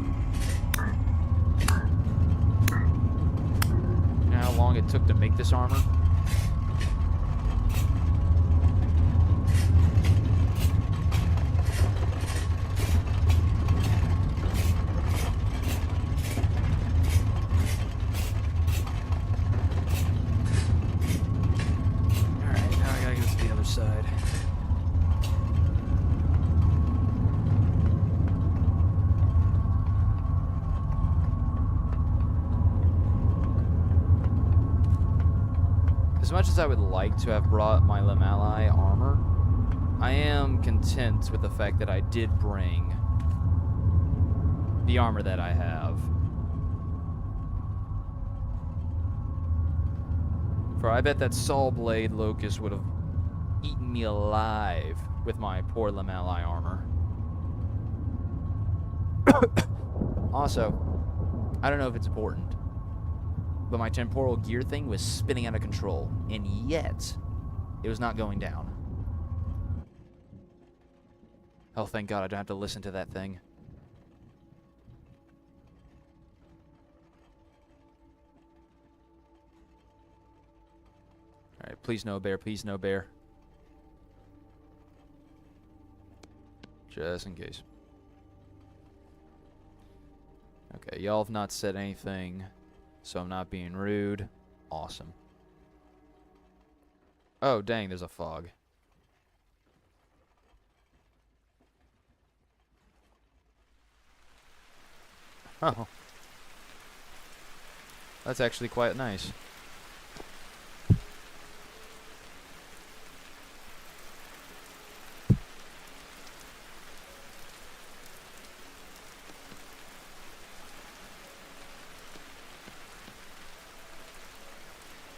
You know how long it took to make this armor? Alright, now I gotta get to the other side. As much as I would like to have brought my Lamali armor, I am content with the fact that I did bring the armor that I have. For I bet that Saw Blade Locust would have eaten me alive with my poor Lamali armor. Also, I don't know if it's important, but my temporal gear thing was spinning out of control, and yet it was not going down. Oh, thank God I don't have to listen to that thing. Alright, please no bear, please no bear. Just in case. Okay, y'all have not said anything, so I'm not being rude. Awesome. Oh, dang, there's a fog. Oh. That's actually quite nice.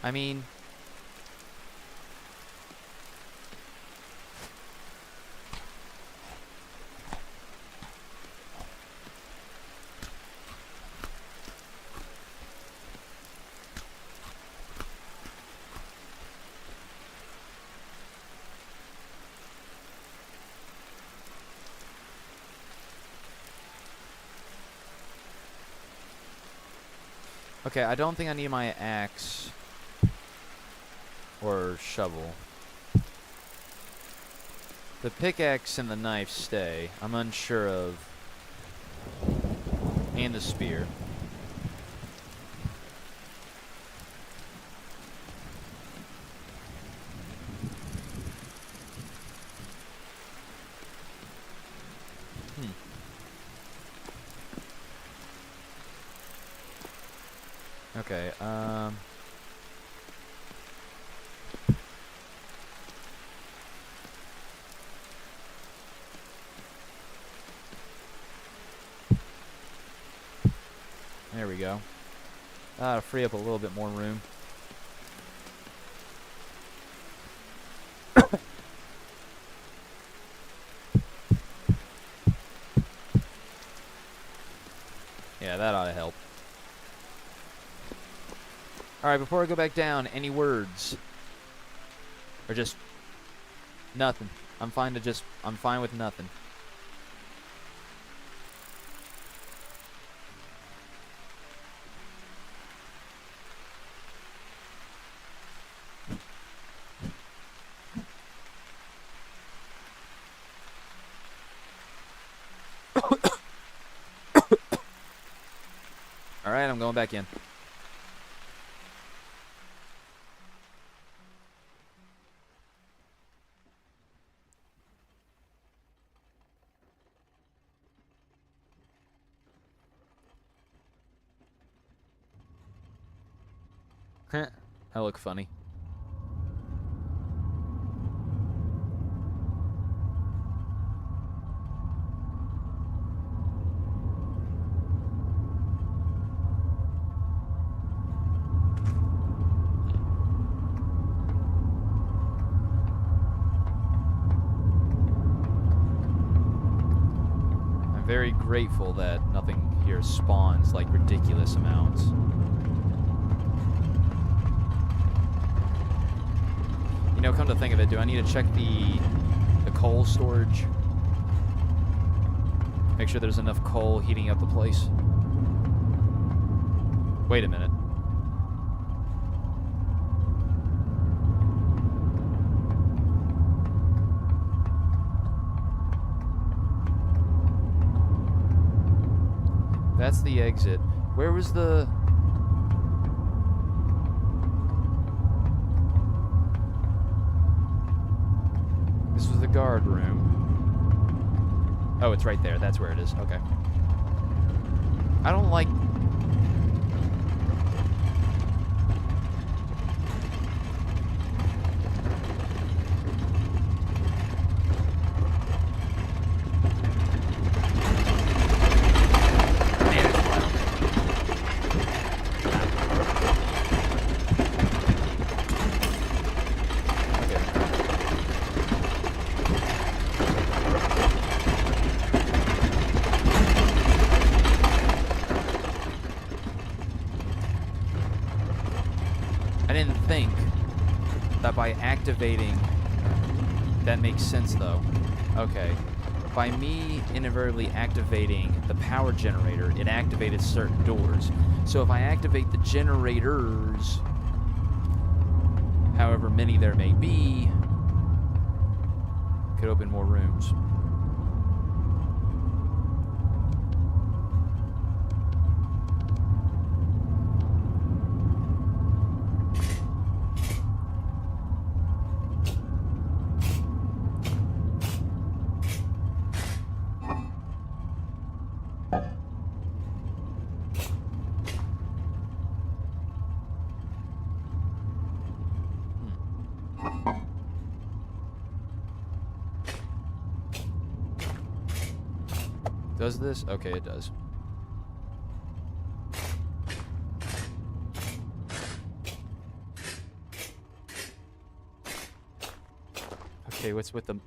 I mean, okay, I don't think I need my axe or shovel. The pickaxe and the knife stay. I'm unsure of. And the spear. Okay, there we go. That'll free up a little bit more room. Yeah, that ought to help. Alright, before I go back down, any words? Or just nothing. I'm fine with nothing. Alright, I'm going back in. I look funny. I'm very grateful that nothing here spawns like ridiculous amounts. You know, come to think of it, do I need to check the coal storage? Make sure there's enough coal heating up the place. Wait a minute. That's the exit. Where was the... This was the guard room. Oh, it's right there. That's where it is. Okay. I don't like... I didn't think that by activating... That makes sense, though. Okay. By me inadvertently activating the power generator, it activated certain doors. So if I activate the generators, however many there may be, could open more rooms. Does this? Okay, it does. Okay, what's with the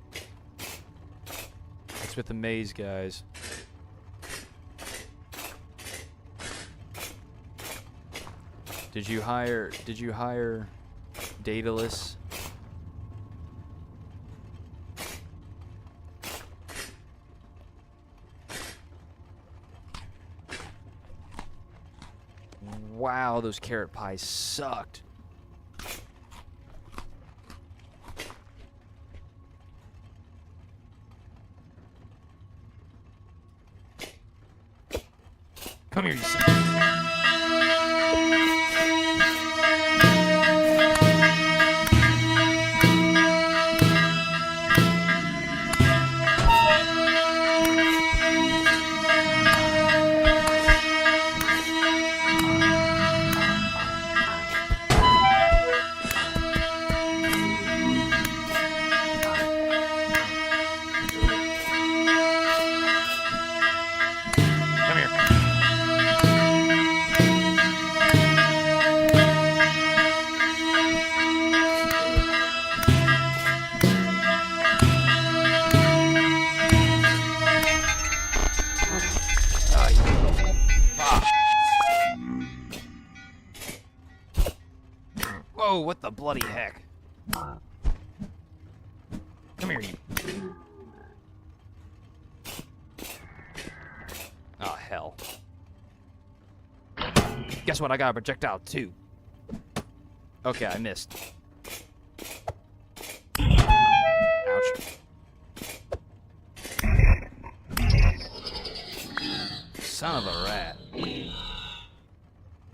maze, guys? Did you hire Daedalus? Wow, those carrot pies sucked. Come here, you son. Come here. Whoa, what the bloody heck? Come here, you. Oh, hell. Guess what? I got a projectile, too. Okay, I missed. Ouch. Son of a rat.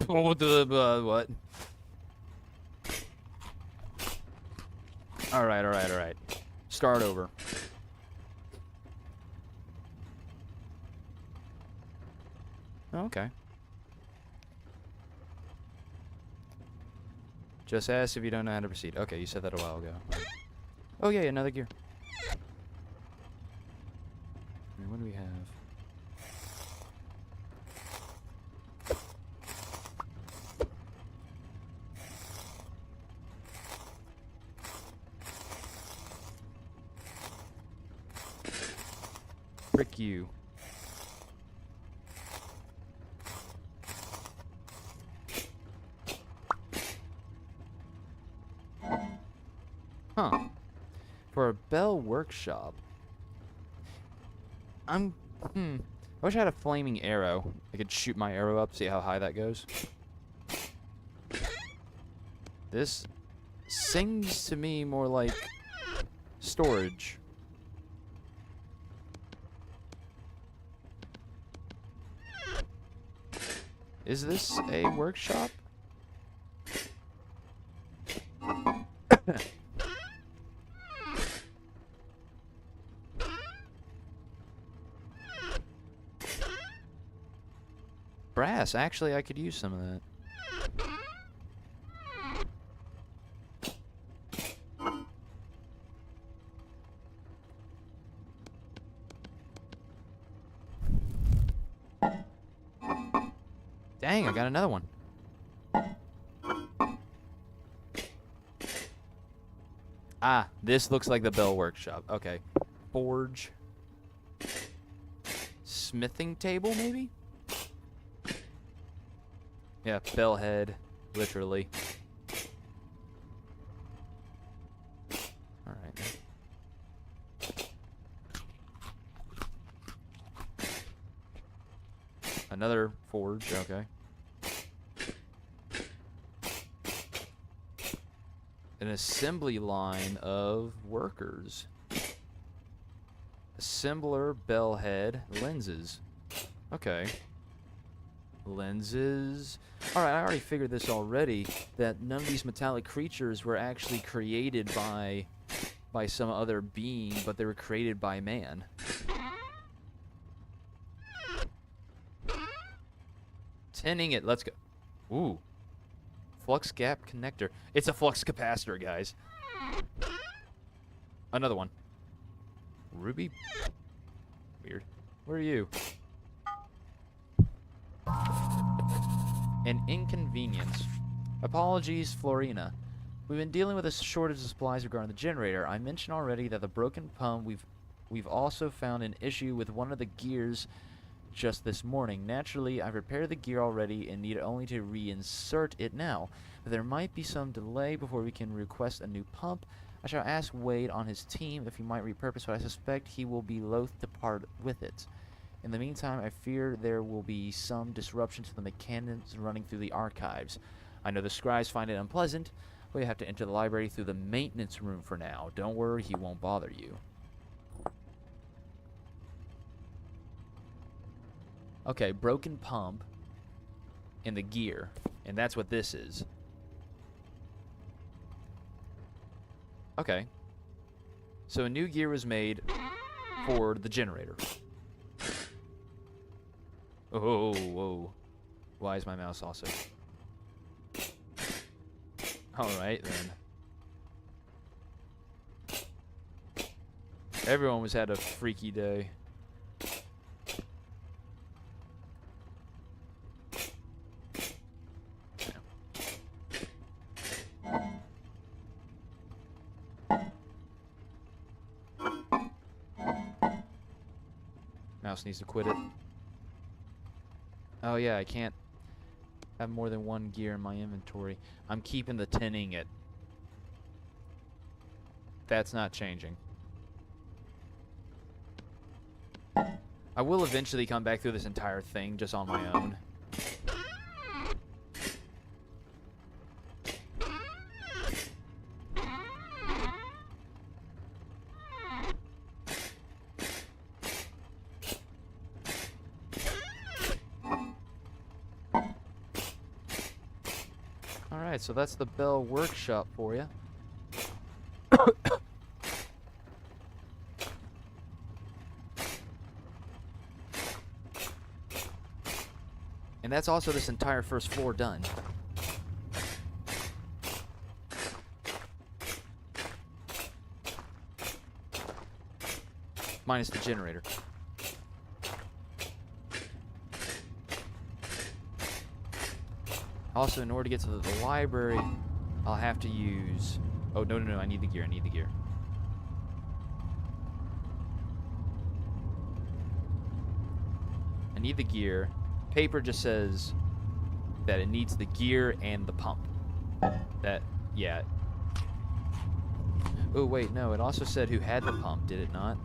Oh, what? Alright. Start over. Okay. Just ask if you don't know how to proceed. Okay, you said that a while ago. Oh yeah, another gear. What do we have? Frick you. Huh. For a Bell workshop. I wish I had a flaming arrow. I could shoot my arrow up, see how high that goes. This seems to me more like storage. Is this a workshop? Brass, actually I could use some of that. Dang, I got another one. Ah, this looks like the Bell workshop. Okay. Forge. Smithing table, maybe? Yeah, bell head, literally. Another forge, okay. An assembly line of workers. Assembler, bell head, lenses. Okay. Lenses. Alright, I already figured this already, that none of these metallic creatures were actually created by some other being, but they were created by man. Tinning it, let's go. Ooh. Flux gap connector. It's a flux capacitor, guys. Another one. Ruby? Weird. Where are you? An inconvenience. Apologies, Florina. We've been dealing with a shortage of supplies regarding the generator. I mentioned already that the broken pump, we've also found an issue with one of the gears just this morning. Naturally, I've repaired the gear already and need only to reinsert it now. But there might be some delay before we can request a new pump. I shall ask Wade on his team if he might repurpose, but I suspect he will be loath to part with it. In the meantime, I fear there will be some disruption to the mechanics running through the archives. I know the scribes find it unpleasant, but you have to enter the library through the maintenance room for now. Don't worry, he won't bother you. Okay, broken pump and the gear, and that's what this is. Okay. So a new gear was made for the generator. Oh, whoa. Why is my mouse also? Alright, then. Everyone was had a freaky day. Mouse needs to quit it. Oh yeah, I can't have more than one gear in my inventory. I'm keeping the tinning it. That's not changing. I will eventually come back through this entire thing just on my own. Alright, so that's the Bell Workshop for you. And that's also this entire first floor done. Minus the generator. Also, in order to get to the library, I'll have to use... Oh, no, I need the gear, I need the gear. I need the gear. Paper just says that it needs the gear and the pump. That, yeah. Oh, wait, no, it also said who had the pump, did it not?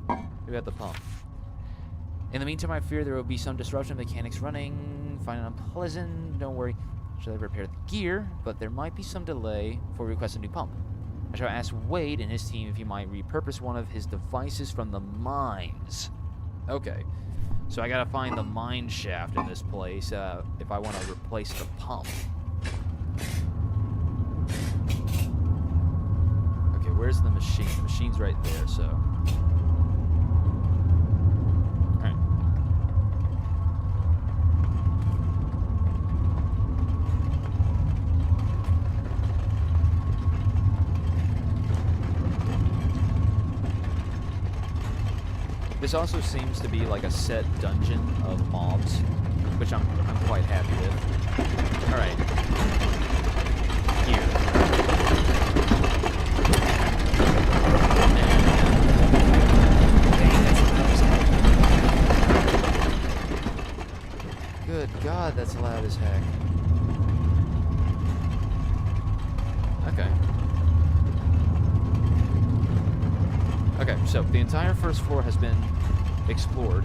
Who had the pump? In the meantime, I fear there will be some disruption of mechanics running. Find it unpleasant, don't worry. Shall I repair the gear, but there might be some delay before we request a new pump. I shall ask Wade and his team if he might repurpose one of his devices from the mines. Okay, so I gotta find the mine shaft in this place if I want to replace the pump. Okay, where's the machine? The machine's right there, so... Alright. This also seems to be like a set dungeon of mobs, which I'm quite happy with. All right, here. Good God, that's loud as heck. Okay. Okay, so the entire first floor has been explored.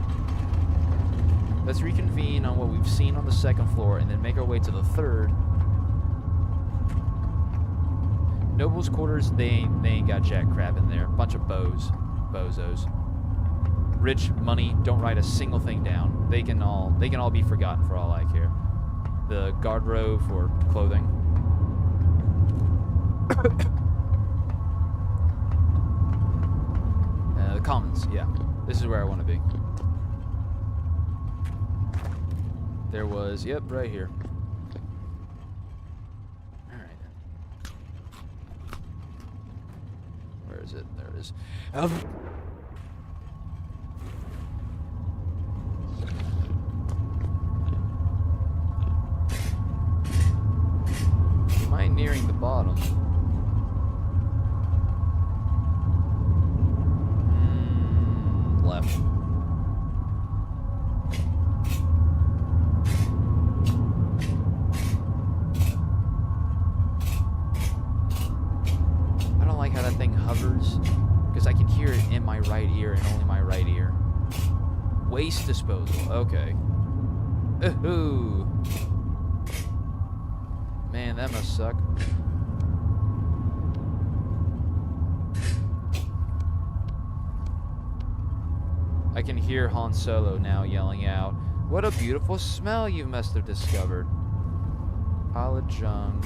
Let's reconvene on what we've seen on the second floor and then make our way to the third. Noble's quarters, they ain't got jack crap in there. Bunch of bozos. Rich, money, don't write a single thing down. They can all be forgotten for all I care. The guardrobe for clothing. The commons, yeah. This is where I want to be. There was, yep, right here. Where is it? There it is. Am I nearing the bottom? Left. I don't like how that thing hovers, because I can hear it in my right ear and only my right ear. Waste disposal, okay. Ooh. Man, that must suck. I can hear Han Solo now yelling out, "What a beautiful smell you must have discovered." Pile of junk.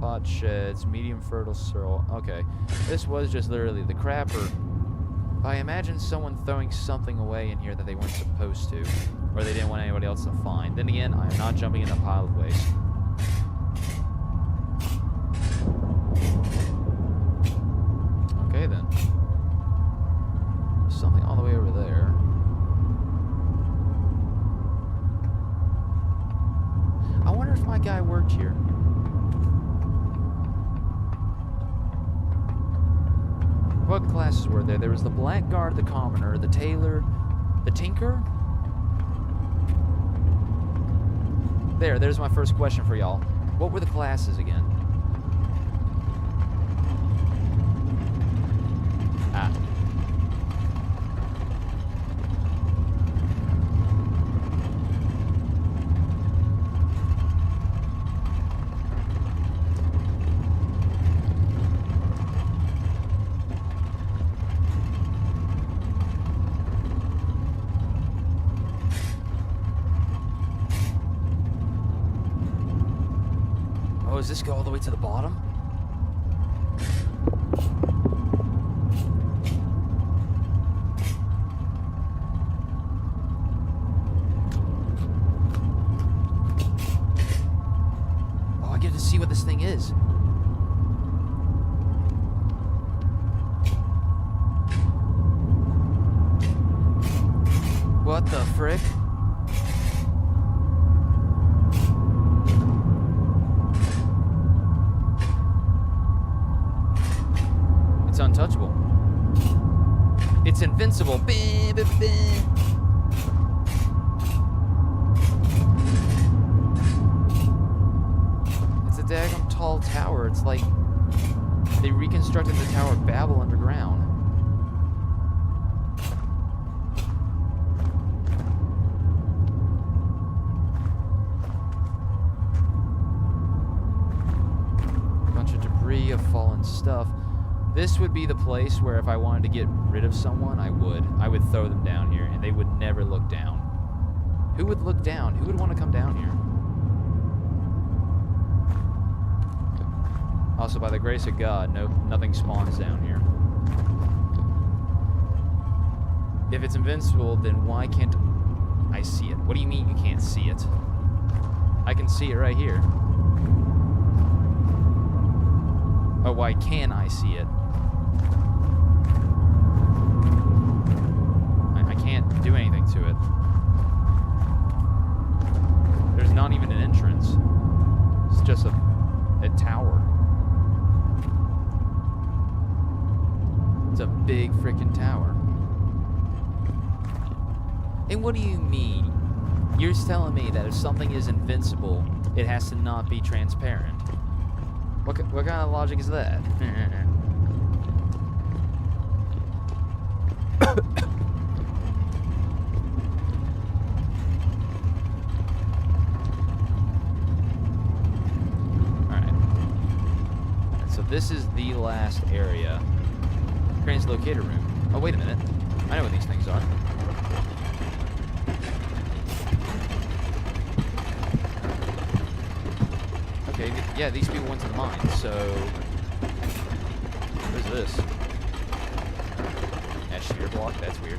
Pot sheds, medium fertile soil. Okay, this was just literally the crapper. I imagine someone throwing something away in here that they weren't supposed to, or they didn't want anybody else to find. Then again, I am not jumping in a pile of waste. Okay then. There's something all the way over there. I wonder if my guy worked here. What classes were there? There was the blackguard, the commoner, the tailor, the tinker? There's my first question for y'all. What were the classes again? Ah. Does this go all the way to the bottom? Oh, I get to see what this thing is. What the frick? Untouchable. It's invincible. Bah, bah, bah. It's a daggum tall tower. It's like they reconstructed the Tower of Babel underground. Bunch of debris of fallen stuff. This would be the place where if I wanted to get rid of someone, I would throw them down here, and they would never look down. Who would look down? Who would want to come down here? Also, by the grace of God, nothing spawns down here. If it's invincible, then why can't I see it? What do you mean you can't see it? I can see it right here. Oh, why can I see it? I can't do anything to it. There's not even an entrance. It's just a tower. It's a big freaking tower. And what do you mean? You're telling me that if something is invincible, it has to not be transparent. What kind of logic is that? this is the last area. Translocator room. Oh, wait a minute. I know what these things are. Okay, yeah, these people went to the mine, so... What is this? That shear block? That's weird.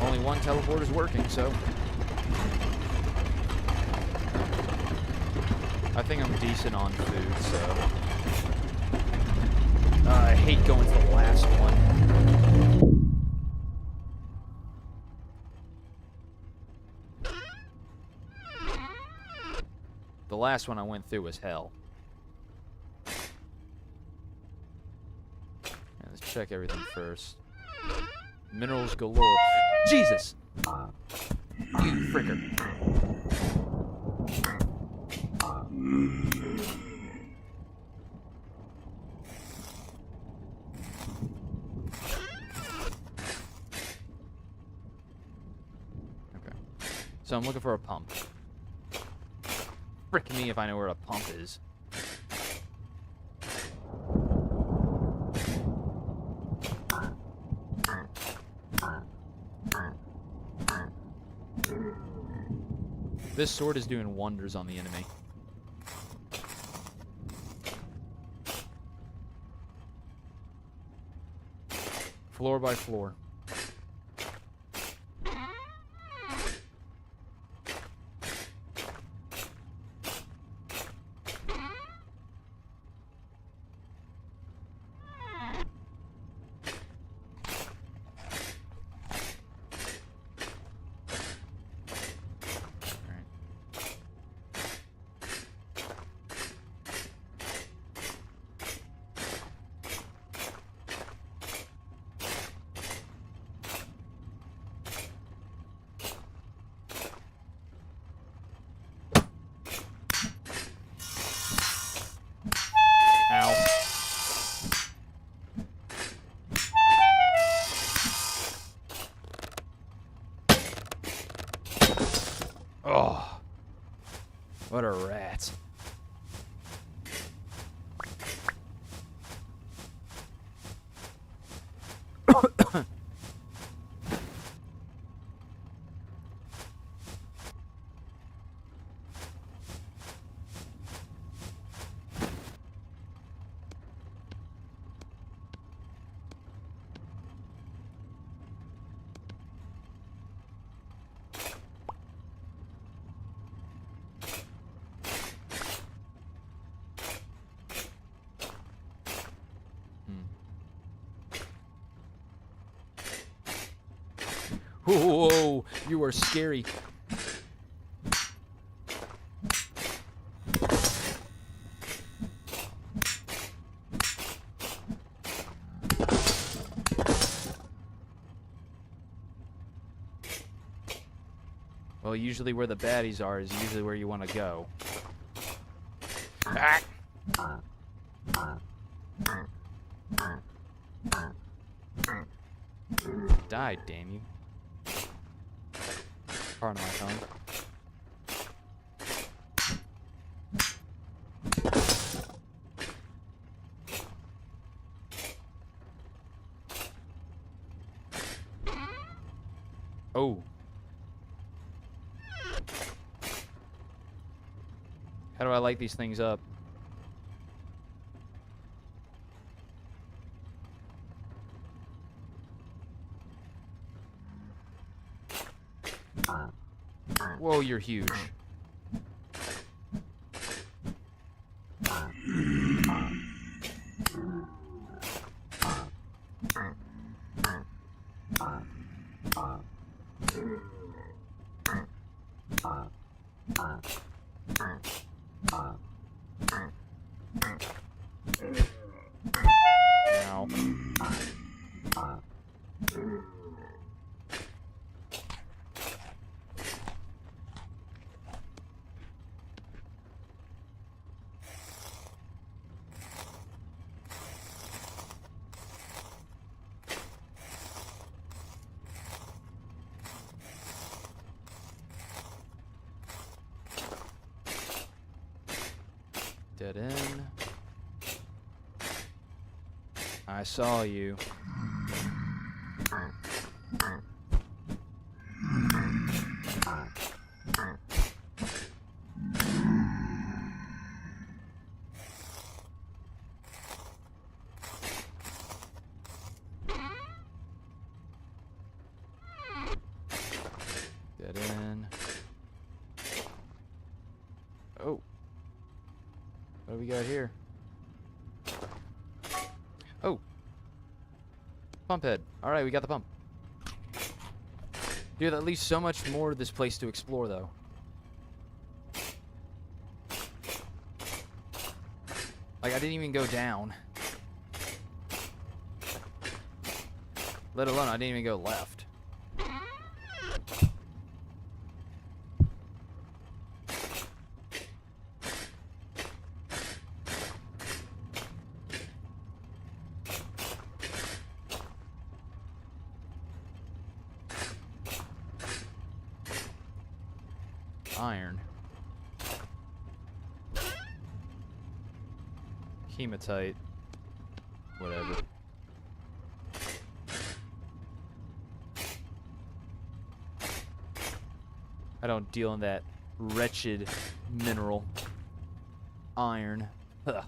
Only one teleport is working, so... I think I'm decent on food, so... I hate going to the last one. The last one I went through was hell. Yeah, let's check everything first. Minerals galore. Jesus! You fricker. Okay. So I'm looking for a pump. Frick me if I know where a pump is. This sword is doing wonders on the enemy. Floor by floor. Oh, what a rat. Whoa, you are scary. Well, usually where the baddies are is usually where you want to go. Ah. Died, damn you. Pardon my tongue. Oh. How do I light these things up? Whoa, you're huge. Ow. Dead end. I saw you. Dead end. Oh. What do we got here? Oh. Pump head. Alright, we got the pump. Dude, that leaves so much more of this place to explore, though. Like, I didn't even go down. Let alone, I didn't even go left. Iron. Hematite. Whatever. I don't deal in that wretched mineral. Iron. Ugh.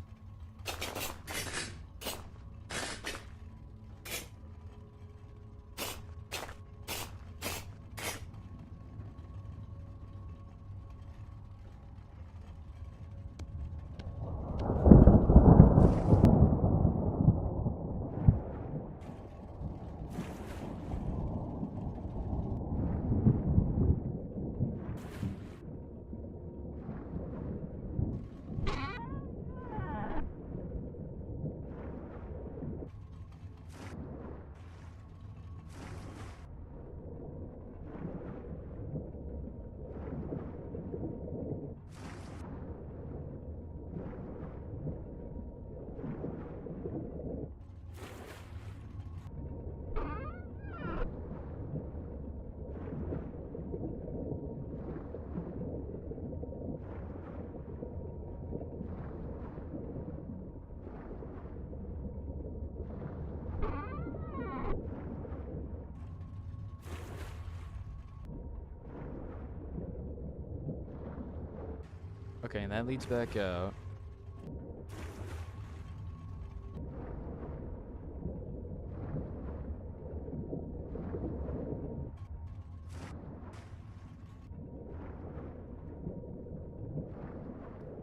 Okay, and that leads back out.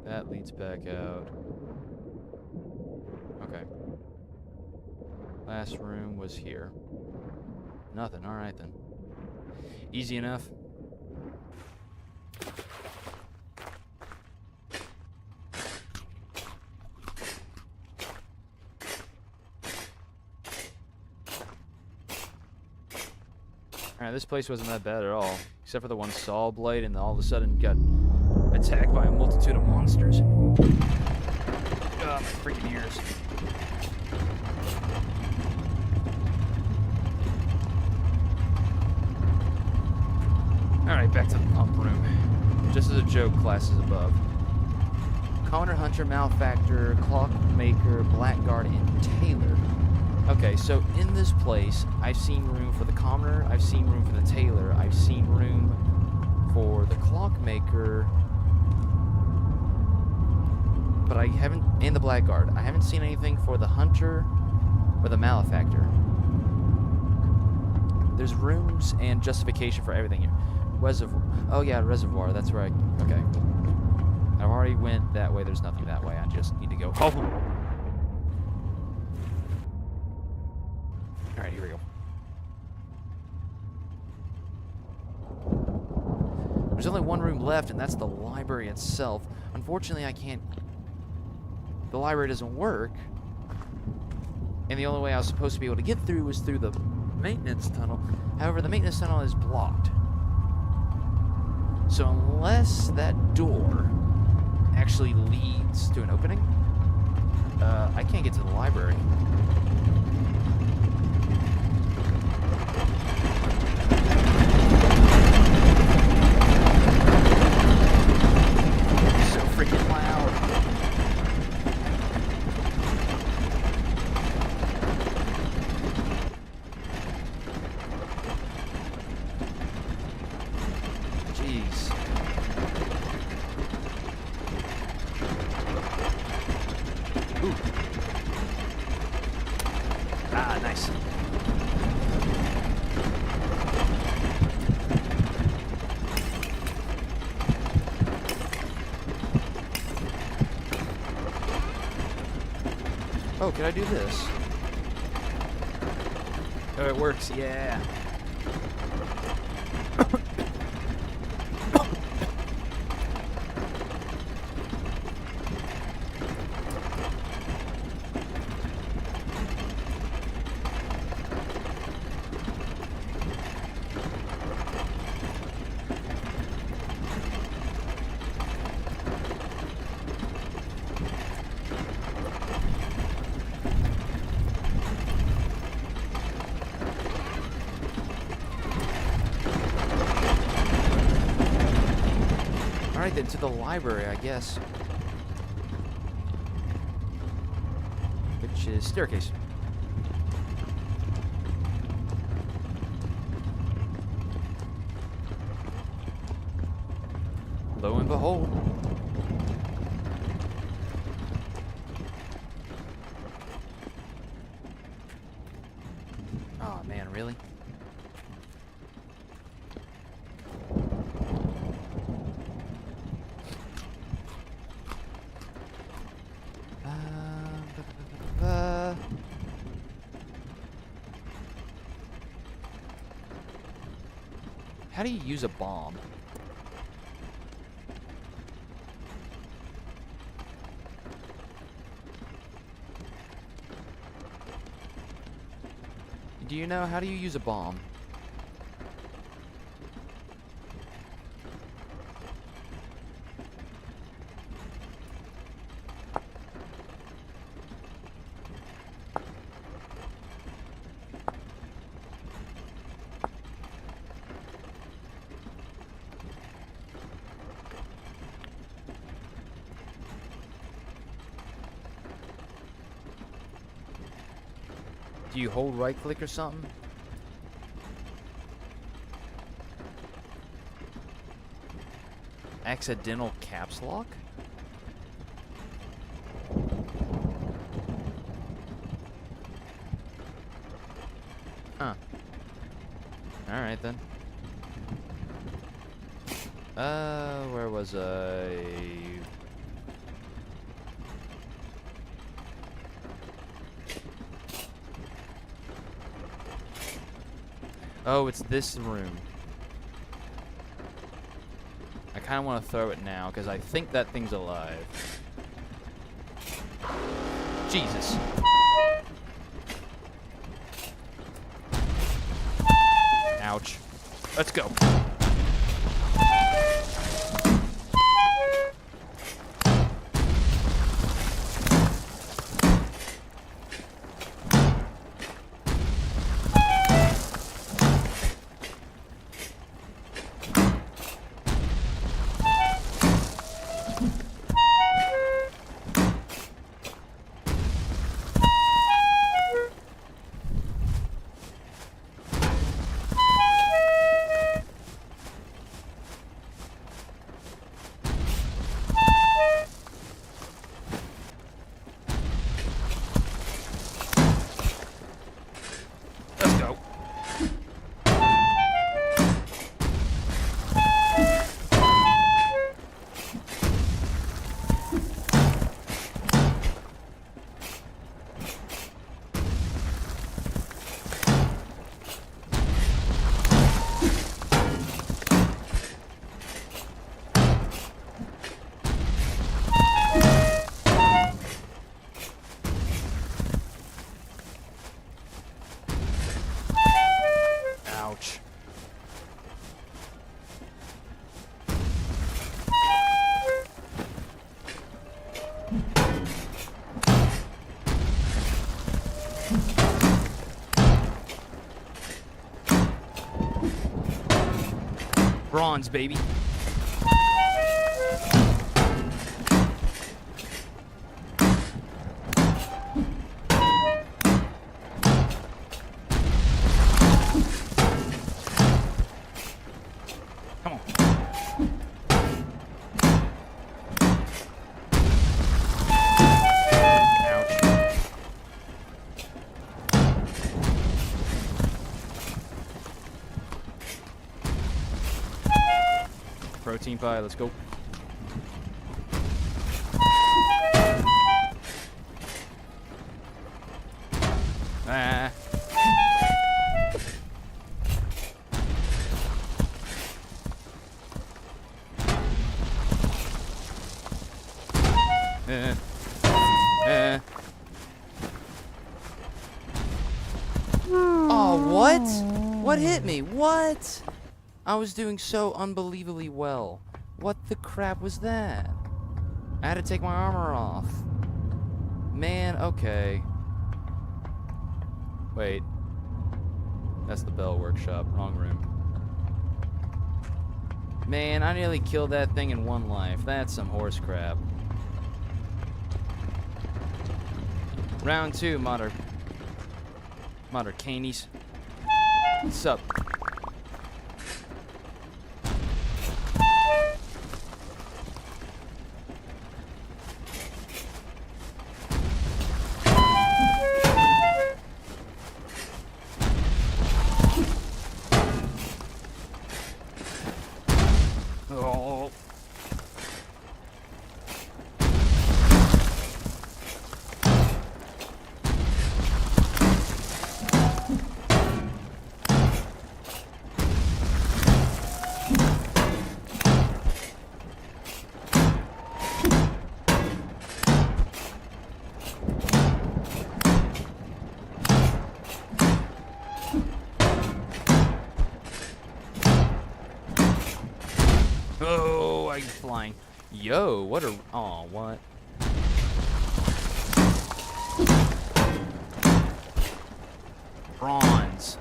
That leads back out. Okay. Last room was here. Nothing. Alright then. Easy enough. Alright, this place wasn't that bad at all. Except for the one saw blade, and all of a sudden got attacked by a multitude of monsters. Oh, my freaking ears. Alright, back to the pump room. Just as a joke, classes above. Connor, Hunter, Malefactor, Clockmaker, Blackguard, and Tailor. Okay, so in this place, I've seen room for the Commoner, I've seen room for the Tailor, I've seen room for the Clockmaker, but I haven't, and the Blackguard. I haven't seen anything for the Hunter or the Malefactor. There's rooms and justification for everything here. Reservoir. Oh yeah, Reservoir, that's right. Okay. I've already went that way, there's nothing that way, I just need to go home. Alright, here we go. There's only one room left, and that's the library itself. Unfortunately, I can't... The library doesn't work. And the only way I was supposed to be able to get through was through the maintenance tunnel. However, the maintenance tunnel is blocked. So unless that door actually leads to an opening, I can't get to the library. So freaking loud. Oh, can I do this? Oh, it works. Yeah. Alright then, to the library, I guess. Which is staircase. Lo and behold. Oh man, really? How do you use a bomb? Do you know how do you use a bomb? Do you hold right click or something? Accidental caps lock? Huh. Alright then. Where was I? Oh, it's this room. I kind of want to throw it now, because I think that thing's alive. Jesus. Ouch. Let's go. Let's go. Ouch. Bronze, baby. Come on. Ouch. Protein pie, let's go. Oh, what? What hit me? What? I was doing so unbelievably well. What the crap was that? I had to take my armor off. Man, okay. Wait. That's the Bell Workshop. Wrong room. Man, I nearly killed that thing in one life. That's some horse crap. Round 2, Canies. What's up? Oh. Oh, I'm flying. Yo, what a... Aw, what? Bronze.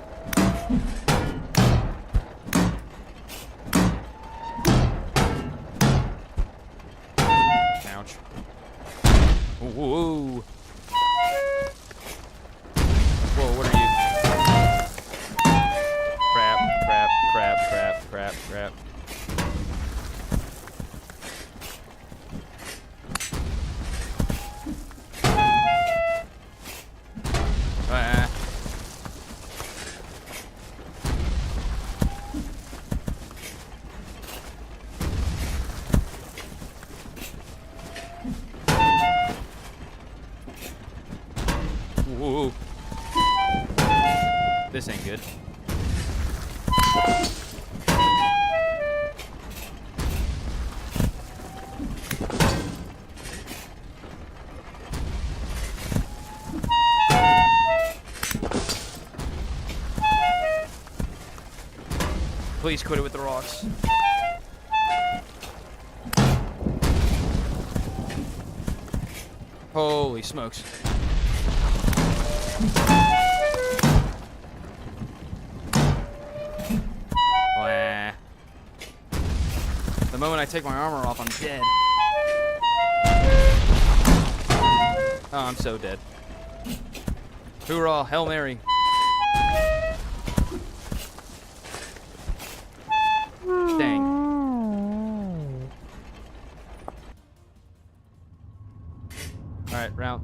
Ouch. Whoa. Whoa, what are you? Crap, crap, crap, crap, crap, crap. Whoa. This ain't good. Please quit it with the rocks. Holy smokes. Wah. The moment I take my armor off, I'm dead. Oh, I'm so dead. Hoorah, Hail Mary. Dang. Alright, round.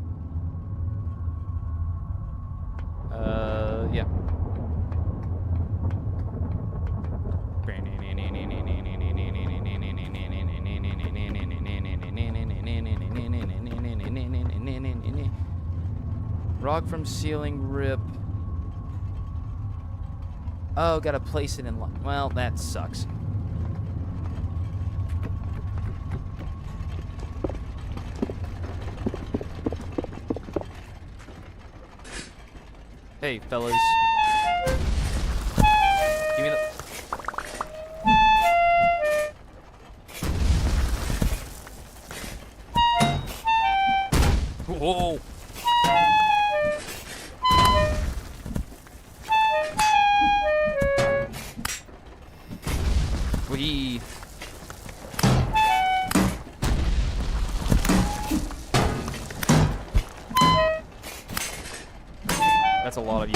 Yeah. Rock from ceiling rip. Oh, gotta place it in line. Well, that sucks. Hey, fellas. Give me the... Whoa! Wee. That's a lot of you.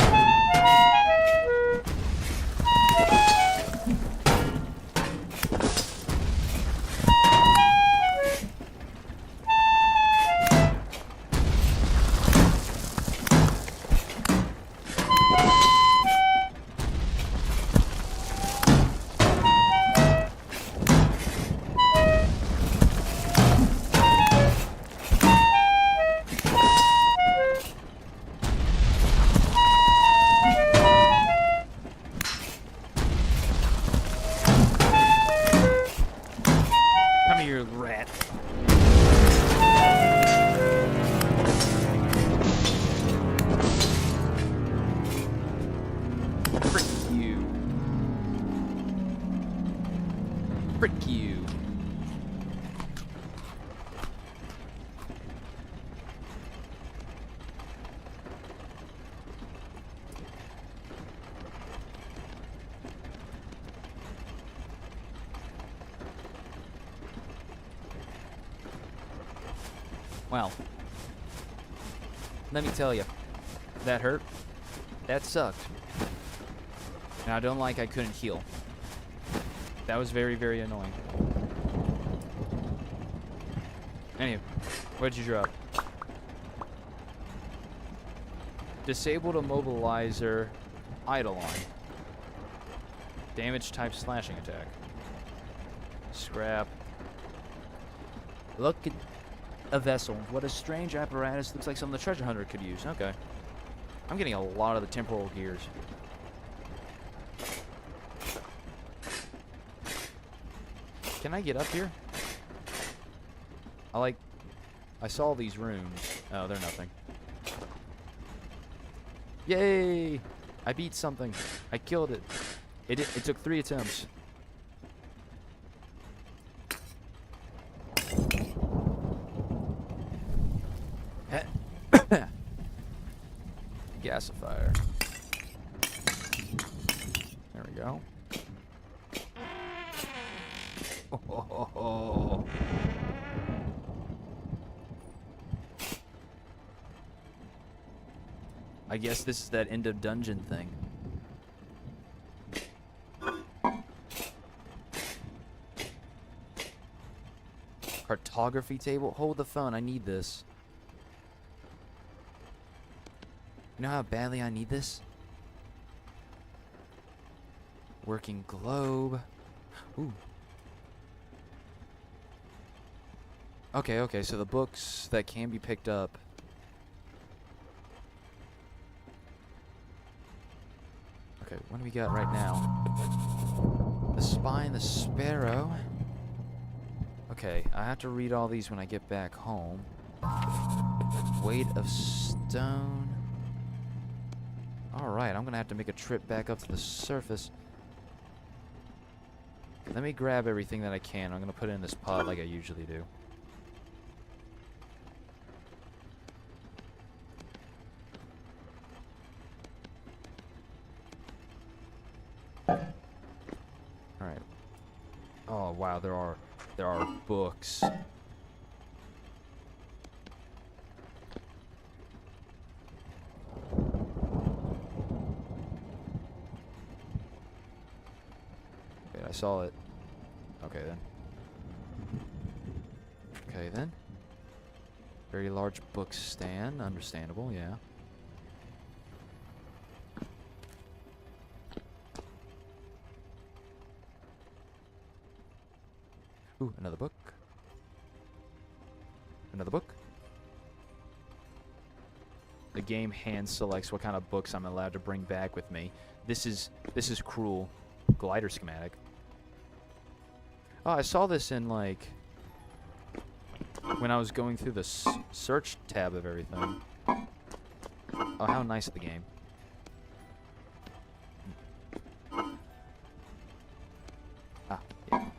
Frick you. Wow. Let me tell you, that hurt. That sucked. And I don't like I couldn't heal. That was very, very annoying. Anyway, what'd you drop? Disabled immobilizer Eidolon. Damage type slashing attack. Scrap. Look at a vessel. What a strange apparatus. Looks like something the treasure hunter could use. Okay. I'm getting a lot of the temporal gears. Can I get up here? I saw these rooms. Oh, they're nothing. Yay! I beat something. I killed it. It took 3 attempts. Gasifier. There we go. Oh. I guess this is that end of dungeon thing. Cartography table? Hold the phone, I need this. You know how badly I need this? Working globe. Ooh. Okay, so the books that can be picked up. Okay, what do we got right now? The Spy and the Sparrow. Okay, I have to read all these when I get back home. Weight of Stone. Alright, I'm gonna have to make a trip back up to the surface. Let me grab everything that I can. I'm gonna put it in this pot like I usually do. Alright. Oh wow, there are books. Wait, I saw it. Okay then. Very large book stand, understandable, yeah. Ooh, another book. Another book. The game hand selects what kind of books I'm allowed to bring back with me. This is cruel. Glider schematic. Oh, I saw this in like when I was going through the search tab of everything. Oh, how nice of the game. Ah, yeah.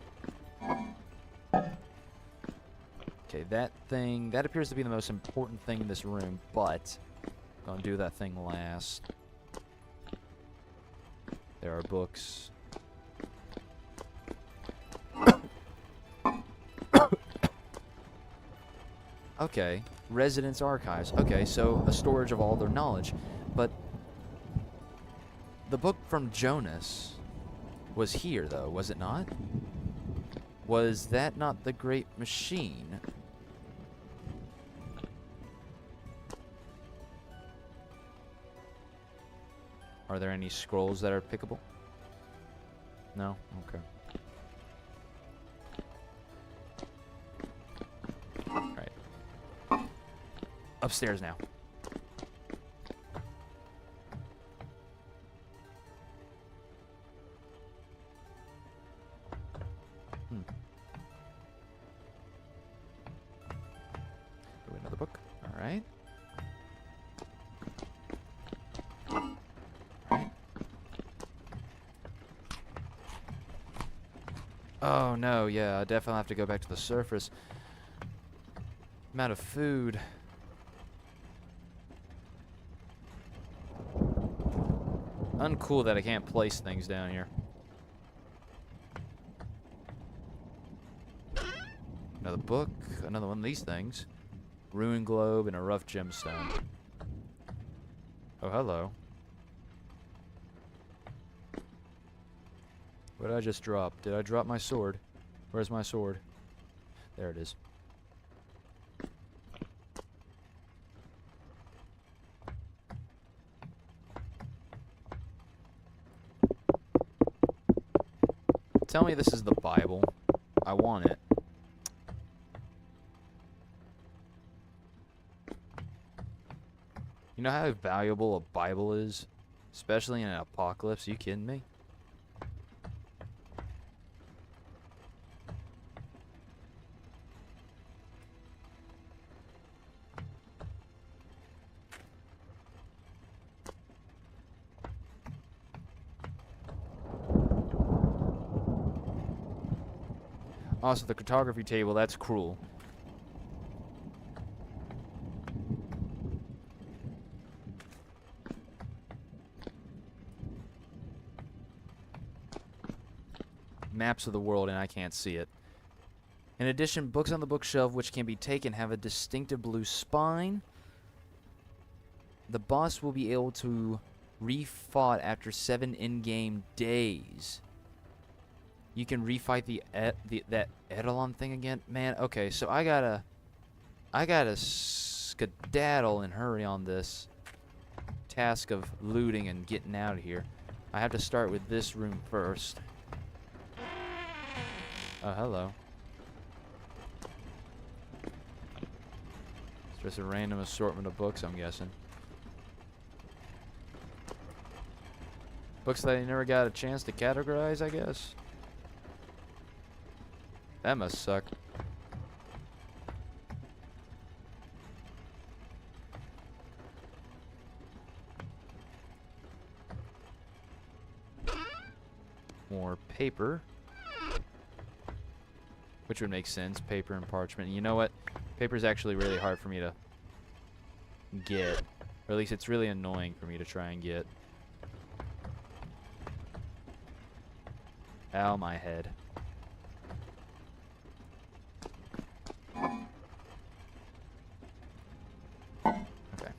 Okay, that appears to be the most important thing in this room, but I'm gonna do that thing last. There are books. Okay, residence archives. Okay, so a storage of all their knowledge. But the book from Jonas was here, though, was it not? Was that not the Great Machine? Are there any scrolls that are pickable? No? Okay. Alright. Upstairs now. Ooh, another book. Alright. Oh no, yeah, I definitely have to go back to the surface. I'm out of food. Uncool that I can't place things down here. Another book, another one of these things. Ruined globe and a rough gemstone. Oh, hello. What did I just drop? Did I drop my sword? Where's my sword? There it is. Tell me this is the Bible. I want it. You know how valuable a Bible is? Especially in an apocalypse. Are you kidding me? Also, the cartography table, that's cruel. Maps of the world, and I can't see it. In addition, books on the bookshelf which can be taken have a distinctive blue spine. The boss will be able to refought after 7 in-game days. You can refight that Eidolon thing again? Man, okay, so I gotta skedaddle and hurry on this task of looting and getting out of here. I have to start with this room first. Oh, hello. It's just a random assortment of books, I'm guessing. Books that I never got a chance to categorize, I guess. That must suck. More paper. Which would make sense. Paper and parchment. And you know what? Paper is actually really hard for me to get. Or at least it's really annoying for me to try and get. Ow, my head. Okay.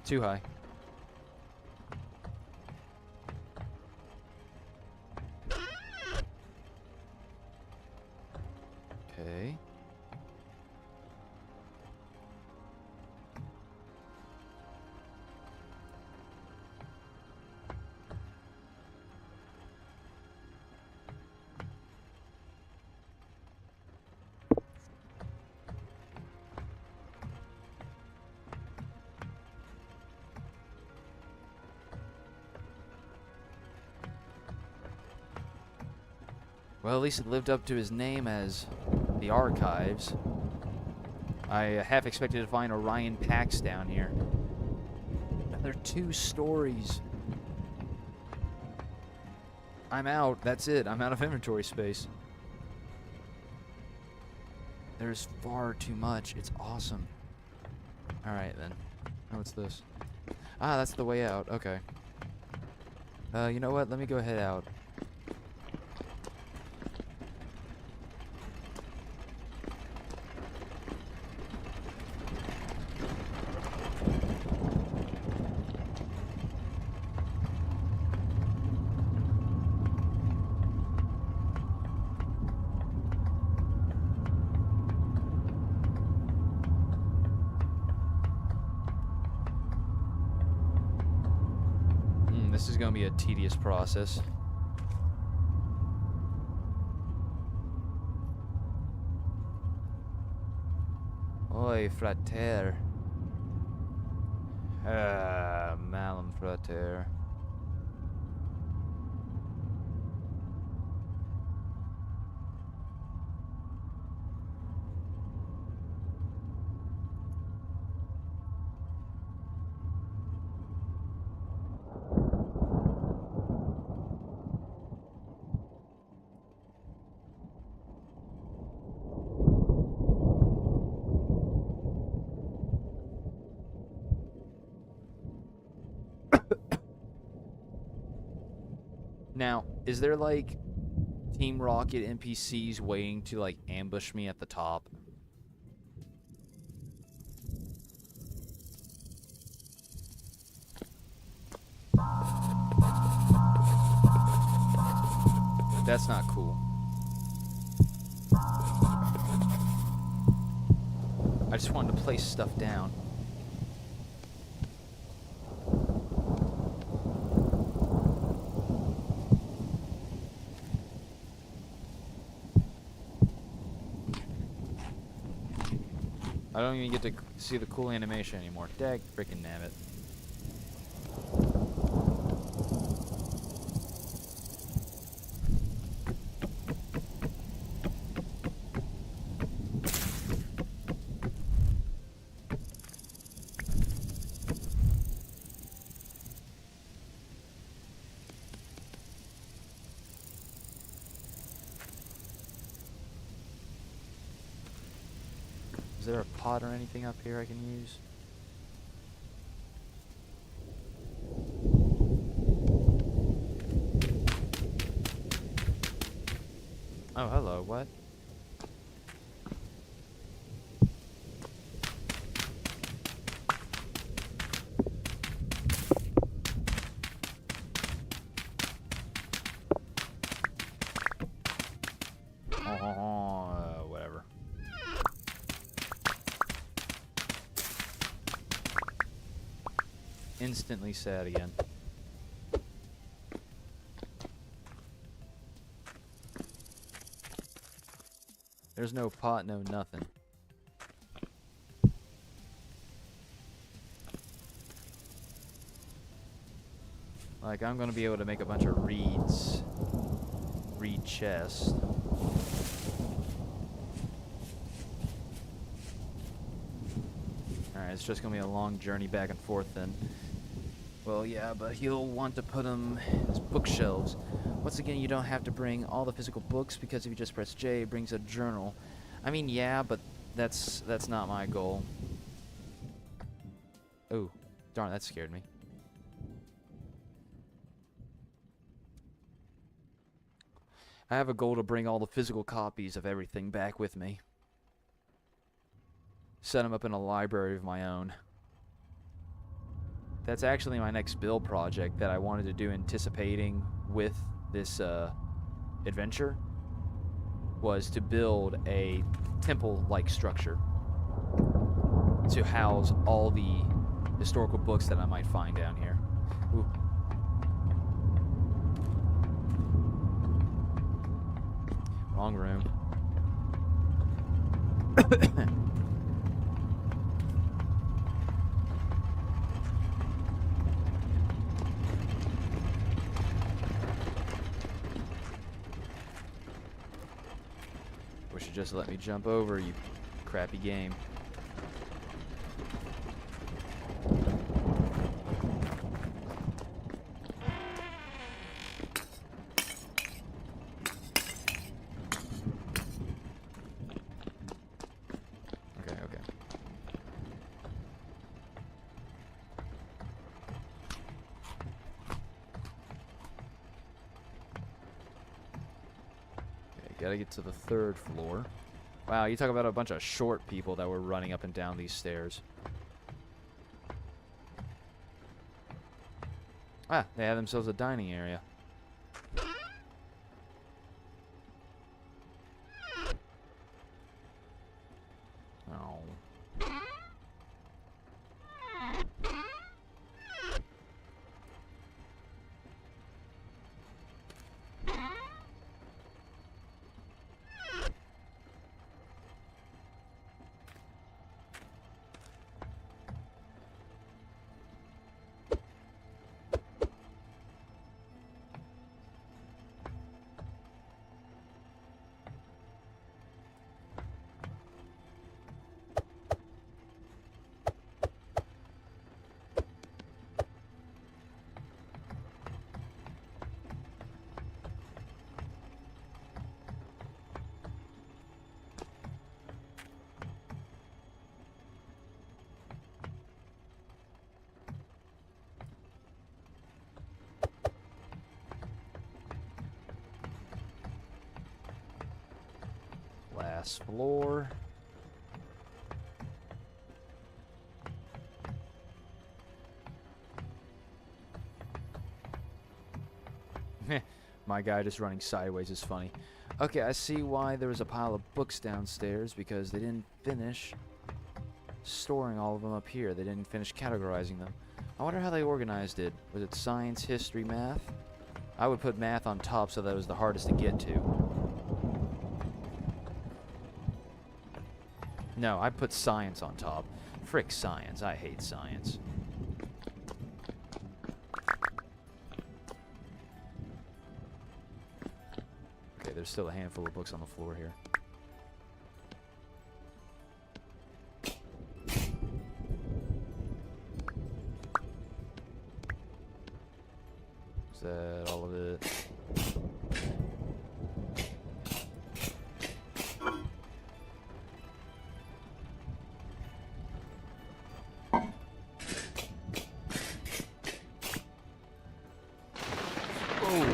Too high. Okay. Well, at least it lived up to his name as the Archives. I half expected to find Orion Pax down here. Another 2 stories. I'm out. That's it. I'm out of inventory space. There's far too much. It's awesome. Alright then. Oh, what's this? Ah, that's the way out. Okay. You know what? Let me go head out. This is going to be a tedious process. Oi, frater. Malum frater. Now, is there like Team Rocket NPCs waiting to like ambush me at the top? That's not cool. I just wanted to place stuff down. I don't even get to see the cool animation anymore. Dag freaking nabbit. Is there a pot or anything up here I can use? Oh, hello, what? Whatever. Instantly sad again. There's no pot, no nothing. Like, I'm gonna be able to make a bunch of reeds. Reed chest. Alright, it's just gonna be a long journey back and forth then. Well, yeah, but he'll want to put them in his bookshelves. Once again, you don't have to bring all the physical books, because if you just press J, it brings a journal. I mean, yeah, but that's not my goal. Oh, darn, that scared me. I have a goal to bring all the physical copies of everything back with me. Set them up in a library of my own. That's actually my next build project that I wanted to do, anticipating with this adventure, was to build a temple-like structure to house all the historical books that I might find down here. Ooh. Wrong room. Wish you just let me jump over, you crappy game. Okay. Gotta get to the 3rd floor. Wow, you talk about a bunch of short people that were running up and down these stairs. Ah, they have themselves a dining area. Oh. glass floor. My guy just running sideways is funny. Okay, I see why there was a pile of books downstairs, because they didn't finish storing all of them up here. They didn't finish categorizing them. I wonder how they organized it. Was it science, history, math? I would put math on top so that it was the hardest to get to. No, I put science on top. Frick science. I hate science. Okay, there's still a handful of books on the floor here. Is that all of it? Oh,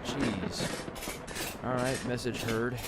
jeez. Alright, message heard.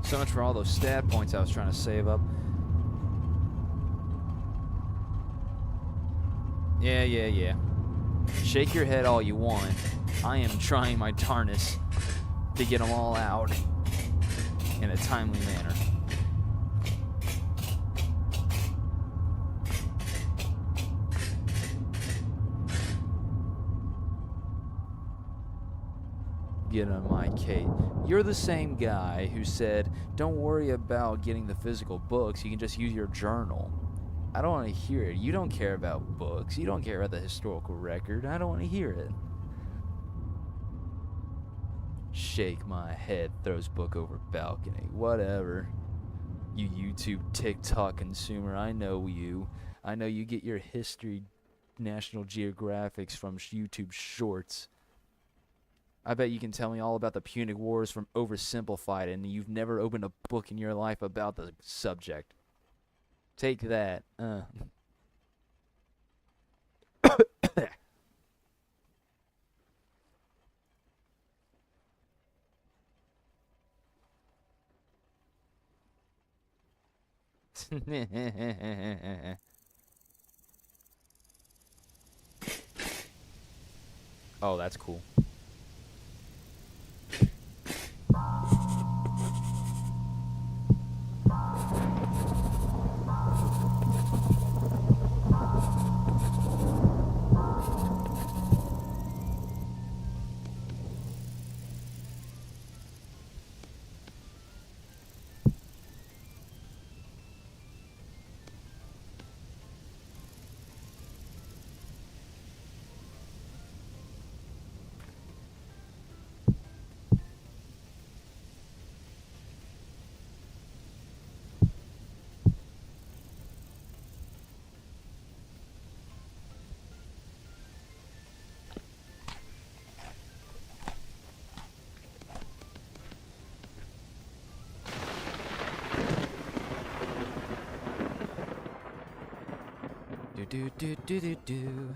So much for all those stat points I was trying to save up. Yeah. Shake your head all you want. I am trying my darnest to get them all out in a timely manner. Get on my case. You're the same guy who said, don't worry about getting the physical books, you can just use your journal. I don't want to hear it. You don't care about books. You don't care about the historical record. I don't want to hear it. Shake my head, throws book over balcony. Whatever. You YouTube TikTok consumer, I know you. I know you get your history National Geographics from YouTube shorts. I bet you can tell me all about the Punic Wars from Oversimplified, and you've never opened a book in your life about the subject. Take that. Oh, that's cool. Do.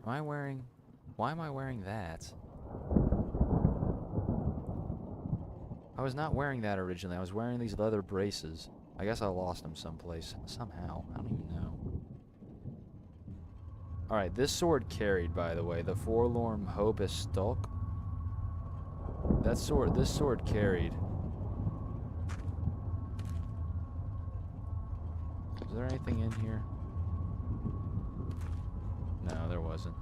Why am I wearing that? I was not wearing that originally. I was wearing these leather braces. I guess I lost them someplace. Somehow. I don't even know. Alright, this sword carried, by the way. The Forlorn Hope is stuck. This sword carried. Is there anything in here? No, there wasn't.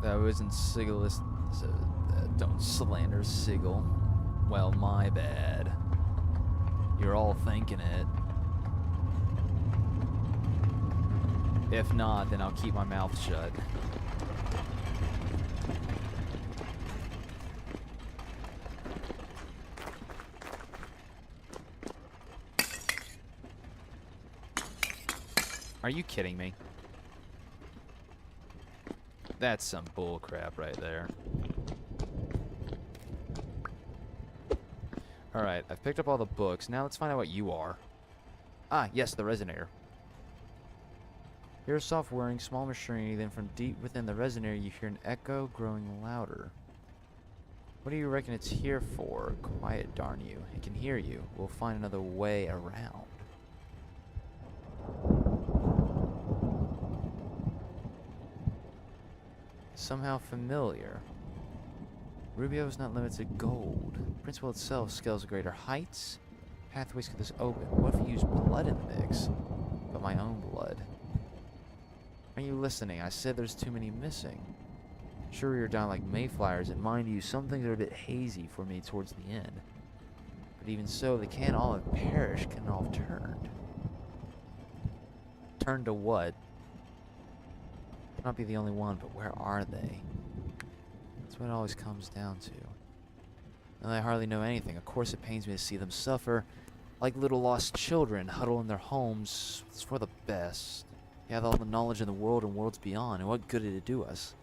That wasn't Sigilis. Don't slander Sigil. Well, my bad. You're all thinking it. If not, then I'll keep my mouth shut. Are you kidding me? That's some bull crap right there. Alright, I've picked up all the books. Now let's find out what you are. Ah, yes, the resonator. You're a soft whirring, small machinery, then from deep within the resonator you hear an echo growing louder. What do you reckon it's here for? Quiet, darn you. It can hear you. We'll find another way around. Somehow familiar. Rubio is not limited to gold. The principle itself scales greater heights. Pathways could this open. What if you use blood in the mix? But my own blood. Are you listening? I said there's too many missing. Sure, you're down like Mayfliers, and mind you, some things are a bit hazy for me towards the end. But even so, they can't all have perished, can't all have turned. Turned to what? Cannot be the only one, but where are they? That's what it always comes down to. And I hardly know anything. Of course it pains me to see them suffer. Like little lost children huddled in their homes. It's for the best. You have all the knowledge in the world and worlds beyond, and what good did it do us?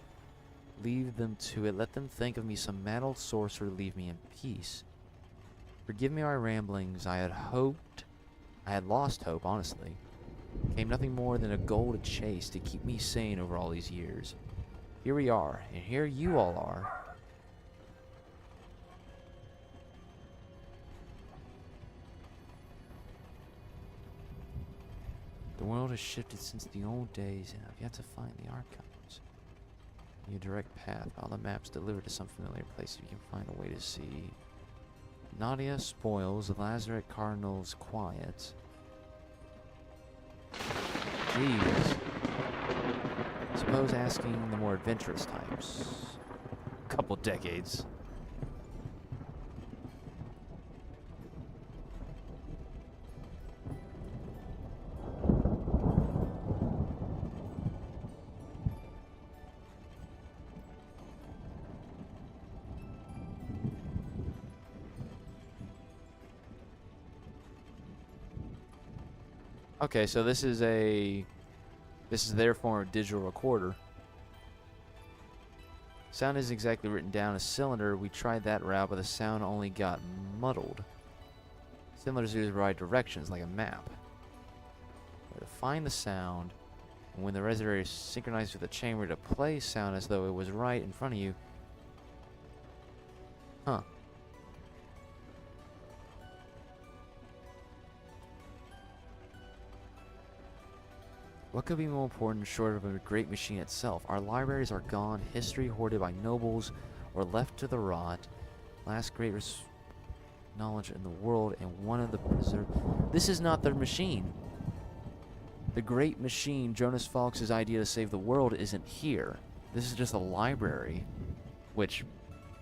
Leave them to it. Let them think of me some mad old sorcerer. Leave me in peace. Forgive me my ramblings. I had lost hope, honestly. Came nothing more than a goal to chase to keep me sane over all these years. Here we are, and here you all are. The world has shifted since the old days, and I've yet to find the archives. A direct path. All the maps delivered to some familiar place. If you can find a way to see. Nadia spoils. Lazarus Cardinal's quiet. Jeez. Suppose asking the more adventurous types. Couple decades. Okay, so this is their form of digital recorder. Sound isn't exactly written down as cylinder. We tried that route, but the sound only got muddled. Cylinders use the right directions, like a map. To find the sound, and when the resonator is synchronized with the chamber to play sound as though it was right in front of you. Huh. What could be more important short of a great machine itself? Our libraries are gone, history hoarded by nobles or left to the rot. Last great knowledge in the world, and one of the preserved. This is not the machine. The great machine, Jonas Falk's idea to save the world, isn't here. This is just a library. Which,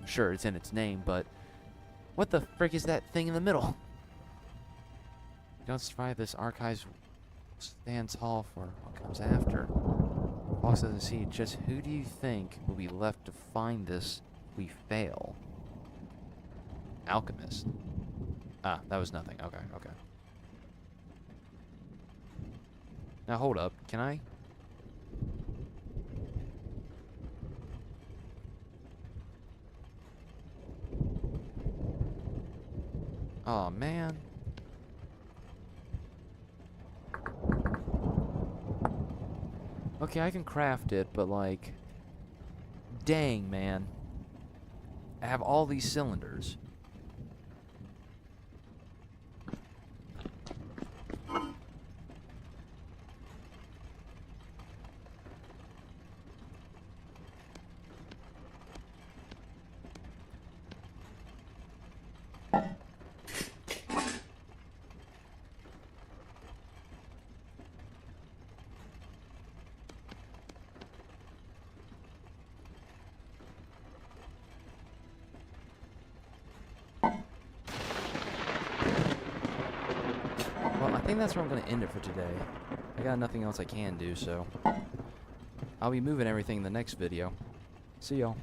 sure, it's in its name, but what the frick is that thing in the middle? You don't survive this archives. Stand tall for what comes after. Fox doesn't see. Just who do you think will be left to find this if we fail? Alchemist. Ah, that was nothing. Okay, okay. Now hold up. Can I? Oh man. Okay, I can craft it, but like, dang, man. I have all these cylinders. think that's where I'm going to end it for today. I got nothing else I can do, so I'll be moving everything in the next video. See y'all.